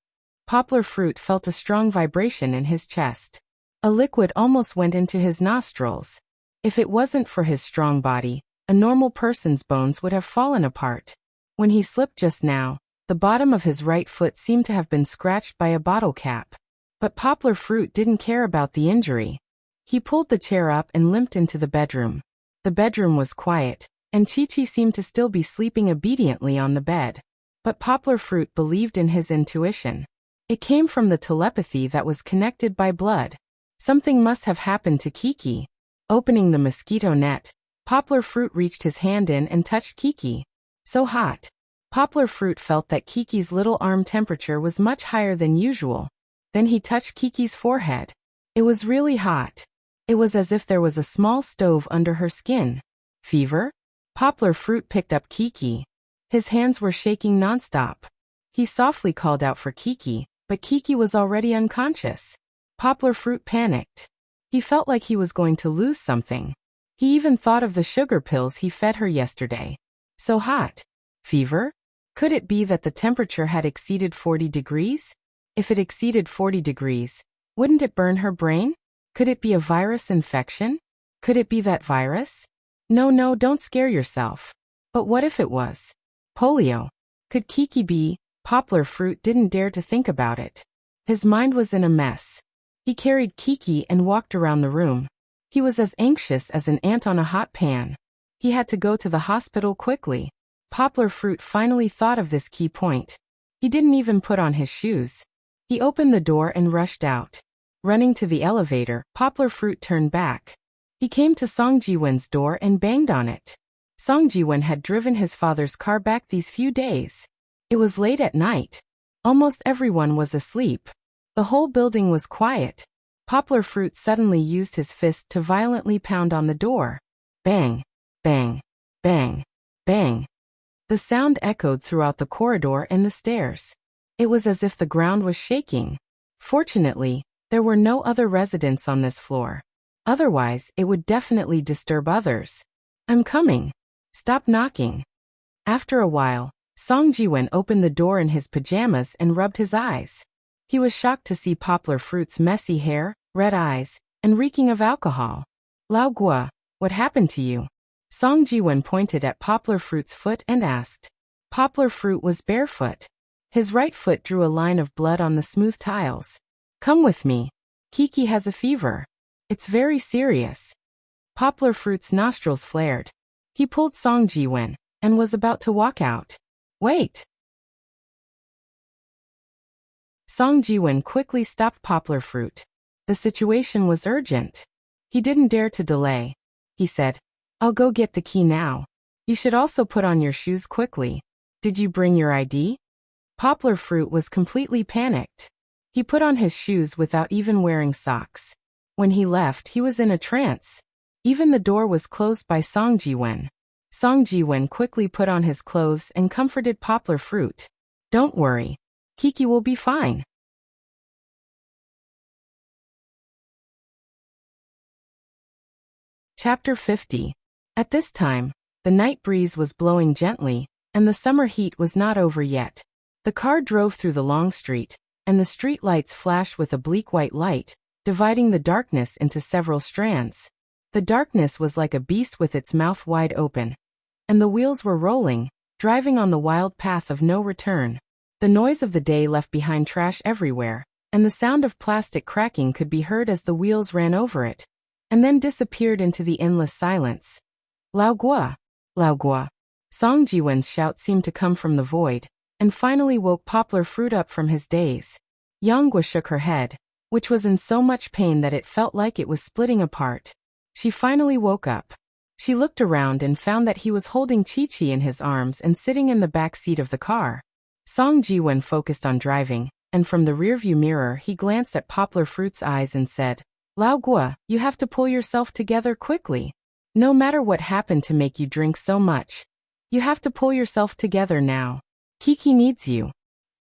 Poplar Fruit felt a strong vibration in his chest. A liquid almost went into his nostrils. If it wasn't for his strong body, a normal person's bones would have fallen apart. When he slipped just now, the bottom of his right foot seemed to have been scratched by a bottle cap. But Poplar Fruit didn't care about the injury. He pulled the chair up and limped into the bedroom. The bedroom was quiet, and Chi-Chi seemed to still be sleeping obediently on the bed. But Poplar Fruit believed in his intuition. It came from the telepathy that was connected by blood. Something must have happened to Kiki. Opening the mosquito net, Poplar Fruit reached his hand in and touched Kiki. So hot. Poplar Fruit felt that Kiki's little arm temperature was much higher than usual. Then he touched Kiki's forehead. It was really hot. It was as if there was a small stove under her skin. Fever? Poplar Fruit picked up Kiki. His hands were shaking nonstop. He softly called out for Kiki, but Kiki was already unconscious. Poplar Fruit panicked. He felt like he was going to lose something. He even thought of the sugar pills he fed her yesterday. So hot. Fever? Could it be that the temperature had exceeded 40 degrees? If it exceeded 40 degrees, wouldn't it burn her brain? Could it be a virus infection? Could it be that virus? No, don't scare yourself. But what if it was polio? Could Kiki be? Poplar Fruit didn't dare to think about it. His mind was in a mess. He carried Kiki and walked around the room. He was as anxious as an ant on a hot pan. He had to go to the hospital quickly. Poplar Fruit finally thought of this key point. He didn't even put on his shoes. He opened the door and rushed out. Running to the elevator, Poplar Fruit turned back. He came to Song Ji-wen's door and banged on it. Song Ji-wen had driven his father's car back these few days. It was late at night. Almost everyone was asleep. The whole building was quiet. Poplar Fruit suddenly used his fist to violently pound on the door. Bang, bang, bang, bang. The sound echoed throughout the corridor and the stairs. It was as if the ground was shaking. Fortunately, there were no other residents on this floor. Otherwise, it would definitely disturb others. I'm coming. Stop knocking. After a while, Song Ji-wen opened the door in his pajamas and rubbed his eyes. He was shocked to see Poplar Fruit's messy hair, red eyes, and reeking of alcohol. Lao Gua, what happened to you? Song Ji-wen pointed at Poplar Fruit's foot and asked. Poplar Fruit was barefoot. His right foot drew a line of blood on the smooth tiles. Come with me. Kiki has a fever. It's very serious. Poplar Fruit's nostrils flared. He pulled Song Ji-wen and was about to walk out. Wait. Song Ji-wen quickly stopped Poplar Fruit. The situation was urgent. He didn't dare to delay. He said, I'll go get the key now. You should also put on your shoes quickly. Did you bring your ID? Poplar Fruit was completely panicked. He put on his shoes without even wearing socks. When he left, he was in a trance. Even the door was closed by Song Ji-wen. Song Ji-wen quickly put on his clothes and comforted Poplar Fruit. Don't worry. Kiki will be fine. Chapter 50. At this time, the night breeze was blowing gently, and the summer heat was not over yet. The car drove through the long street, and the street lights flashed with a bleak white light, dividing the darkness into several strands. The darkness was like a beast with its mouth wide open. And the wheels were rolling, driving on the wild path of no return. The noise of the day left behind trash everywhere, and the sound of plastic cracking could be heard as the wheels ran over it, and then disappeared into the endless silence. Lao Gua! Lao Gua! Song Ji-wen's shout seemed to come from the void, and finally woke Poplar Fruit up from his daze. Yang Gua shook her head, which was in so much pain that it felt like it was splitting apart. She finally woke up. She looked around and found that he was holding Chi-Chi in his arms and sitting in the back seat of the car. Song Ji-wen focused on driving, and from the rearview mirror he glanced at Poplar Fruit's eyes and said, Lao Gua, you have to pull yourself together quickly. No matter what happened to make you drink so much. You have to pull yourself together now. Kiki needs you.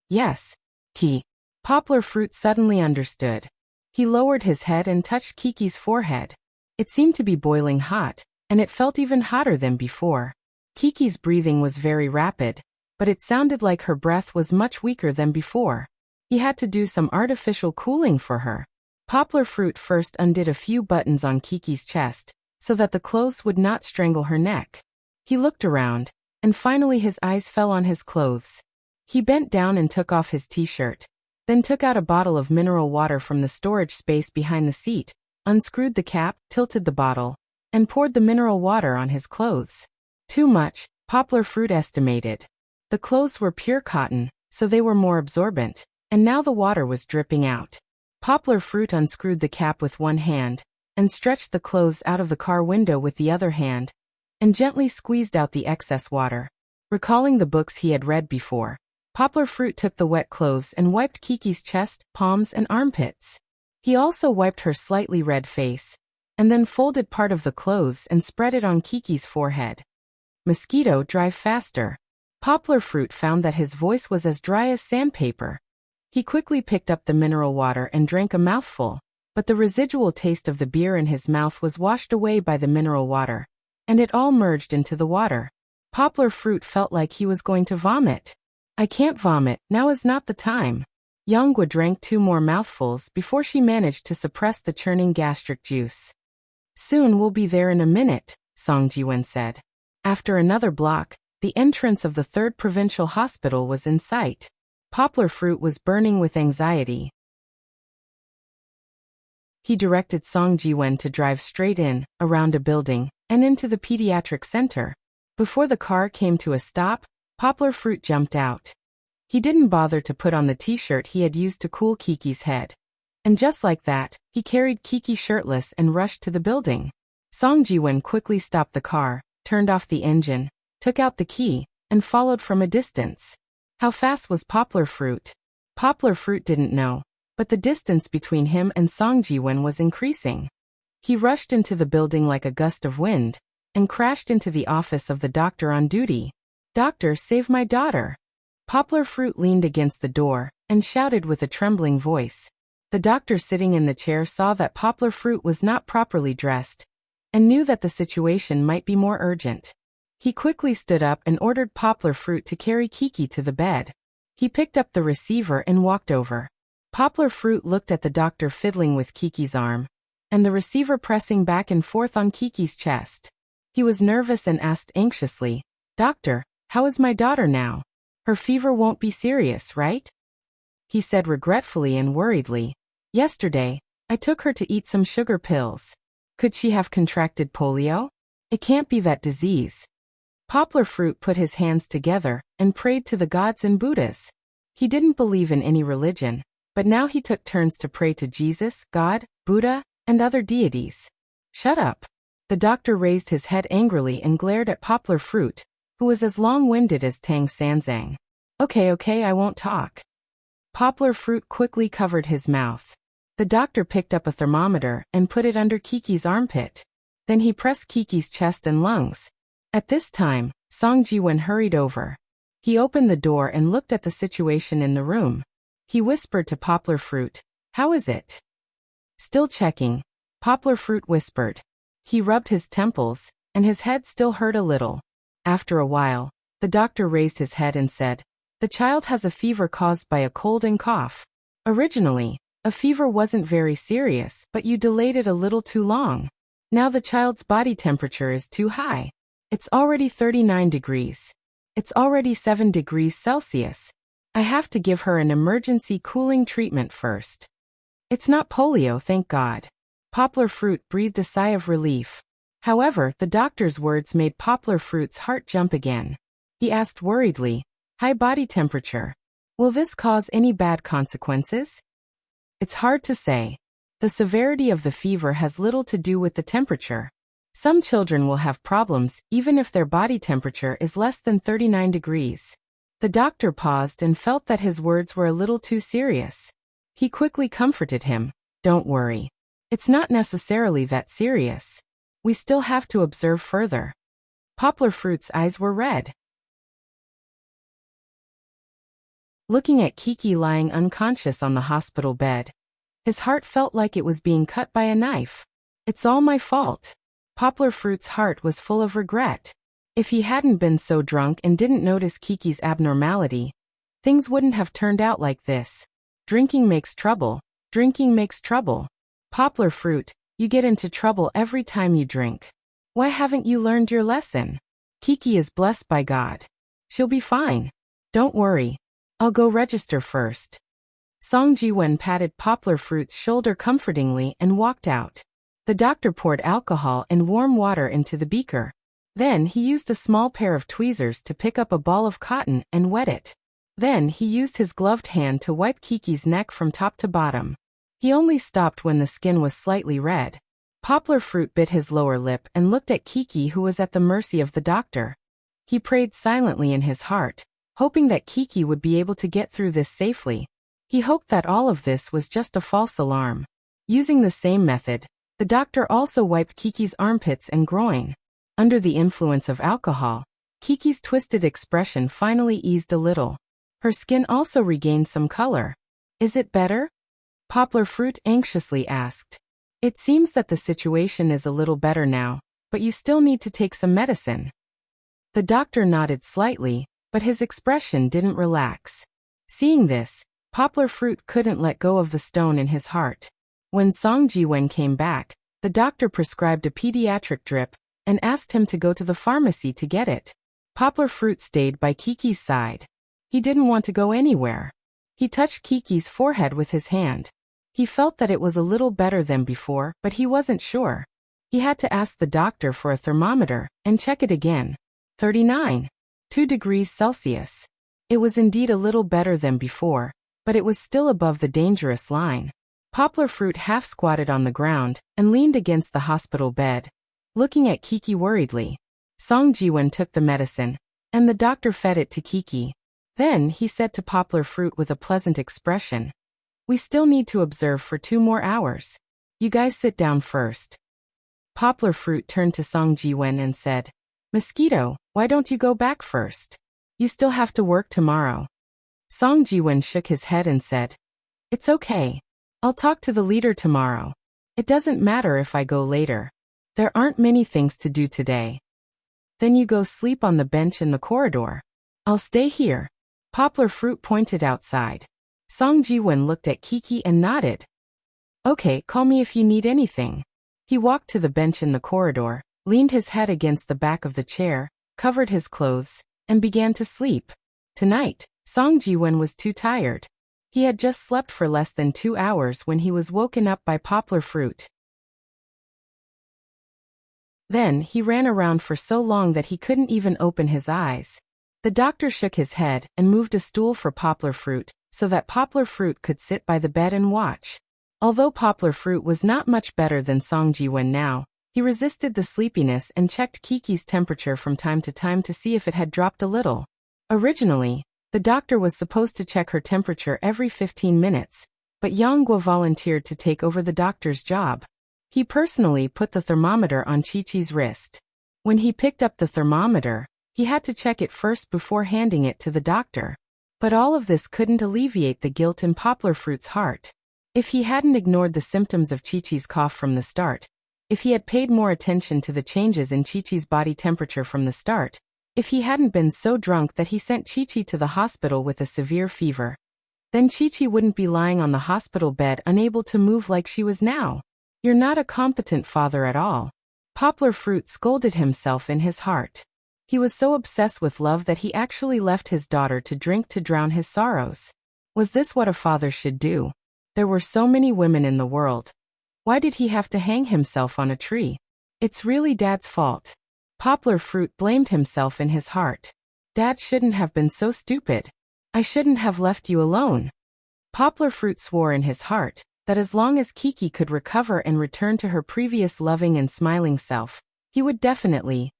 Yes, Ki. Poplar Fruit suddenly understood. He lowered his head and touched Kiki's forehead. It seemed to be boiling hot, and it felt even hotter than before. Kiki's breathing was very rapid, but it sounded like her breath was much weaker than before. He had to do some artificial cooling for her. Poplar Fruit first undid a few buttons on Kiki's chest, so that the clothes would not strangle her neck. He looked around, and finally his eyes fell on his clothes. He bent down and took off his t-shirt, then took out a bottle of mineral water from the storage space behind the seat, unscrewed the cap, tilted the bottle, and poured the mineral water on his clothes. Too much, Poplar Fruit estimated. The clothes were pure cotton, so they were more absorbent, and now the water was dripping out. Poplar Fruit unscrewed the cap with one hand, and stretched the clothes out of the car window with the other hand, and gently squeezed out the excess water. Recalling the books he had read before, Poplar Fruit took the wet clothes and wiped Kiki's chest, palms, and armpits. He also wiped her slightly red face, and then folded part of the clothes and spread it on Kiki's forehead. Mosquito, drive faster. Poplar Fruit found that his voice was as dry as sandpaper. He quickly picked up the mineral water and drank a mouthful, but the residual taste of the beer in his mouth was washed away by the mineral water, and it all merged into the water. Poplar Fruit felt like he was going to vomit. I can't vomit, now is not the time. Yonggwa drank 2 more mouthfuls before she managed to suppress the churning gastric juice. Soon we'll be there in a minute, Song Jiwen said. After another block, the entrance of the 3rd provincial hospital was in sight. Poplar Fruit was burning with anxiety. He directed Song Jiwen to drive straight in, around a building, and into the pediatric center. Before the car came to a stop, Poplar Fruit jumped out. He didn't bother to put on the t-shirt he had used to cool Kiki's head. And just like that, he carried Kiki shirtless and rushed to the building. Song Jiwen quickly stopped the car, turned off the engine, took out the key, and followed from a distance. How fast was Poplar Fruit? Poplar Fruit didn't know, but the distance between him and Song Jiwen was increasing. He rushed into the building like a gust of wind, and crashed into the office of the doctor on duty. "Doctor, save my daughter." Poplar Fruit leaned against the door, and shouted with a trembling voice. The doctor sitting in the chair saw that Poplar Fruit was not properly dressed, and knew that the situation might be more urgent. He quickly stood up and ordered Poplar Fruit to carry Kiki to the bed. He picked up the receiver and walked over. Poplar Fruit looked at the doctor fiddling with Kiki's arm, and the receiver pressing back and forth on Kiki's chest. He was nervous and asked anxiously, "Doctor, how is my daughter now? Her fever won't be serious, right?" He said regretfully and worriedly, "Yesterday, I took her to eat some sugar pills. Could she have contracted polio? It can't be that disease." Poplar Fruit put his hands together and prayed to the gods and Buddhas. He didn't believe in any religion, but now he took turns to pray to Jesus, God, Buddha, and other deities. "Shut up." The doctor raised his head angrily and glared at Poplar Fruit, who was as long-winded as Tang Sanzang. Okay, I won't talk." Poplar Fruit quickly covered his mouth. The doctor picked up a thermometer and put it under Kiki's armpit. Then he pressed Kiki's chest and lungs. At this time, Song Jiwen hurried over. He opened the door and looked at the situation in the room. He whispered to Poplar Fruit, "How is it?" "Still checking," Poplar Fruit whispered. He rubbed his temples, and his head still hurt a little. After a while, the doctor raised his head and said, "The child has a fever caused by a cold and cough. Originally, a fever wasn't very serious, but you delayed it a little too long. Now the child's body temperature is too high. It's already 39 degrees. It's already 7 degrees Celsius. I have to give her an emergency cooling treatment first." "It's not polio, thank God." Poplar Fruit breathed a sigh of relief. However, the doctor's words made Poplar Fruit's heart jump again. He asked worriedly, "High body temperature. Will this cause any bad consequences?" "It's hard to say. The severity of the fever has little to do with the temperature. Some children will have problems even if their body temperature is less than 39 degrees. The doctor paused and felt that his words were a little too serious. He quickly comforted him, "Don't worry. It's not necessarily that serious. We still have to observe further." Poplar Fruit's eyes were red. Looking at Kiki lying unconscious on the hospital bed, his heart felt like it was being cut by a knife. "It's all my fault." Poplar Fruit's heart was full of regret. If he hadn't been so drunk and didn't notice Kiki's abnormality, things wouldn't have turned out like this. Drinking makes trouble. Drinking makes trouble. Poplar Fruit, you get into trouble every time you drink. Why haven't you learned your lesson? Kiki is blessed by God. She'll be fine. Don't worry. I'll go register first. Song Jiwen patted Poplar Fruit's shoulder comfortingly and walked out. The doctor poured alcohol and warm water into the beaker. Then he used a small pair of tweezers to pick up a ball of cotton and wet it. Then he used his gloved hand to wipe Kiki's neck from top to bottom. He only stopped when the skin was slightly red. Poplar Fruit bit his lower lip and looked at Kiki, who was at the mercy of the doctor. He prayed silently in his heart, hoping that Kiki would be able to get through this safely. He hoped that all of this was just a false alarm. Using the same method, the doctor also wiped Kiki's armpits and groin. Under the influence of alcohol, Kiki's twisted expression finally eased a little. Her skin also regained some color. "Is it better?" Poplar Fruit anxiously asked. "It seems that the situation is a little better now, but you still need to take some medicine." The doctor nodded slightly, but his expression didn't relax. Seeing this, Poplar Fruit couldn't let go of the stone in his heart. When Song Ji-wen came back, the doctor prescribed a pediatric drip and asked him to go to the pharmacy to get it. Poplar Fruit stayed by Kiki's side. He didn't want to go anywhere. He touched Kiki's forehead with his hand. He felt that it was a little better than before, but he wasn't sure. He had to ask the doctor for a thermometer and check it again. 39.2 degrees Celsius. It was indeed a little better than before, but it was still above the dangerous line. Poplar Fruit half squatted on the ground and leaned against the hospital bed, looking at Kiki worriedly. Song Ji-wen took the medicine, and the doctor fed it to Kiki. Then he said to Poplar Fruit with a pleasant expression, "We still need to observe for 2 more hours. You guys sit down first." Poplar Fruit turned to Song Ji-wen and said, "Mosquito, why don't you go back first? You still have to work tomorrow." Song Ji-wen shook his head and said, "It's okay. I'll talk to the leader tomorrow. It doesn't matter if I go later. There aren't many things to do today." "Then you go sleep on the bench in the corridor. I'll stay here." Poplar Fruit pointed outside. Song Ji-wen looked at Kiki and nodded. "Okay, call me if you need anything." He walked to the bench in the corridor, leaned his head against the back of the chair, covered his clothes, and began to sleep. Tonight, Song Ji-wen was too tired. He had just slept for less than 2 hours when he was woken up by Poplar Fruit. Then he ran around for so long that he couldn't even open his eyes. The doctor shook his head and moved a stool for Poplar Fruit so that Poplar Fruit could sit by the bed and watch. Although Poplar Fruit was not much better than Song Ji-wen now, he resisted the sleepiness and checked Kiki's temperature from time to see if it had dropped a little. Originally, the doctor was supposed to check her temperature every 15 minutes, but Yang Guo volunteered to take over the doctor's job. He personally put the thermometer on Chi-Chi's wrist. When he picked up the thermometer, he had to check it first before handing it to the doctor. But all of this couldn't alleviate the guilt in Poplar Fruit's heart. If he hadn't ignored the symptoms of Chi-Chi's cough from the start, if he had paid more attention to the changes in Chi-Chi's body temperature from the start, if he hadn't been so drunk that he sent Chi-Chi to the hospital with a severe fever, then Chi-Chi wouldn't be lying on the hospital bed unable to move like she was now. "You're not a competent father at all." Poplar Fruit scolded himself in his heart. He was so obsessed with love that he actually left his daughter to drink to drown his sorrows. Was this what a father should do? There were so many women in the world. Why did he have to hang himself on a tree? It's really Dad's fault. Poplar Fruit blamed himself in his heart. Dad shouldn't have been so stupid. I shouldn't have left you alone. Poplar Fruit swore in his heart that as long as Kiki could recover and return to her previous loving and smiling self, he would definitely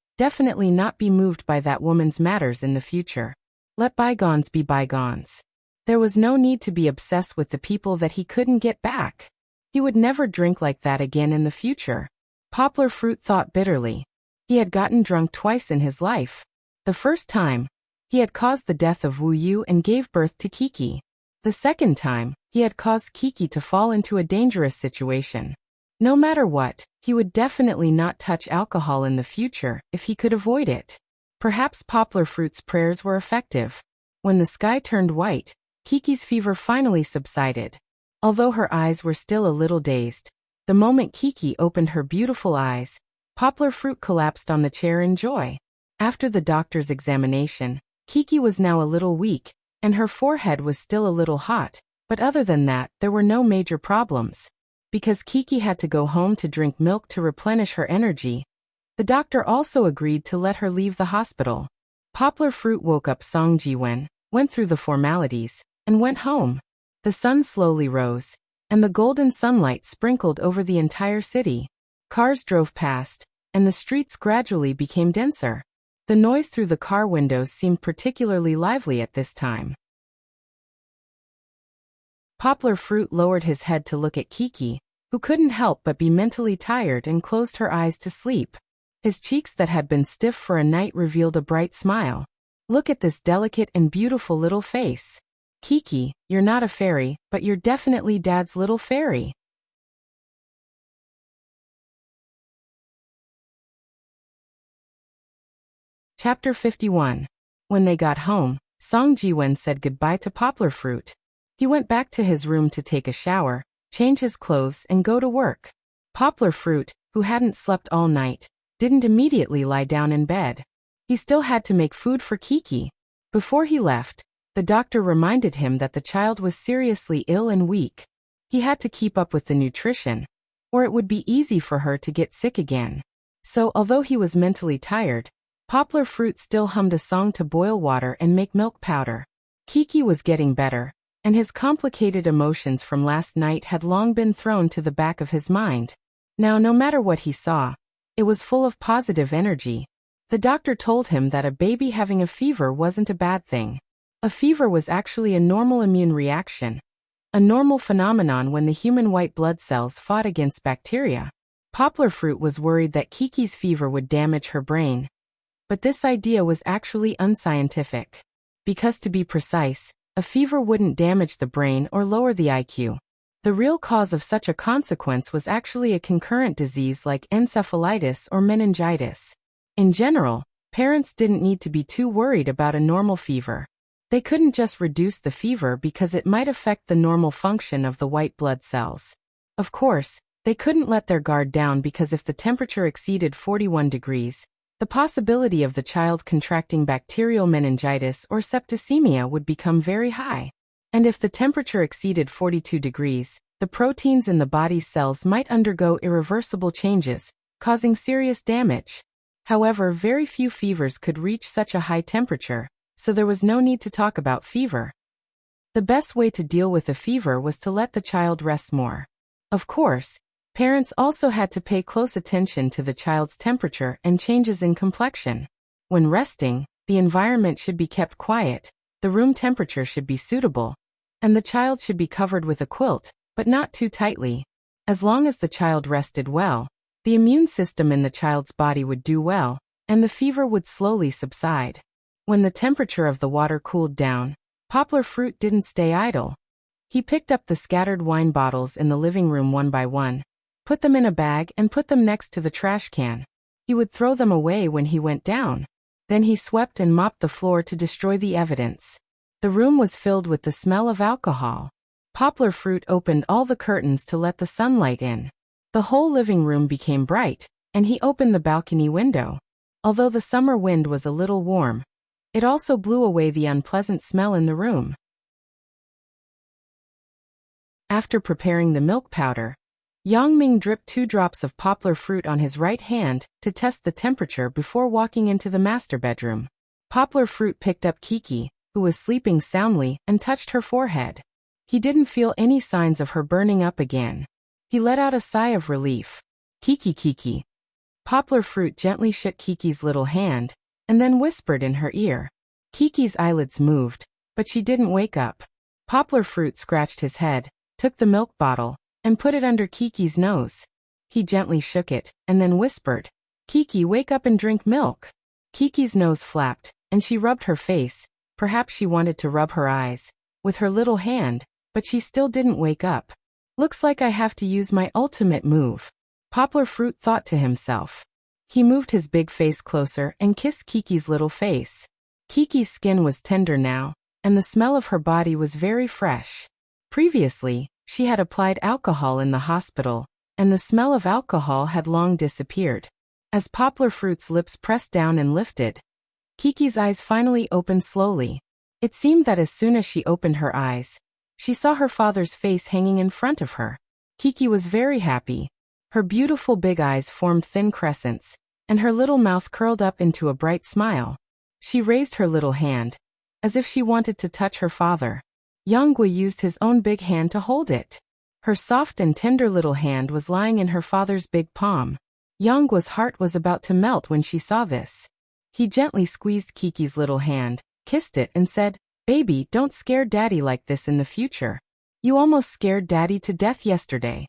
not be moved by that woman's matters in the future. Let bygones be bygones. There was no need to be obsessed with the people that he couldn't get back. He would never drink like that again in the future. Poplar Fruit thought bitterly. He had gotten drunk twice in his life. The first time, he had caused the death of Wu Yu and gave birth to Kiki. The second time, he had caused Kiki to fall into a dangerous situation. No matter what, he would definitely not touch alcohol in the future if he could avoid it. Perhaps Poplar Fruit's prayers were effective. When the sky turned white, Kiki's fever finally subsided. Although her eyes were still a little dazed, the moment Kiki opened her beautiful eyes, Poplar Fruit collapsed on the chair in joy. After the doctor's examination, Kiki was now a little weak, and her forehead was still a little hot, but other than that, there were no major problems. Because Kiki had to go home to drink milk to replenish her energy, the doctor also agreed to let her leave the hospital. Poplar Fruit woke up Song Ji-wen, went through the formalities, and went home. The sun slowly rose, and the golden sunlight sprinkled over the entire city. Cars drove past, and the streets gradually became denser. The noise through the car windows seemed particularly lively at this time. Poplar Fruit lowered his head to look at Kiki, who couldn't help but be mentally tired and closed her eyes to sleep. His cheeks that had been stiff for a night revealed a bright smile. "Look at this delicate and beautiful little face. Kiki, you're not a fairy, but you're definitely Dad's little fairy." Chapter 51. When they got home, Song Jiwen said goodbye to Poplar Fruit. He went back to his room to take a shower, change his clothes and go to work. Poplar Fruit, who hadn't slept all night, didn't immediately lie down in bed. He still had to make food for Kiki. Before he left, the doctor reminded him that the child was seriously ill and weak. He had to keep up with the nutrition, or it would be easy for her to get sick again. So, although he was mentally tired, Poplar Fruit still hummed a song to boil water and make milk powder. Kiki was getting better, and his complicated emotions from last night had long been thrown to the back of his mind. Now, no matter what he saw, it was full of positive energy. The doctor told him that a baby having a fever wasn't a bad thing. A fever was actually a normal immune reaction, a normal phenomenon when the human white blood cells fought against bacteria. Poplar Fruit was worried that Kiki's fever would damage her brain. But this idea was actually unscientific. Because to be precise, a fever wouldn't damage the brain or lower the IQ. The real cause of such a consequence was actually a concurrent disease like encephalitis or meningitis. In general, parents didn't need to be too worried about a normal fever. They couldn't just reduce the fever because it might affect the normal function of the white blood cells. Of course, they couldn't let their guard down because if the temperature exceeded 41 degrees, the possibility of the child contracting bacterial meningitis or septicemia would become very high. And if the temperature exceeded 42 degrees, the proteins in the body's cells might undergo irreversible changes, causing serious damage. However, very few fevers could reach such a high temperature, so there was no need to talk about fever. The best way to deal with a fever was to let the child rest more. Of course, parents also had to pay close attention to the child's temperature and changes in complexion. When resting, the environment should be kept quiet, the room temperature should be suitable, and the child should be covered with a quilt, but not too tightly. As long as the child rested well, the immune system in the child's body would do well, and the fever would slowly subside. When the temperature of the water cooled down, Poplar Fruit didn't stay idle. He picked up the scattered wine bottles in the living room one by one, put them in a bag and put them next to the trash can. He would throw them away when he went down. Then he swept and mopped the floor to destroy the evidence. The room was filled with the smell of alcohol. Poplar Fruit opened all the curtains to let the sunlight in. The whole living room became bright, and he opened the balcony window. Although the summer wind was a little warm, it also blew away the unpleasant smell in the room. After preparing the milk powder, Yang Ming dripped 2 drops of Poplar Fruit on his right hand to test the temperature before walking into the master bedroom. Poplar Fruit picked up Kiki, who was sleeping soundly, and touched her forehead. He didn't feel any signs of her burning up again. He let out a sigh of relief. Kiki, Kiki. Poplar Fruit gently shook Kiki's little hand, and then whispered in her ear. Kiki's eyelids moved, but she didn't wake up. Poplar Fruit scratched his head, took the milk bottle, and put it under Kiki's nose. He gently shook it, and then whispered, Kiki, wake up and drink milk. Kiki's nose flapped, and she rubbed her face. Perhaps she wanted to rub her eyes with her little hand, but she still didn't wake up. Looks like I have to use my ultimate move, Poplar Fruit thought to himself. He moved his big face closer and kissed Kiki's little face. Kiki's skin was tender now, and the smell of her body was very fresh. Previously, she had applied alcohol in the hospital, and the smell of alcohol had long disappeared. As Poplar Fruit's lips pressed down and lifted, Kiki's eyes finally opened slowly. It seemed that as soon as she opened her eyes, she saw her father's face hanging in front of her. Kiki was very happy. Her beautiful big eyes formed thin crescents, and her little mouth curled up into a bright smile. She raised her little hand, as if she wanted to touch her father. Yang Gui used his own big hand to hold it. Her soft and tender little hand was lying in her father's big palm. Yang Gui's heart was about to melt when she saw this. He gently squeezed Kiki's little hand, kissed it and said, Baby, don't scare Daddy like this in the future. You almost scared Daddy to death yesterday.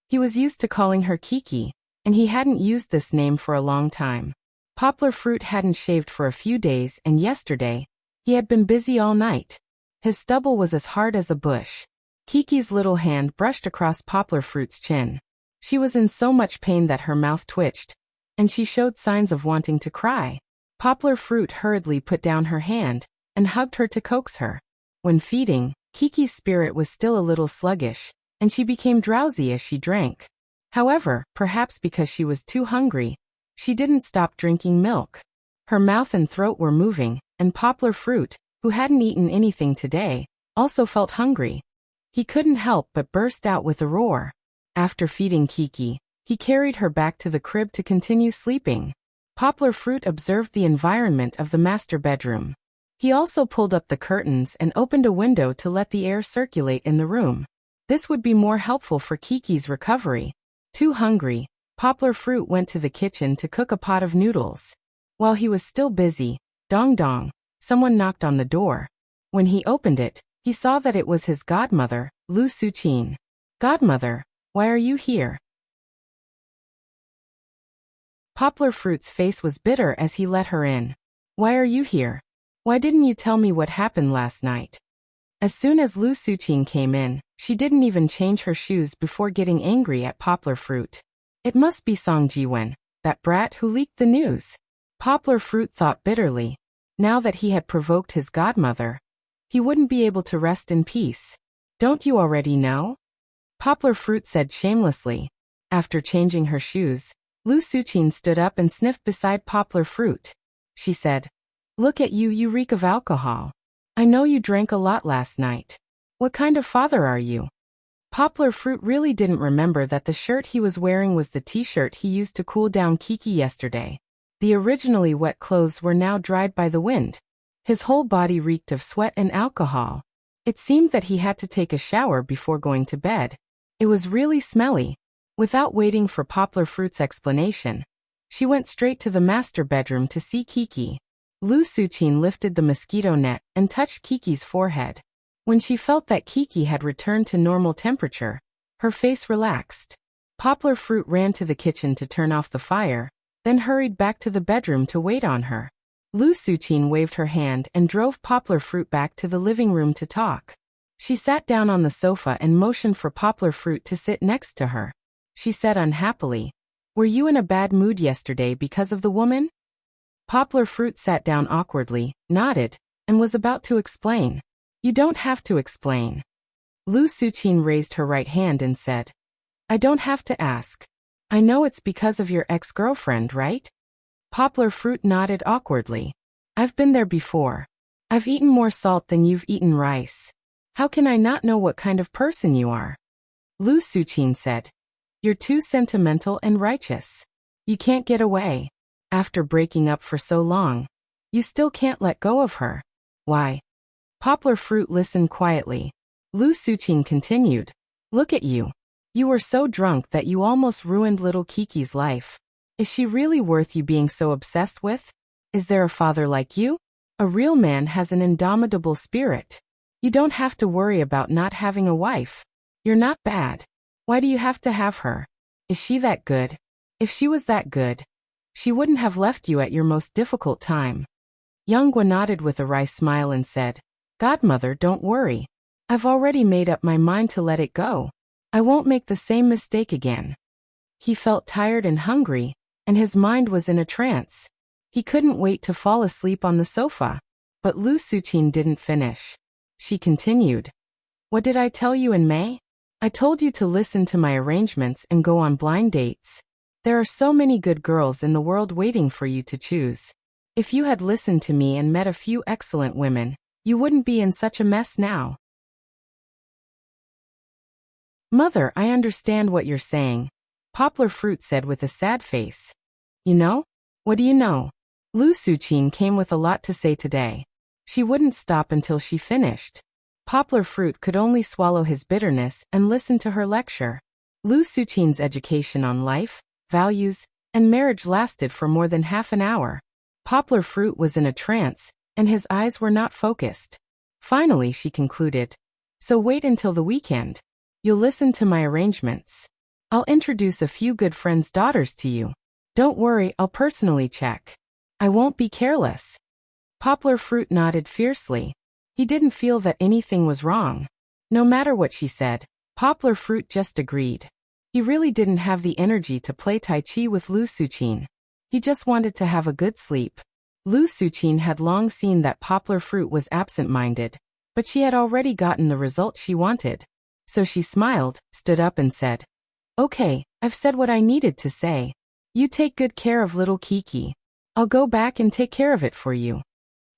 He was used to calling her Kiki, and he hadn't used this name for a long time. Poplar Fruit hadn't shaved for a few days, and yesterday, he had been busy all night. His stubble was as hard as a bush. Kiki's little hand brushed across Poplar Fruit's chin. She was in so much pain that her mouth twitched, and she showed signs of wanting to cry. Poplar Fruit hurriedly put down her hand and hugged her to coax her. When feeding, Kiki's spirit was still a little sluggish, and she became drowsy as she drank. However, perhaps because she was too hungry, she didn't stop drinking milk. Her mouth and throat were moving, and Poplar Fruit, who hadn't eaten anything today, also felt hungry. He couldn't help but burst out with a roar. After feeding Kiki, he carried her back to the crib to continue sleeping. Poplar Fruit observed the environment of the master bedroom. He also pulled up the curtains and opened a window to let the air circulate in the room. This would be more helpful for Kiki's recovery. Too hungry, Poplar Fruit went to the kitchen to cook a pot of noodles. While he was still busy, dong dong, someone knocked on the door. When he opened it, he saw that it was his godmother, Lu Suchin. "Godmother, why are you here?" Poplar Fruit's face was bitter as he let her in. "Why are you here? Why didn't you tell me what happened last night?" As soon as Lu Suchin came in, she didn't even change her shoes before getting angry at Poplar Fruit. It must be Song Jiwen, that brat who leaked the news. Poplar Fruit thought bitterly. Now that he had provoked his godmother, he wouldn't be able to rest in peace. "Don't you already know?" Poplar Fruit said shamelessly. After changing her shoes, Lu Suchin stood up and sniffed beside Poplar Fruit. She said, "Look at you, you reek of alcohol. I know you drank a lot last night. What kind of father are you?" Poplar Fruit really didn't remember that the shirt he was wearing was the t-shirt he used to cool down Kiki yesterday. The originally wet clothes were now dried by the wind. His whole body reeked of sweat and alcohol. It seemed that he had to take a shower before going to bed. It was really smelly. Without waiting for Poplar Fruit's explanation, she went straight to the master bedroom to see Kiki. Lu Suchin lifted the mosquito net and touched Kiki's forehead. When she felt that Kiki had returned to normal temperature, her face relaxed. Poplar Fruit ran to the kitchen to turn off the fire, then hurried back to the bedroom to wait on her. Lu Suchin waved her hand and drove Poplar Fruit back to the living room to talk. She sat down on the sofa and motioned for Poplar Fruit to sit next to her. She said unhappily, "Were you in a bad mood yesterday because of the woman?" Poplar Fruit sat down awkwardly, nodded, and was about to explain. "You don't have to explain." Lu Suchin raised her right hand and said, "I don't have to ask. I know it's because of your ex-girlfriend, right?" Poplar Fruit nodded awkwardly. "I've been there before. I've eaten more salt than you've eaten rice. How can I not know what kind of person you are?" Lu Suchin said, "You're too sentimental and righteous. You can't get away. After breaking up for so long, you still can't let go of her. Why?" Poplar Fruit listened quietly. Lu Suchin continued, "Look at you. You were so drunk that you almost ruined little Kiki's life. Is she really worth you being so obsessed with? Is there a father like you? A real man has an indomitable spirit. You don't have to worry about not having a wife. You're not bad. Why do you have to have her? Is she that good? If she was that good, she wouldn't have left you at your most difficult time." Younggwa nodded with a wry smile and said, "Godmother, don't worry. I've already made up my mind to let it go. I won't make the same mistake again." He felt tired and hungry, and his mind was in a trance. He couldn't wait to fall asleep on the sofa. But Lu Suchin didn't finish. She continued, "What did I tell you in May? I told you to listen to my arrangements and go on blind dates. There are so many good girls in the world waiting for you to choose. If you had listened to me and met a few excellent women, you wouldn't be in such a mess now." "Mother, I understand what you're saying," Poplar Fruit said with a sad face. "You know? What do you know?" Lu Suchin came with a lot to say today. She wouldn't stop until she finished. Poplar Fruit could only swallow his bitterness and listen to her lecture. Lu Suchin's education on life, values, and marriage lasted for more than half an hour. Poplar Fruit was in a trance, and his eyes were not focused. Finally, she concluded, "So wait until the weekend. You'll listen to my arrangements. I'll introduce a few good friends' daughters to you. Don't worry, I'll personally check. I won't be careless." Poplar Fruit nodded fiercely. He didn't feel that anything was wrong. No matter what she said, Poplar Fruit just agreed. He really didn't have the energy to play Tai Chi with Lu Suchin. He just wanted to have a good sleep. Lu Suqin had long seen that Poplar Fruit was absent-minded, but she had already gotten the result she wanted. So she smiled, stood up and said, "Okay, I've said what I needed to say. You take good care of little Kiki. I'll go back and take care of it for you."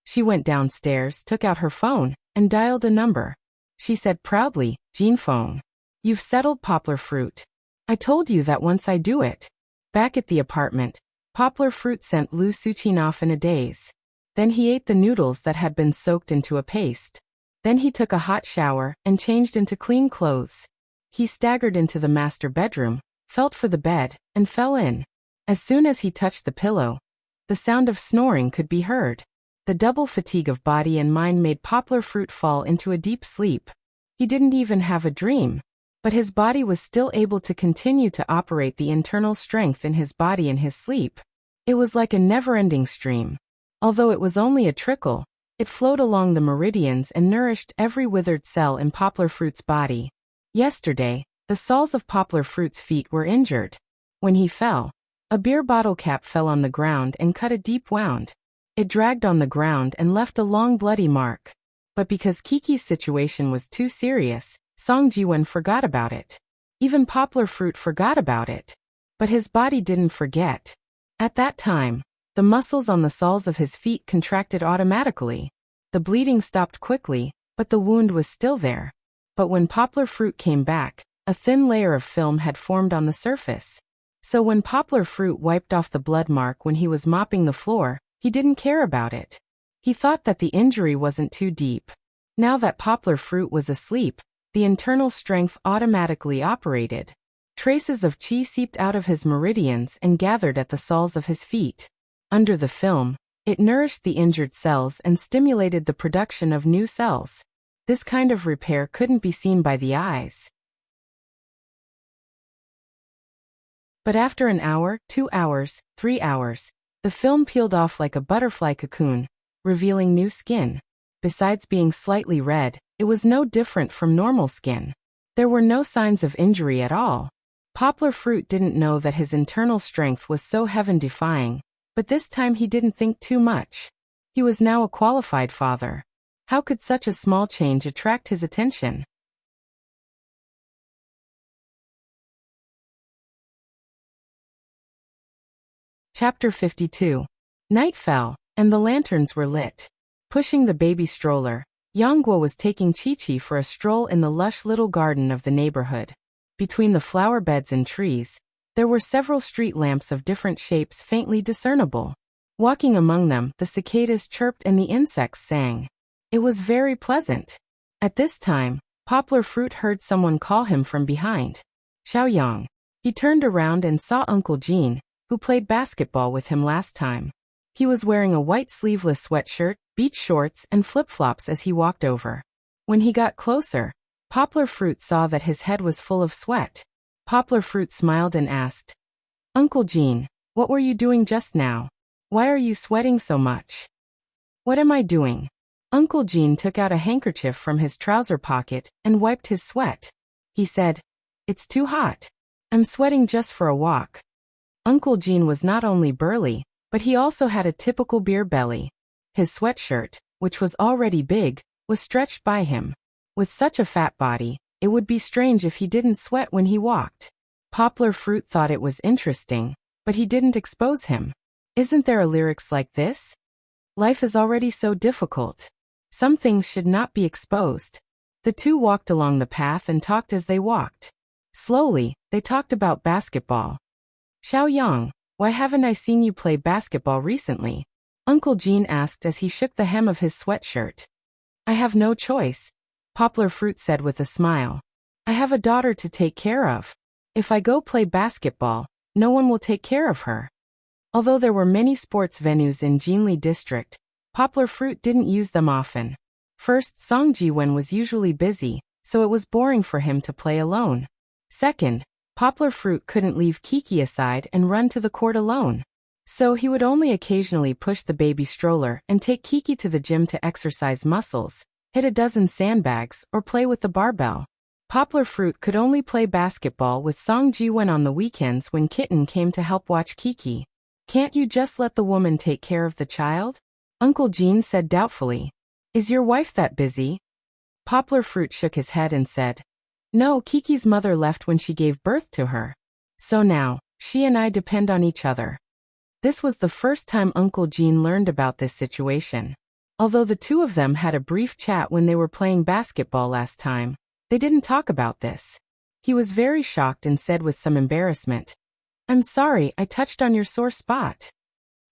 She went downstairs, took out her phone, and dialed a number. She said proudly, "Jean Phone. You've settled Poplar Fruit. I told you that once I do it." Back at the apartment, Poplar Fruit sent Lu Suqin off in a daze. Then he ate the noodles that had been soaked into a paste. Then he took a hot shower and changed into clean clothes. He staggered into the master bedroom, felt for the bed, and fell in. As soon as he touched the pillow, the sound of snoring could be heard. The double fatigue of body and mind made Poplar Fruit fall into a deep sleep. He didn't even have a dream, but his body was still able to continue to operate the internal strength in his body in his sleep. It was like a never-ending stream. Although it was only a trickle, it flowed along the meridians and nourished every withered cell in Poplar Fruit's body. Yesterday, the soles of Poplar Fruit's feet were injured. When he fell, a beer bottle cap fell on the ground and cut a deep wound. It dragged on the ground and left a long bloody mark. But because Kiki's situation was too serious, Song Jiwen forgot about it. Even Poplar Fruit forgot about it. But his body didn't forget. At that time, the muscles on the soles of his feet contracted automatically. The bleeding stopped quickly, but the wound was still there. But when Poplar Fruit came back, a thin layer of film had formed on the surface. So when Poplar Fruit wiped off the blood mark when he was mopping the floor, he didn't care about it. He thought that the injury wasn't too deep. Now that Poplar Fruit was asleep, the internal strength automatically operated. Traces of qi seeped out of his meridians and gathered at the soles of his feet. Under the film, it nourished the injured cells and stimulated the production of new cells. This kind of repair couldn't be seen by the eyes. But after an hour, 2 hours, 3 hours, the film peeled off like a butterfly cocoon, revealing new skin. Besides being slightly red, it was no different from normal skin. There were no signs of injury at all. Poplar Fruit didn't know that his internal strength was so heaven-defying, but this time he didn't think too much. He was now a qualified father. How could such a small change attract his attention? Chapter 52. Night fell, and the lanterns were lit. Pushing the baby stroller, Yang Guo was taking Chi-Chi for a stroll in the lush little garden of the neighborhood. Between the flower beds and trees, there were several street lamps of different shapes faintly discernible. Walking among them, the cicadas chirped and the insects sang. It was very pleasant. At this time, Poplar Fruit heard someone call him from behind. Xiaoyang. He turned around and saw Uncle Jean, who played basketball with him last time. He was wearing a white sleeveless sweatshirt, beach shorts, and flip-flops as he walked over. When he got closer, Poplar Fruit saw that his head was full of sweat. Poplar Fruit smiled and asked, "Uncle Jean, what were you doing just now? Why are you sweating so much?" "What am I doing?" Uncle Jean took out a handkerchief from his trouser pocket and wiped his sweat. He said, "It's too hot. I'm sweating just for a walk." Uncle Jean was not only burly, but he also had a typical beer belly. His sweatshirt, which was already big, was stretched by him. With such a fat body, it would be strange if he didn't sweat when he walked. Poplar Fruit thought it was interesting, but he didn't expose him. Isn't there a lyrics like this? Life is already so difficult. Some things should not be exposed. The two walked along the path and talked as they walked. Slowly, they talked about basketball. "Xiaoyang, why haven't I seen you play basketball recently?" Uncle Jean asked as he shook the hem of his sweatshirt. "I have no choice," Poplar Fruit said with a smile. "I have a daughter to take care of. If I go play basketball, no one will take care of her." Although there were many sports venues in Jinli district, Poplar Fruit didn't use them often. First, Song Jiwen was usually busy, so it was boring for him to play alone. Second, Poplar Fruit couldn't leave Kiki aside and run to the court alone. So he would only occasionally push the baby stroller and take Kiki to the gym to exercise muscles, hit a dozen sandbags, or play with the barbell. Poplar Fruit could only play basketball with Song Jiwen on the weekends when Kitten came to help watch Kiki. Can't you just let the woman take care of the child? Uncle Gene said doubtfully. Is your wife that busy? Poplar Fruit shook his head and said, No, Kiki's mother left when she gave birth to her. So now, she and I depend on each other. This was the first time Uncle Gene learned about this situation. Although the two of them had a brief chat when they were playing basketball last time, they didn't talk about this. He was very shocked and said with some embarrassment, I'm sorry, I touched on your sore spot.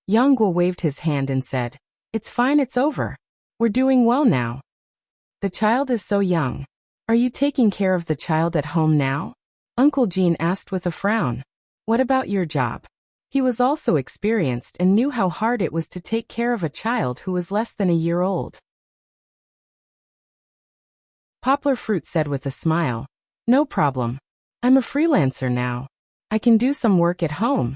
Yang Guo waved his hand and said, It's fine, it's over. We're doing well now. The child is so young. Are you taking care of the child at home now? Uncle Gene asked with a frown. What about your job? He was also experienced and knew how hard it was to take care of a child who was less than a year old. Poplar Fruit said with a smile, No problem. I'm a freelancer now. I can do some work at home.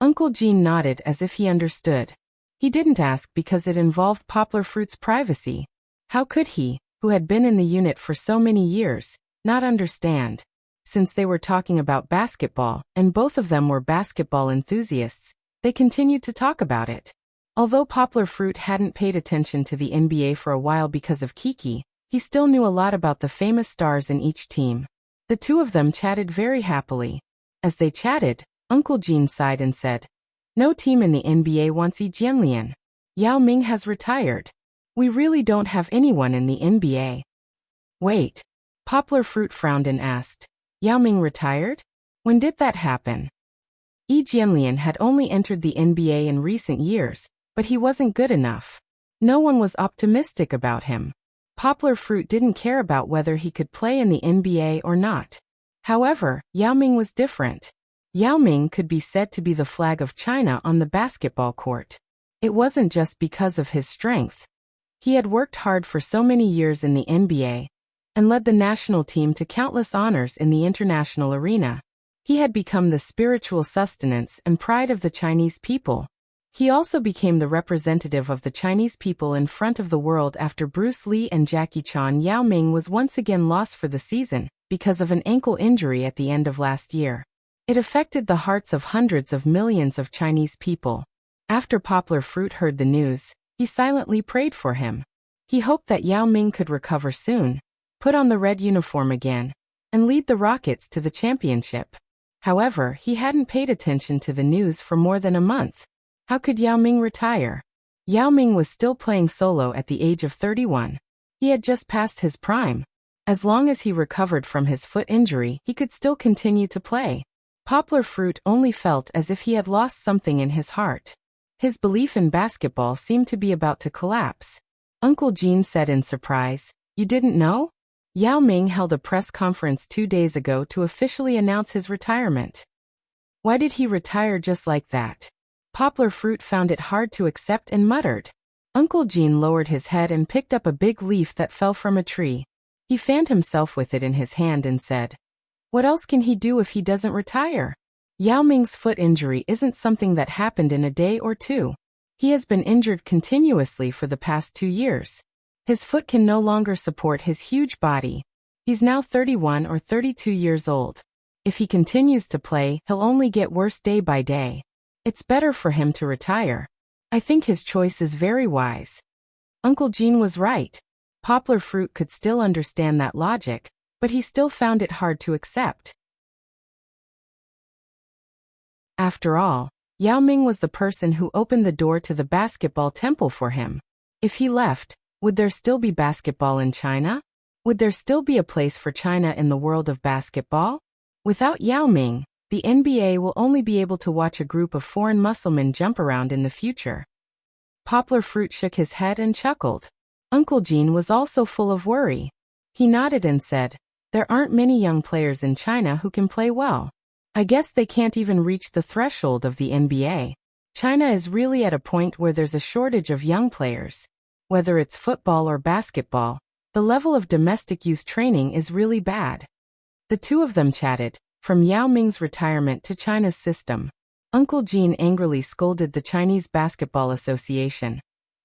Uncle Gene nodded as if he understood. He didn't ask because it involved Poplar Fruit's privacy. How could he, who had been in the unit for so many years, not understand? Since they were talking about basketball, and both of them were basketball enthusiasts, they continued to talk about it. Although Poplar Fruit hadn't paid attention to the NBA for a while because of Kiki, he still knew a lot about the famous stars in each team. The two of them chatted very happily. As they chatted, Uncle Gene sighed and said, No team in the NBA wants Yi Jianlian. Yao Ming has retired. We really don't have anyone in the NBA. Wait. Poplar Fruit frowned and asked, Yao Ming retired? When did that happen? Yi Jianlian had only entered the NBA in recent years, but he wasn't good enough. No one was optimistic about him. Poplar Fruit didn't care about whether he could play in the NBA or not. However, Yao Ming was different. Yao Ming could be said to be the flag of China on the basketball court. It wasn't just because of his strength. He had worked hard for so many years in the NBA, and led the national team to countless honors in the international arena. He had become the spiritual sustenance and pride of the Chinese people. He also became the representative of the Chinese people in front of the world after Bruce Lee and Jackie Chan. Yao Ming was once again lost for the season because of an ankle injury at the end of last year. It affected the hearts of hundreds of millions of Chinese people. After Poplar Fruit heard the news, he silently prayed for him. He hoped that Yao Ming could recover soon, put on the red uniform again, and lead the Rockets to the championship. However, he hadn't paid attention to the news for more than a month. How could Yao Ming retire? Yao Ming was still playing solo at the age of 31. He had just passed his prime. As long as he recovered from his foot injury, he could still continue to play. Poplar Fruit only felt as if he had lost something in his heart. His belief in basketball seemed to be about to collapse. Uncle Gene said in surprise, You didn't know? Yao Ming held a press conference 2 days ago to officially announce his retirement. Why did he retire just like that? Poplar Fruit found it hard to accept and muttered. Uncle Gene lowered his head and picked up a big leaf that fell from a tree. He fanned himself with it in his hand and said, What else can he do if he doesn't retire? Yao Ming's foot injury isn't something that happened in a day or two. He has been injured continuously for the past 2 years. His foot can no longer support his huge body. He's now 31 or 32 years old. If he continues to play, he'll only get worse day by day. It's better for him to retire. I think his choice is very wise. Uncle Gene was right. Poplar Fruit could still understand that logic, but he still found it hard to accept. After all, Yao Ming was the person who opened the door to the basketball temple for him. If he left, would there still be basketball in China? Would there still be a place for China in the world of basketball? Without Yao Ming, the NBA will only be able to watch a group of foreign Muslimen jump around in the future. Poplar Fruit shook his head and chuckled. Uncle Gene was also full of worry. He nodded and said, There aren't many young players in China who can play well. I guess they can't even reach the threshold of the NBA. China is really at a point where there's a shortage of young players. Whether it's football or basketball, the level of domestic youth training is really bad. The two of them chatted, from Yao Ming's retirement to China's system. Uncle Gene angrily scolded the Chinese Basketball Association,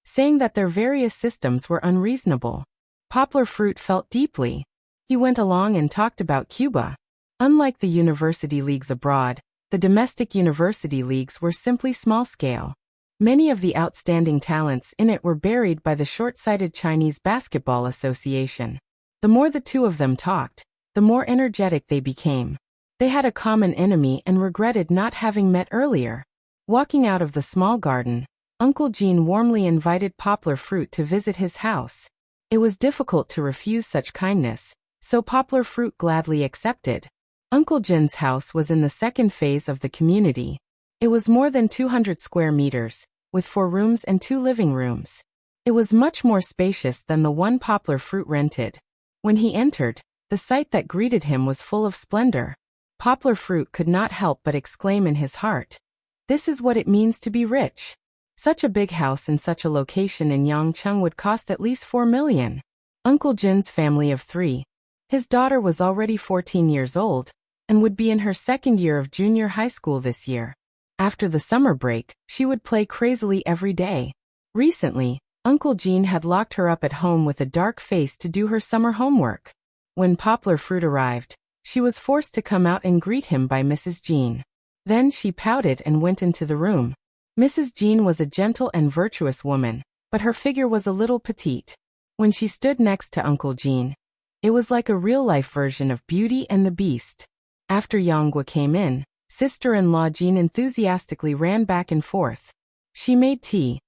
saying that their various systems were unreasonable. Poplar Fruit felt deeply. He went along and talked about Cuba. Unlike the university leagues abroad, The domestic university leagues were simply small-scale. Many of the outstanding talents in it were buried by the short-sighted Chinese Basketball Association. The more the two of them talked, the more energetic they became. They had a common enemy and regretted not having met earlier. Walking out of the small garden, Uncle Jean warmly invited Poplar Fruit to visit his house. It was difficult to refuse such kindness, so Poplar Fruit gladly accepted. Uncle Jin's house was in the second phase of the community. It was more than 200 square meters, with 4 rooms and 2 living rooms. It was much more spacious than the one Poplar Fruit rented. When he entered, the sight that greeted him was full of splendor. Poplar Fruit could not help but exclaim in his heart, "This is what it means to be rich." Such a big house in such a location in Yangcheng would cost at least 4 million. Uncle Jin's family of 3. His daughter was already 14 years old, and would be in her second year of junior high school this year. After the summer break, she would play crazily every day. Recently, Uncle Jean had locked her up at home with a dark face to do her summer homework. When Poplar Fruit arrived, she was forced to come out and greet him by Mrs. Jean. Then she pouted and went into the room. Mrs. Jean was a gentle and virtuous woman, but her figure was a little petite. When she stood next to Uncle Jean, it was like a real-life version of Beauty and the Beast. After Yanghua came in, sister-in-law Jean enthusiastically ran back and forth. She made tea,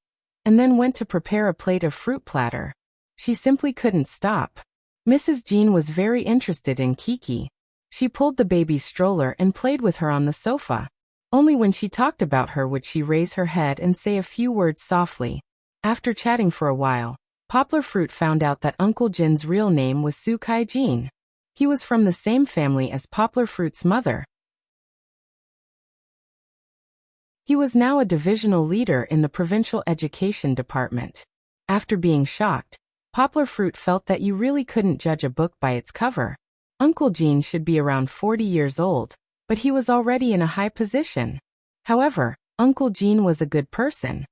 and then went to prepare a plate of fruit platter. She simply couldn't stop. Mrs. Jean was very interested in Kiki. She pulled the baby's stroller and played with her on the sofa. Only when she talked about her would she raise her head and say a few words softly. After chatting for a while, Poplar Fruit found out that Uncle Jin's real name was Su Kai Jin. He was from the same family as Poplar Fruit's mother. He was now a divisional leader in the provincial education department. After being shocked, Poplar Fruit felt that you really couldn't judge a book by its cover. Uncle Jean should be around 40 years old, but he was already in a high position. However, Uncle Jean was a good person.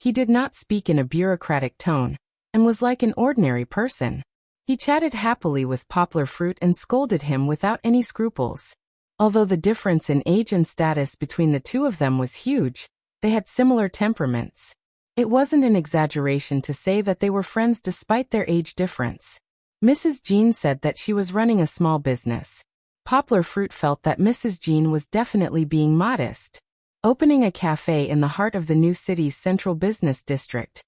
He did not speak in a bureaucratic tone, and was like an ordinary person. He chatted happily with Poplar Fruit and scolded him without any scruples. Although the difference in age and status between the two of them was huge, they had similar temperaments. It wasn't an exaggeration to say that they were friends despite their age difference. Mrs. Jean said that she was running a small business. Poplar Fruit felt that Mrs. Jean was definitely being modest. Opening a cafe in the heart of the new city's central business district.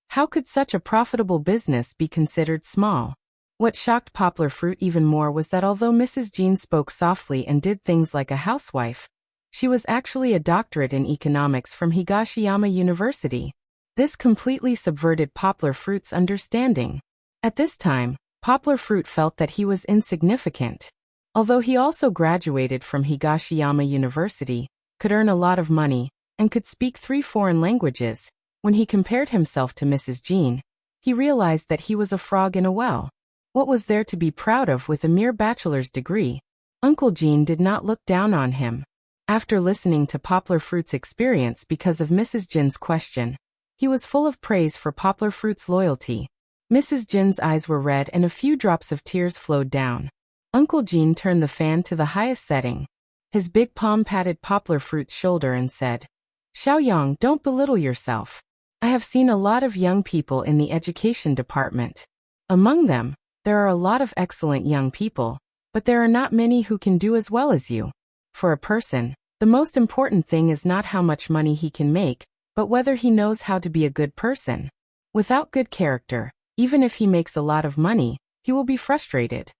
How could such a profitable business be considered small? What shocked Poplar Fruit even more was that although Mrs. Jean spoke softly and did things like a housewife, she was actually a doctorate in economics from Higashiyama University. This completely subverted Poplar Fruit's understanding. At this time, Poplar Fruit felt that he was insignificant. Although he also graduated from Higashiyama University, could earn a lot of money, and could speak 3 foreign languages, when he compared himself to Mrs. Jean, he realized that he was a frog in a well. What was there to be proud of with a mere bachelor's degree? Uncle Jean did not look down on him. After listening to Poplar Fruit's experience because of Mrs. Jin's question, he was full of praise for Poplar Fruit's loyalty. Mrs. Jin's eyes were red and a few drops of tears flowed down. Uncle Jean turned the fan to the highest setting. His big palm patted Poplar Fruit's shoulder and said, "Xiaoyang, don't belittle yourself. I have seen a lot of young people in the education department. Among them, there are a lot of excellent young people, but there are not many who can do as well as you. For a person, the most important thing is not how much money he can make, but whether he knows how to be a good person. Without good character, even if he makes a lot of money, he will be frustrated."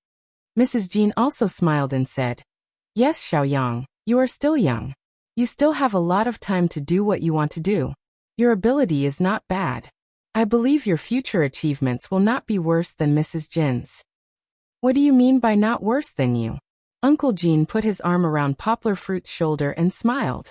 Mrs. Jean also smiled and said, "Yes, Xiaoyang, you are still young. You still have a lot of time to do what you want to do. Your ability is not bad. I believe your future achievements will not be worse than Mrs. Jin's." "What do you mean by not worse than you?" Uncle Jean put his arm around Poplar Fruit's shoulder and smiled.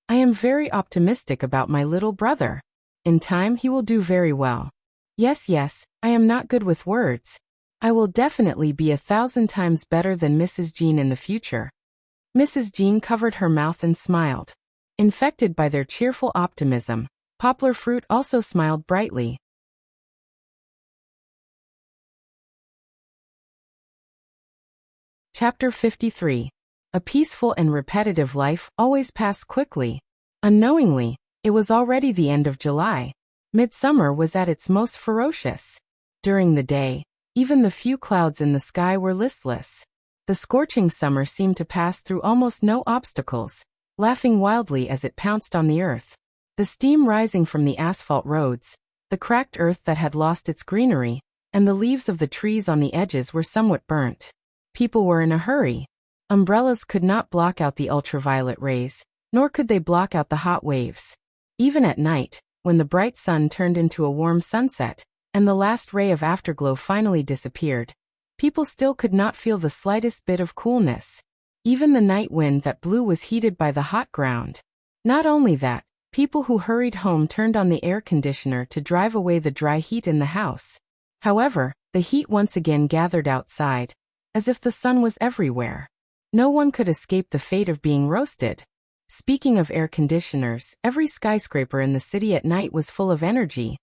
"I am very optimistic about my little brother. In time he will do very well. Yes, I am not good with words. I will definitely be 1,000 times better than Mrs. Jean in the future." Mrs. Jean covered her mouth and smiled. Infected by their cheerful optimism, Poplar Fruit also smiled brightly. Chapter 53. A peaceful and repetitive life always passed quickly. Unknowingly, it was already the end of July. Midsummer was at its most ferocious. During the day, even the few clouds in the sky were listless. The scorching summer seemed to pass through almost no obstacles, laughing wildly as it pounced on the earth. The steam rising from the asphalt roads, the cracked earth that had lost its greenery, and the leaves of the trees on the edges were somewhat burnt. People were in a hurry. Umbrellas could not block out the ultraviolet rays, nor could they block out the hot waves. Even at night, when the bright sun turned into a warm sunset, and the last ray of afterglow finally disappeared, people still could not feel the slightest bit of coolness. Even the night wind that blew was heated by the hot ground. Not only that, people who hurried home turned on the air conditioner to drive away the dry heat in the house. However, the heat once again gathered outside, as if the sun was everywhere. No one could escape the fate of being roasted. Speaking of air conditioners, every skyscraper in the city at night was full of energy,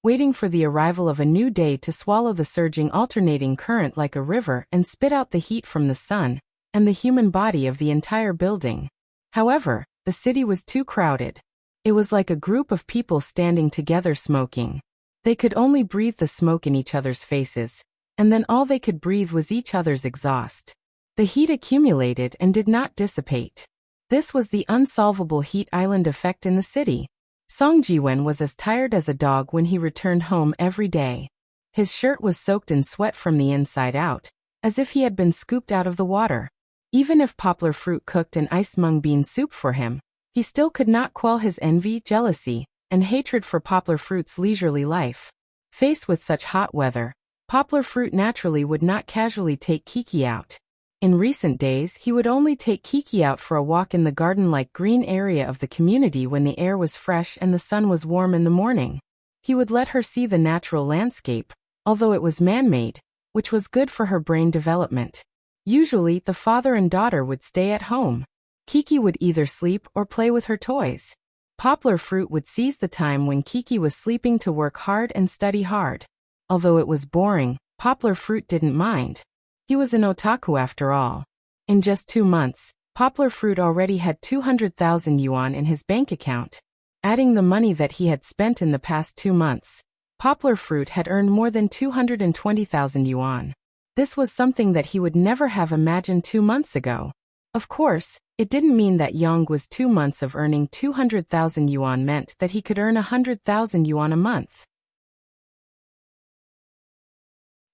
waiting for the arrival of a new day to swallow the surging alternating current like a river and spit out the heat from the sun and the human body of the entire building. However, the city was too crowded. It was like a group of people standing together smoking. They could only breathe the smoke in each other's faces, and then all they could breathe was each other's exhaust. The heat accumulated and did not dissipate. This was the unsolvable heat island effect in the city. Song Ji-wen was as tired as a dog when he returned home every day. His shirt was soaked in sweat from the inside out, as if he had been scooped out of the water. Even if Poplar Fruit cooked an iced mung bean soup for him, he still could not quell his envy, jealousy, and hatred for Poplar Fruit's leisurely life. Faced with such hot weather, Poplar Fruit naturally would not casually take Kiki out. In recent days, he would only take Kiki out for a walk in the garden-like green area of the community when the air was fresh and the sun was warm in the morning. He would let her see the natural landscape, although it was man-made, which was good for her brain development. Usually, the father and daughter would stay at home. Kiki would either sleep or play with her toys. Poplar Fruit would seize the time when Kiki was sleeping to work hard and study hard. Although it was boring, Poplar Fruit didn't mind. He was an otaku after all. In just 2 months, Poplar Fruit already had 200,000 yuan in his bank account. Adding the money that he had spent in the past 2 months, Poplar Fruit had earned more than 220,000 yuan. This was something that he would never have imagined 2 months ago. Of course, it didn't mean that Young was 2 months of earning 200,000 yuan meant that he could earn 100,000 yuan a month.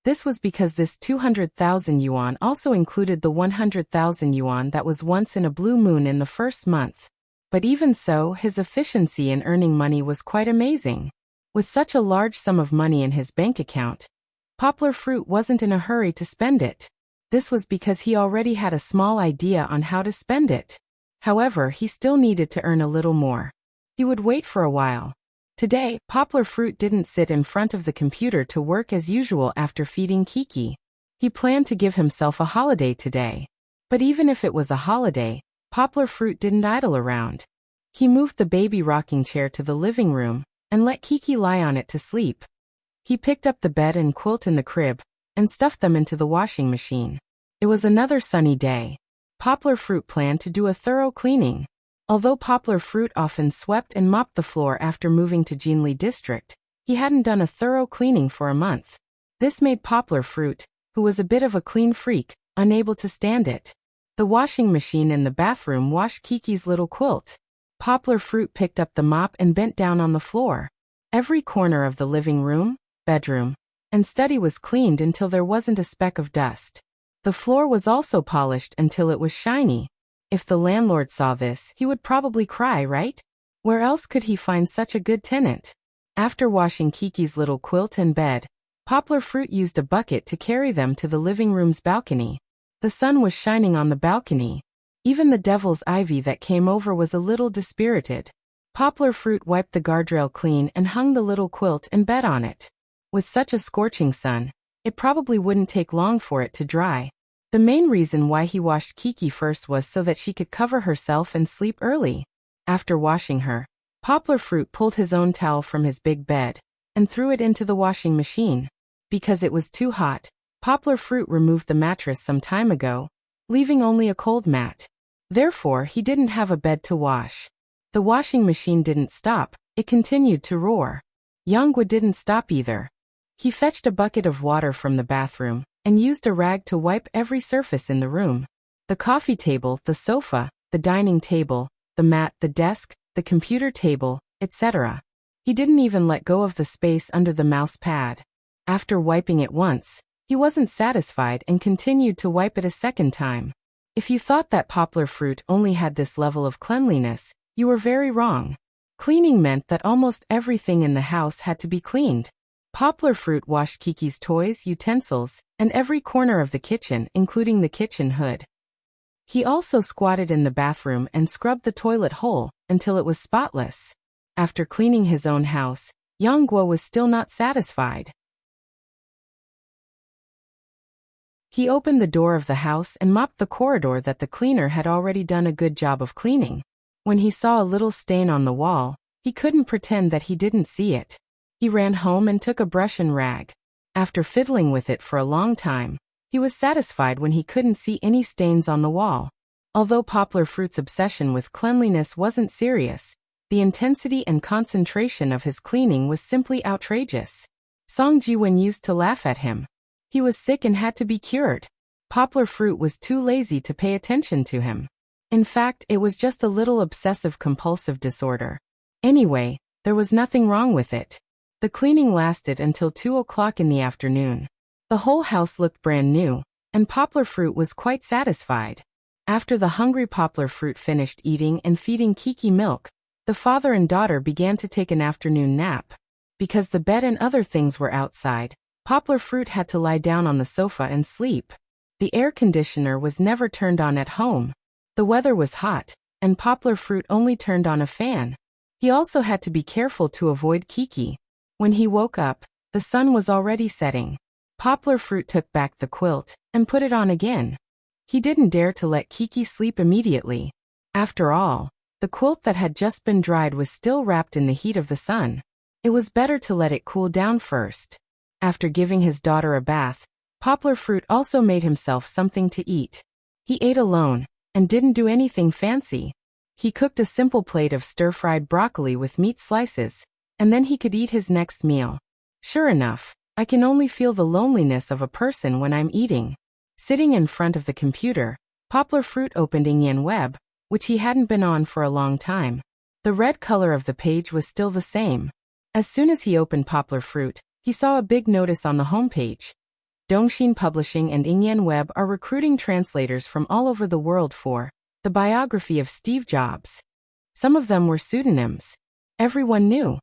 This was because this 200,000 yuan also included the 100,000 yuan that was once in a blue moon in the first month. But even so, his efficiency in earning money was quite amazing. With such a large sum of money in his bank account, Poplar Fruit wasn't in a hurry to spend it. This was because he already had a small idea on how to spend it. However, he still needed to earn a little more. He would wait for a while. Today, Poplar Fruit didn't sit in front of the computer to work as usual after feeding Kiki. He planned to give himself a holiday today. But even if it was a holiday, Poplar Fruit didn't idle around. He moved the baby rocking chair to the living room and let Kiki lie on it to sleep. He picked up the bed and quilt in the crib and stuffed them into the washing machine. It was another sunny day. Poplar Fruit planned to do a thorough cleaning. Although Poplar Fruit often swept and mopped the floor after moving to Jinli District, he hadn't done a thorough cleaning for a month. This made Poplar Fruit, who was a bit of a clean freak, unable to stand it. The washing machine in the bathroom washed Kiki's little quilt. Poplar Fruit picked up the mop and bent down on the floor. Every corner of the living room, bedroom, and study was cleaned until there wasn't a speck of dust. The floor was also polished until it was shiny. If the landlord saw this, he would probably cry, right? Where else could he find such a good tenant? After washing Kiki's little quilt and bed, Poplar Fruit used a bucket to carry them to the living room's balcony. The sun was shining on the balcony. Even the devil's ivy that came over was a little dispirited. Poplar Fruit wiped the guardrail clean and hung the little quilt and bed on it. With such a scorching sun, it probably wouldn't take long for it to dry. The main reason why he washed Kiki first was so that she could cover herself and sleep early. After washing her, Poplar Fruit pulled his own towel from his big bed and threw it into the washing machine. Because it was too hot, Poplar Fruit removed the mattress some time ago leaving only a cold mat. Therefore, he didn't have a bed to wash. The washing machine didn't stop, it continued to roar. Youngwa didn't stop either. He fetched a bucket of water from the bathroom and used a rag to wipe every surface in the room. The coffee table, the sofa, the dining table, the mat, the desk, the computer table, etc. He didn't even let go of the space under the mouse pad. After wiping it once, he wasn't satisfied and continued to wipe it a second time. If you thought that Poplar Fruit only had this level of cleanliness, you were very wrong. Cleaning meant that almost everything in the house had to be cleaned. Poplar Fruit washed Kiki's toys, utensils, and every corner of the kitchen, including the kitchen hood. He also squatted in the bathroom and scrubbed the toilet hole until it was spotless. After cleaning his own house, Youngwa was still not satisfied. He opened the door of the house and mopped the corridor that the cleaner had already done a good job of cleaning. When he saw a little stain on the wall, he couldn't pretend that he didn't see it. He ran home and took a brush and rag. After fiddling with it for a long time, he was satisfied when he couldn't see any stains on the wall. Although Poplar Fruit's obsession with cleanliness wasn't serious, the intensity and concentration of his cleaning was simply outrageous. Song Ji-won used to laugh at him. He was sick and had to be cured. Poplar Fruit was too lazy to pay attention to him. In fact, it was just a little obsessive-compulsive disorder. Anyway, there was nothing wrong with it. The cleaning lasted until 2 o'clock in the afternoon. The whole house looked brand new, and Poplar Fruit was quite satisfied. After the hungry Poplar Fruit finished eating and feeding Kiki milk, the father and daughter began to take an afternoon nap. Because the bed and other things were outside, Poplar Fruit had to lie down on the sofa and sleep. The air conditioner was never turned on at home. The weather was hot, and Poplar Fruit only turned on a fan. He also had to be careful to avoid Kiki. When he woke up, the sun was already setting. Poplar Fruit took back the quilt and put it on again. He didn't dare to let Kiki sleep immediately. After all, the quilt that had just been dried was still wrapped in the heat of the sun. It was better to let it cool down first. After giving his daughter a bath, Poplar Fruit also made himself something to eat. He ate alone and didn't do anything fancy. He cooked a simple plate of stir-fried broccoli with meat slices, and then he could eat his next meal. Sure enough, I can only feel the loneliness of a person when I'm eating. Sitting in front of the computer, Poplar Fruit opened Ingyan Web, which he hadn't been on for a long time. The red color of the page was still the same. As soon as he opened Poplar Fruit, he saw a big notice on the homepage. Dongshin Publishing and Ingyan Web are recruiting translators from all over the world for the biography of Steve Jobs. Some of them were pseudonyms. Everyone knew.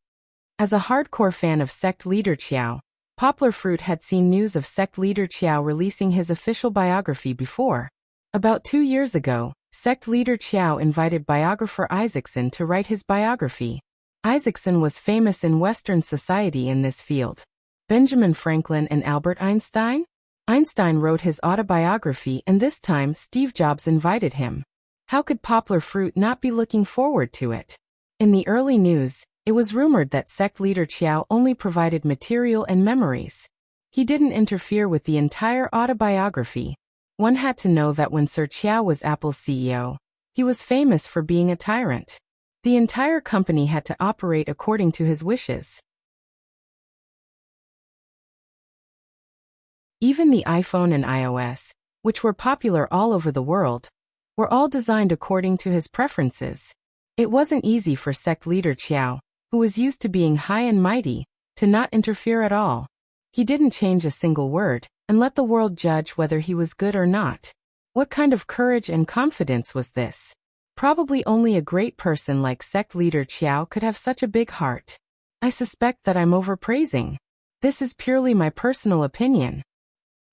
As a hardcore fan of sect leader Chiao, Poplar Fruit had seen news of sect leader Chiao releasing his official biography before. About 2 years ago, sect leader Chiao invited biographer Isaacson to write his biography. Isaacson was famous in Western society in this field. Benjamin Franklin and Albert Einstein? Einstein wrote his autobiography, and this time Steve Jobs invited him. How could Poplar Fruit not be looking forward to it? In the early news, it was rumored that sect leader Chiao only provided material and memories. He didn't interfere with the entire autobiography. One had to know that when Sir Chiao was Apple's CEO, he was famous for being a tyrant. The entire company had to operate according to his wishes. Even the iPhone and iOS, which were popular all over the world, were all designed according to his preferences. It wasn't easy for sect leader Chiao, who was used to being high and mighty, to not interfere at all. He didn't change a single word, and let the world judge whether he was good or not. What kind of courage and confidence was this? Probably only a great person like sect leader Chiao could have such a big heart. I suspect that I'm overpraising. This is purely my personal opinion.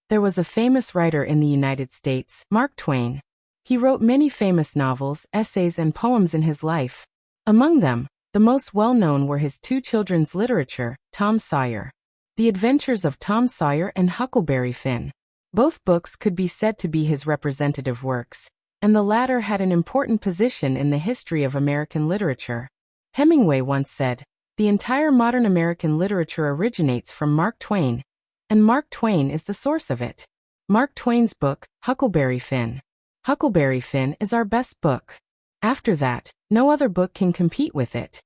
There was a famous writer in the United States, Mark Twain. He wrote many famous novels, essays, and poems in his life. Among them, the most well-known were his 2 children's literature, Tom Sawyer. The Adventures of Tom Sawyer and Huckleberry Finn. Both books could be said to be his representative works, and the latter had an important position in the history of American literature. Hemingway once said, "The entire modern American literature originates from Mark Twain, and Mark Twain is the source of it." Mark Twain's book, Huckleberry Finn, Huckleberry Finn is our best book. After that, no other book can compete with it.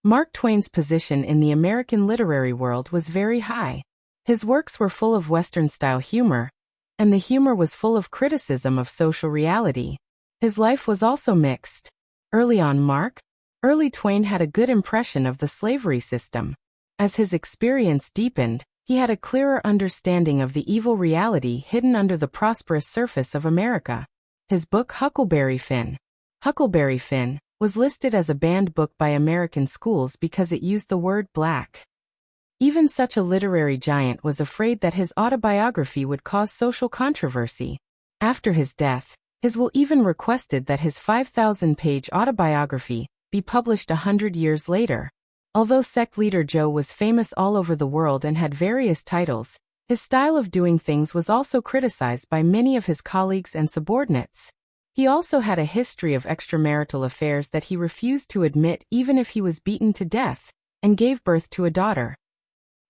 Mark Twain's position in the American literary world was very high. His works were full of Western-style humor, and the humor was full of criticism of social reality. His life was also mixed. Early Twain had a good impression of the slavery system. As his experience deepened, he had a clearer understanding of the evil reality hidden under the prosperous surface of America. His book Huckleberry Finn was listed as a banned book by American schools because it used the word black. Even such a literary giant was afraid that his autobiography would cause social controversy. After his death, his will even requested that his 5,000-page autobiography be published 100 years later. Although sect leader Joe was famous all over the world and had various titles, his style of doing things was also criticized by many of his colleagues and subordinates. He also had a history of extramarital affairs that he refused to admit even if he was beaten to death, and gave birth to a daughter.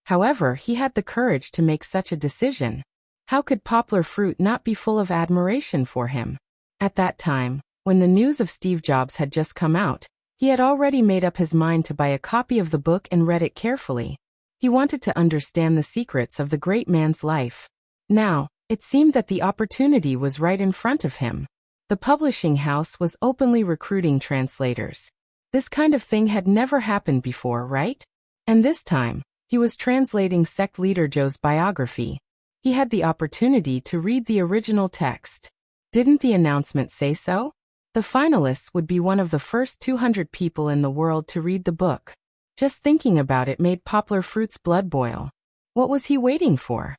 However, he had the courage to make such a decision. How could Poplar Fruit not be full of admiration for him? At that time, when the news of Steve Jobs had just come out, he had already made up his mind to buy a copy of the book and read it carefully. He wanted to understand the secrets of the great man's life. Now, it seemed that the opportunity was right in front of him. The publishing house was openly recruiting translators. This kind of thing had never happened before, right? And this time, he was translating sect leader Joe's biography. He had the opportunity to read the original text. Didn't the announcement say so? The finalists would be one of the first 200 people in the world to read the book. Just thinking about it made Poplar Fruit's blood boil. What was he waiting for?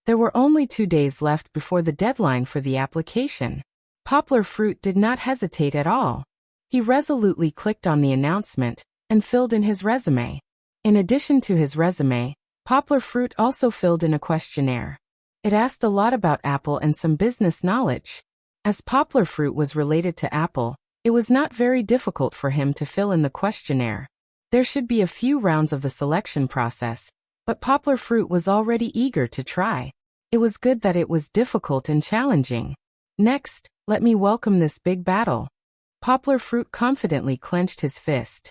There were only 2 days left before the deadline for the application. Poplar Fruit did not hesitate at all. He resolutely clicked on the announcement and filled in his resume. In addition to his resume, Poplar Fruit also filled in a questionnaire. It asked a lot about Apple and some business knowledge. As Poplar Fruit was related to Apple, it was not very difficult for him to fill in the questionnaire. There should be a few rounds of the selection process, but Poplar Fruit was already eager to try. It was good that it was difficult and challenging. Next, let me welcome this big battle. Poplar Fruit confidently clenched his fist.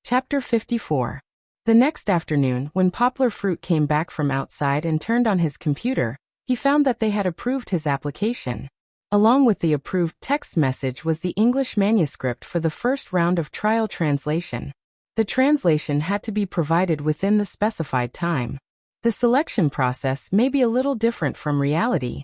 Chapter 54. The next afternoon, when Poplar Fruit came back from outside and turned on his computer, he found that they had approved his application. Along with the approved text message was the English manuscript for the first round of trial translation. The translation had to be provided within the specified time. The selection process may be a little different from reality.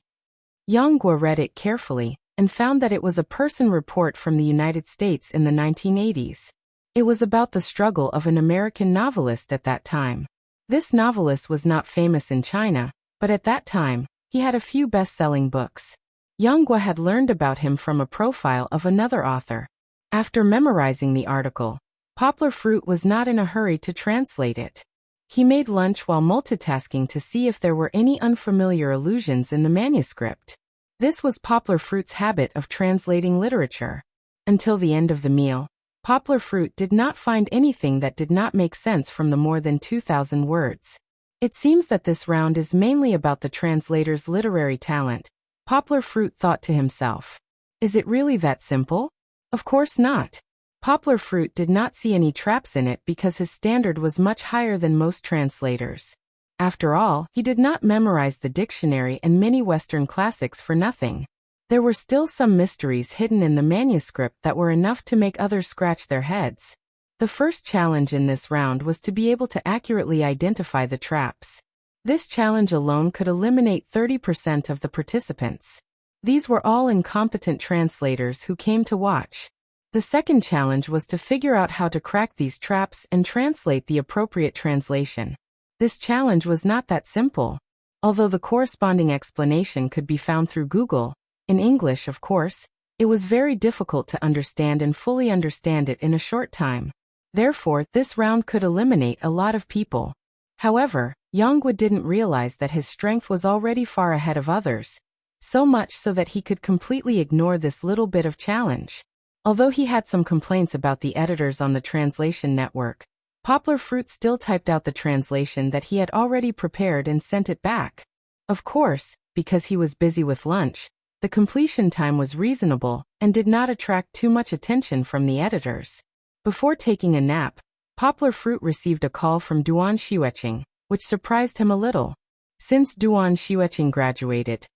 Yang Guo read it carefully and found that it was a person report from the United States in the 1980s. It was about the struggle of an American novelist at that time. This novelist was not famous in China, but at that time, he had a few best-selling books. Yang Guo had learned about him from a profile of another author. After memorizing the article, Poplar Fruit was not in a hurry to translate it. He made lunch while multitasking to see if there were any unfamiliar allusions in the manuscript. This was Poplar Fruit's habit of translating literature. Until the end of the meal, Poplar Fruit did not find anything that did not make sense from the more than 2,000 words. It seems that this round is mainly about the translator's literary talent, Poplar Fruit thought to himself. Is it really that simple? Of course not. Poplar Fruit did not see any traps in it because his standard was much higher than most translators. After all, he did not memorize the dictionary and many Western classics for nothing. There were still some mysteries hidden in the manuscript that were enough to make others scratch their heads. The first challenge in this round was to be able to accurately identify the traps. This challenge alone could eliminate 30% of the participants. These were all incompetent translators who came to watch. The second challenge was to figure out how to crack these traps and translate the appropriate translation. This challenge was not that simple. Although the corresponding explanation could be found through Google, in English of course, it was very difficult to understand and fully understand it in a short time. Therefore, this round could eliminate a lot of people. However, Yang Guo didn't realize that his strength was already far ahead of others, so much so that he could completely ignore this little bit of challenge. Although he had some complaints about the editors on the translation network, Poplar Fruit still typed out the translation that he had already prepared and sent it back. Of course, because he was busy with lunch, the completion time was reasonable and did not attract too much attention from the editors. Before taking a nap, Poplar Fruit received a call from Duan Xiueqing, which surprised him a little. Since Duan Xiueqing graduated,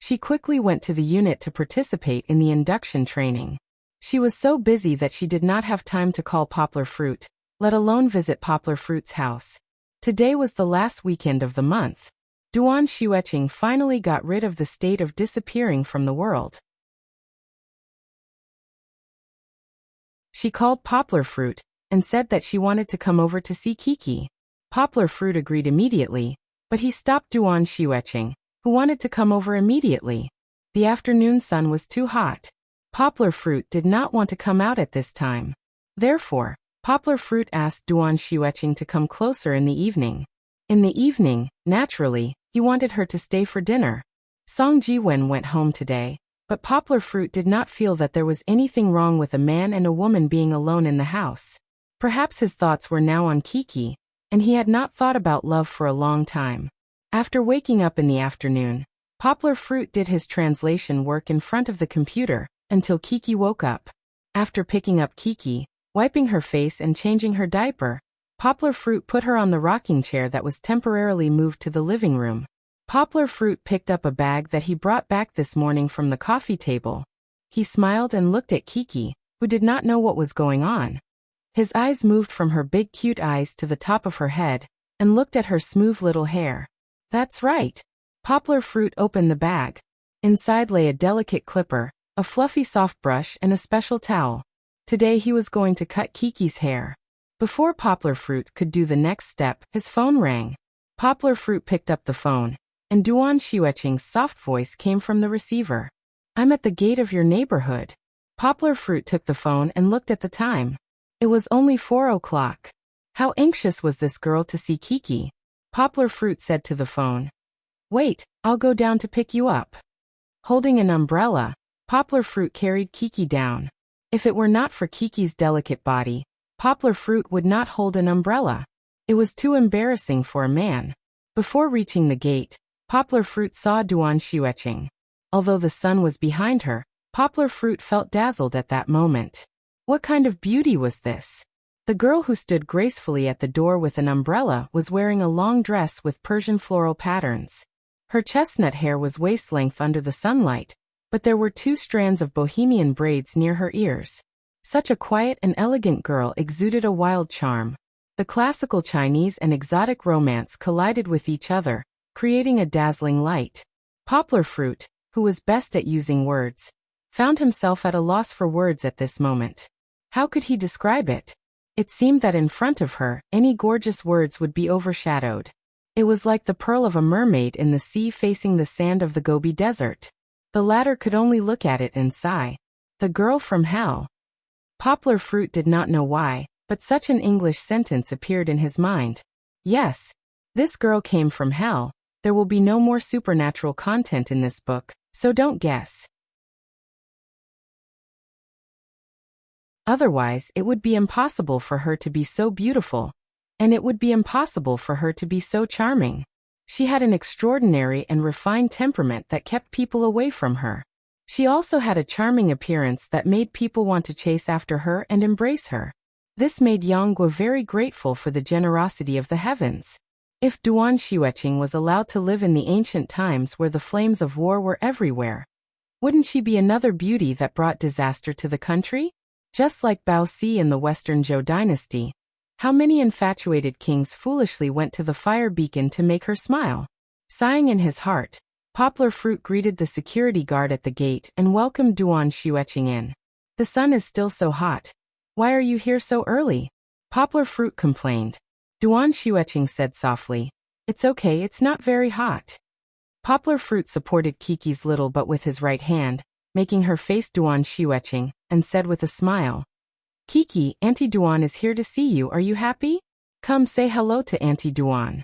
she quickly went to the unit to participate in the induction training. She was so busy that she did not have time to call Poplar Fruit, let alone visit Poplar Fruit's house. Today was the last weekend of the month. Duan Xiueqing finally got rid of the state of disappearing from the world. She called Poplar Fruit and said that she wanted to come over to see Kiki. Poplar Fruit agreed immediately, but he stopped Duan Xiueqing, who wanted to come over immediately. The afternoon sun was too hot. Poplar Fruit did not want to come out at this time. Therefore, Poplar Fruit asked Duan Xiueqing to come closer in the evening. In the evening, naturally, he wanted her to stay for dinner. Song Jiwen went home today, but Poplar Fruit did not feel that there was anything wrong with a man and a woman being alone in the house. Perhaps his thoughts were now on Kiki, and he had not thought about love for a long time. After waking up in the afternoon, Poplar Fruit did his translation work in front of the computer until Kiki woke up. After picking up Kiki, wiping her face and changing her diaper, Poplar Fruit put her on the rocking chair that was temporarily moved to the living room. Poplar Fruit picked up a bag that he brought back this morning from the coffee table. He smiled and looked at Kiki, who did not know what was going on. His eyes moved from her big cute eyes to the top of her head, and looked at her smooth little hair. That's right. Poplar Fruit opened the bag. Inside lay a delicate clipper, a fluffy soft brush and a special towel. Today he was going to cut Kiki's hair. Before Poplar Fruit could do the next step, his phone rang. Poplar Fruit picked up the phone, and Duan Xiueqing's soft voice came from the receiver. I'm at the gate of your neighborhood. Poplar Fruit took the phone and looked at the time. It was only 4 o'clock. How anxious was this girl to see Kiki? Poplar Fruit said to the phone. Wait, I'll go down to pick you up. Holding an umbrella, Poplar Fruit carried Kiki down. If it were not for Kiki's delicate body, Poplar Fruit would not hold an umbrella. It was too embarrassing for a man. Before reaching the gate, Poplar Fruit saw Duan Xiueqing. Although the sun was behind her, Poplar Fruit felt dazzled at that moment. What kind of beauty was this? The girl who stood gracefully at the door with an umbrella was wearing a long dress with Persian floral patterns. Her chestnut hair was waist-length under the sunlight, but there were 2 strands of bohemian braids near her ears. Such a quiet and elegant girl exuded a wild charm. The classical Chinese and exotic romance collided with each other, creating a dazzling light. Poplar Fruit, who was best at using words, found himself at a loss for words at this moment. How could he describe it? It seemed that in front of her, any gorgeous words would be overshadowed. It was like the pearl of a mermaid in the sea facing the sand of the Gobi Desert. The latter could only look at it and sigh. The girl from hell. Poplar Fruit did not know why, but such an English sentence appeared in his mind. Yes, this girl came from hell. There will be no more supernatural content in this book, so don't guess. Otherwise, it would be impossible for her to be so beautiful, and it would be impossible for her to be so charming. She had an extraordinary and refined temperament that kept people away from her. She also had a charming appearance that made people want to chase after her and embrace her. This made Yang Guo very grateful for the generosity of the heavens. If Duan Xiueqing was allowed to live in the ancient times where the flames of war were everywhere, wouldn't she be another beauty that brought disaster to the country? Just like Bao Si in the Western Zhou dynasty, how many infatuated kings foolishly went to the fire beacon to make her smile? Sighing in his heart, Poplar Fruit greeted the security guard at the gate and welcomed Duan Xiueqing in. The sun is still so hot. Why are you here so early? Poplar Fruit complained. Duan Xiueqing said softly, It's okay, it's not very hot. Poplar Fruit supported Kiki's little butt with his right hand, making her face Duan Xiueqing, and said with a smile, Kiki, Auntie Duan is here to see you. Are you happy? Come say hello to Auntie Duan.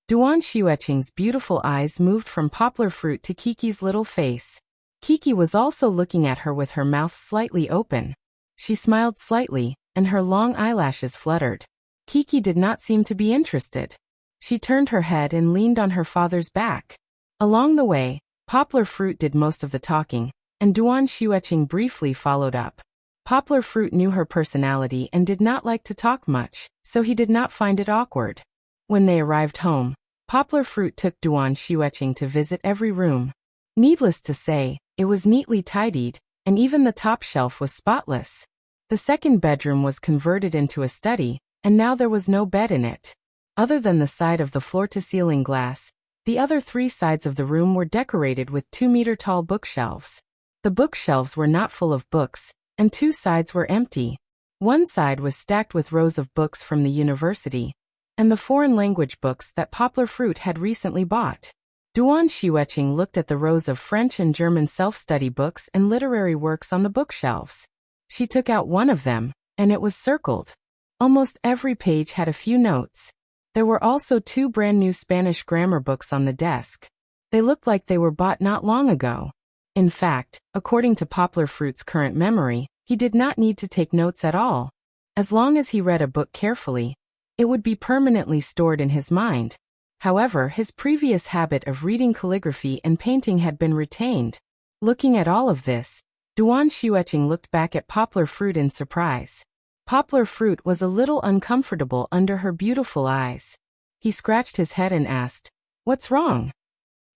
Duan Xiueqing's beautiful eyes moved from Poplar Fruit to Kiki's little face. Kiki was also looking at her with her mouth slightly open. She smiled slightly, and her long eyelashes fluttered. Kiki did not seem to be interested. She turned her head and leaned on her father's back. Along the way, Poplar Fruit did most of the talking, and Duan Xueqing briefly followed up. Poplar Fruit knew her personality and did not like to talk much, so he did not find it awkward. When they arrived home, Poplar Fruit took Duan Xueqing to visit every room. Needless to say, it was neatly tidied, and even the top shelf was spotless. The second bedroom was converted into a study, and now there was no bed in it. Other than the side of the floor-to-ceiling glass, the other 3 sides of the room were decorated with 2-meter-tall bookshelves. The bookshelves were not full of books, and 2 sides were empty. One side was stacked with rows of books from the university, and the foreign language books that Poplar Fruit had recently bought. Duan Xueqing looked at the rows of French and German self-study books and literary works on the bookshelves. She took out one of them, and it was circled. Almost every page had a few notes. There were also 2 brand-new Spanish grammar books on the desk. They looked like they were bought not long ago. In fact, according to Poplar Fruit's current memory, he did not need to take notes at all. As long as he read a book carefully, it would be permanently stored in his mind. However, his previous habit of reading calligraphy and painting had been retained. Looking at all of this, Duan Xueqing looked back at Poplar Fruit in surprise. Poplar Fruit was a little uncomfortable under her beautiful eyes. He scratched his head and asked, "What's wrong?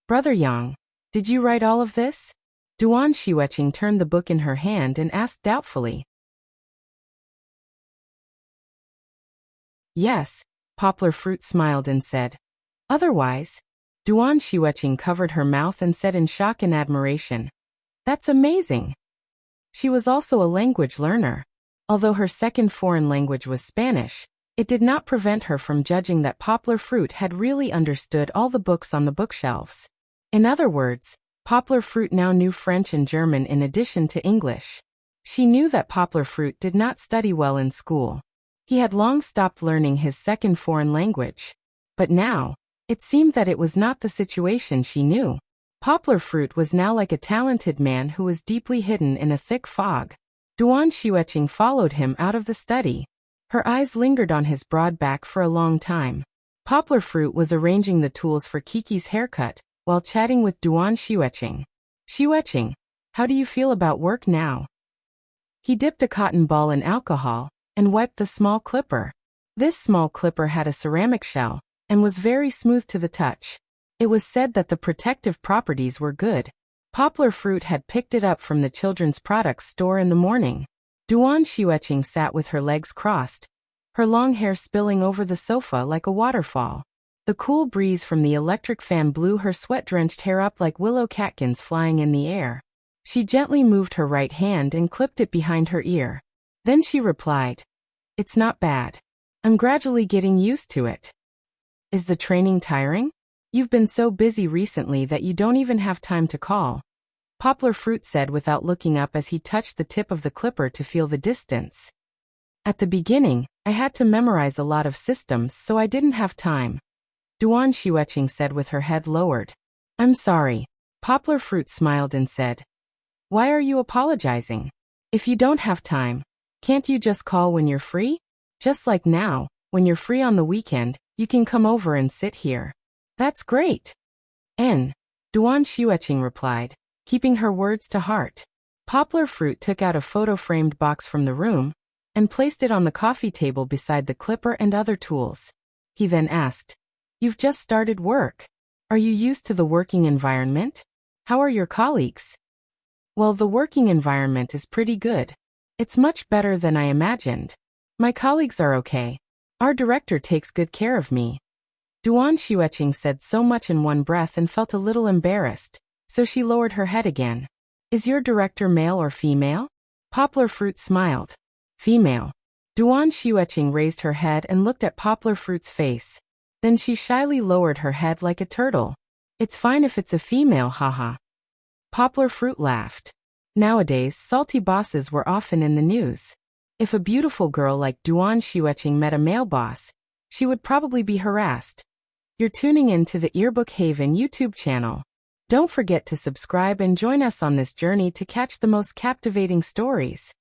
Brother Yang, did you write all of this?" Duan Xueqing turned the book in her hand and asked doubtfully. "Yes," Poplar Fruit smiled and said. "Otherwise?" Duan Xueqing covered her mouth and said in shock and admiration, "That's amazing." She was also a language learner. Although her second foreign language was Spanish, it did not prevent her from judging that Poplar Fruit had really understood all the books on the bookshelves. In other words, Poplar Fruit now knew French and German in addition to English. She knew that Poplar Fruit did not study well in school. He had long stopped learning his second foreign language. But now, it seemed that it was not the situation she knew. Poplar Fruit was now like a talented man who was deeply hidden in a thick fog. Duan Xueqing followed him out of the study. Her eyes lingered on his broad back for a long time. Poplar Fruit was arranging the tools for Kiki's haircut, while chatting with Duan Xueqing. "Xueqing, how do you feel about work now?" He dipped a cotton ball in alcohol, and wiped the small clipper. This small clipper had a ceramic shell, and was very smooth to the touch. It was said that the protective properties were good. Poplar Fruit had picked it up from the children's products store in the morning. Duan Xueqing sat with her legs crossed, her long hair spilling over the sofa like a waterfall. The cool breeze from the electric fan blew her sweat-drenched hair up like willow catkins flying in the air. She gently moved her right hand and clipped it behind her ear. Then she replied, "It's not bad. I'm gradually getting used to it." "Is the training tiring? You've been so busy recently that you don't even have time to call," Poplar Fruit said without looking up as he touched the tip of the clipper to feel the distance. "At the beginning, I had to memorize a lot of systems, so I didn't have time," Duan Xueqing said with her head lowered. "I'm sorry." Poplar Fruit smiled and said, "Why are you apologizing? If you don't have time, can't you just call when you're free? Just like now, when you're free on the weekend, you can come over and sit here." "That's great." Duan Xueqing replied, keeping her words to heart. Poplar Fruit took out a photo-framed box from the room and placed it on the coffee table beside the clipper and other tools. He then asked, "You've just started work. Are you used to the working environment? How are your colleagues?" "Well, the working environment is pretty good. It's much better than I imagined. My colleagues are okay. Our director takes good care of me." Duan Xueqing said so much in one breath and felt a little embarrassed, so she lowered her head again. "Is your director male or female?" Poplar Fruit smiled. "Female." Duan Xueqing raised her head and looked at Poplar Fruit's face. Then she shyly lowered her head like a turtle. "It's fine if it's a female, haha." Poplar Fruit laughed. Nowadays, salty bosses were often in the news. If a beautiful girl like Duan Xueqing met a male boss, she would probably be harassed. You're tuning in to the Earbook Haven YouTube channel. Don't forget to subscribe and join us on this journey to catch the most captivating stories.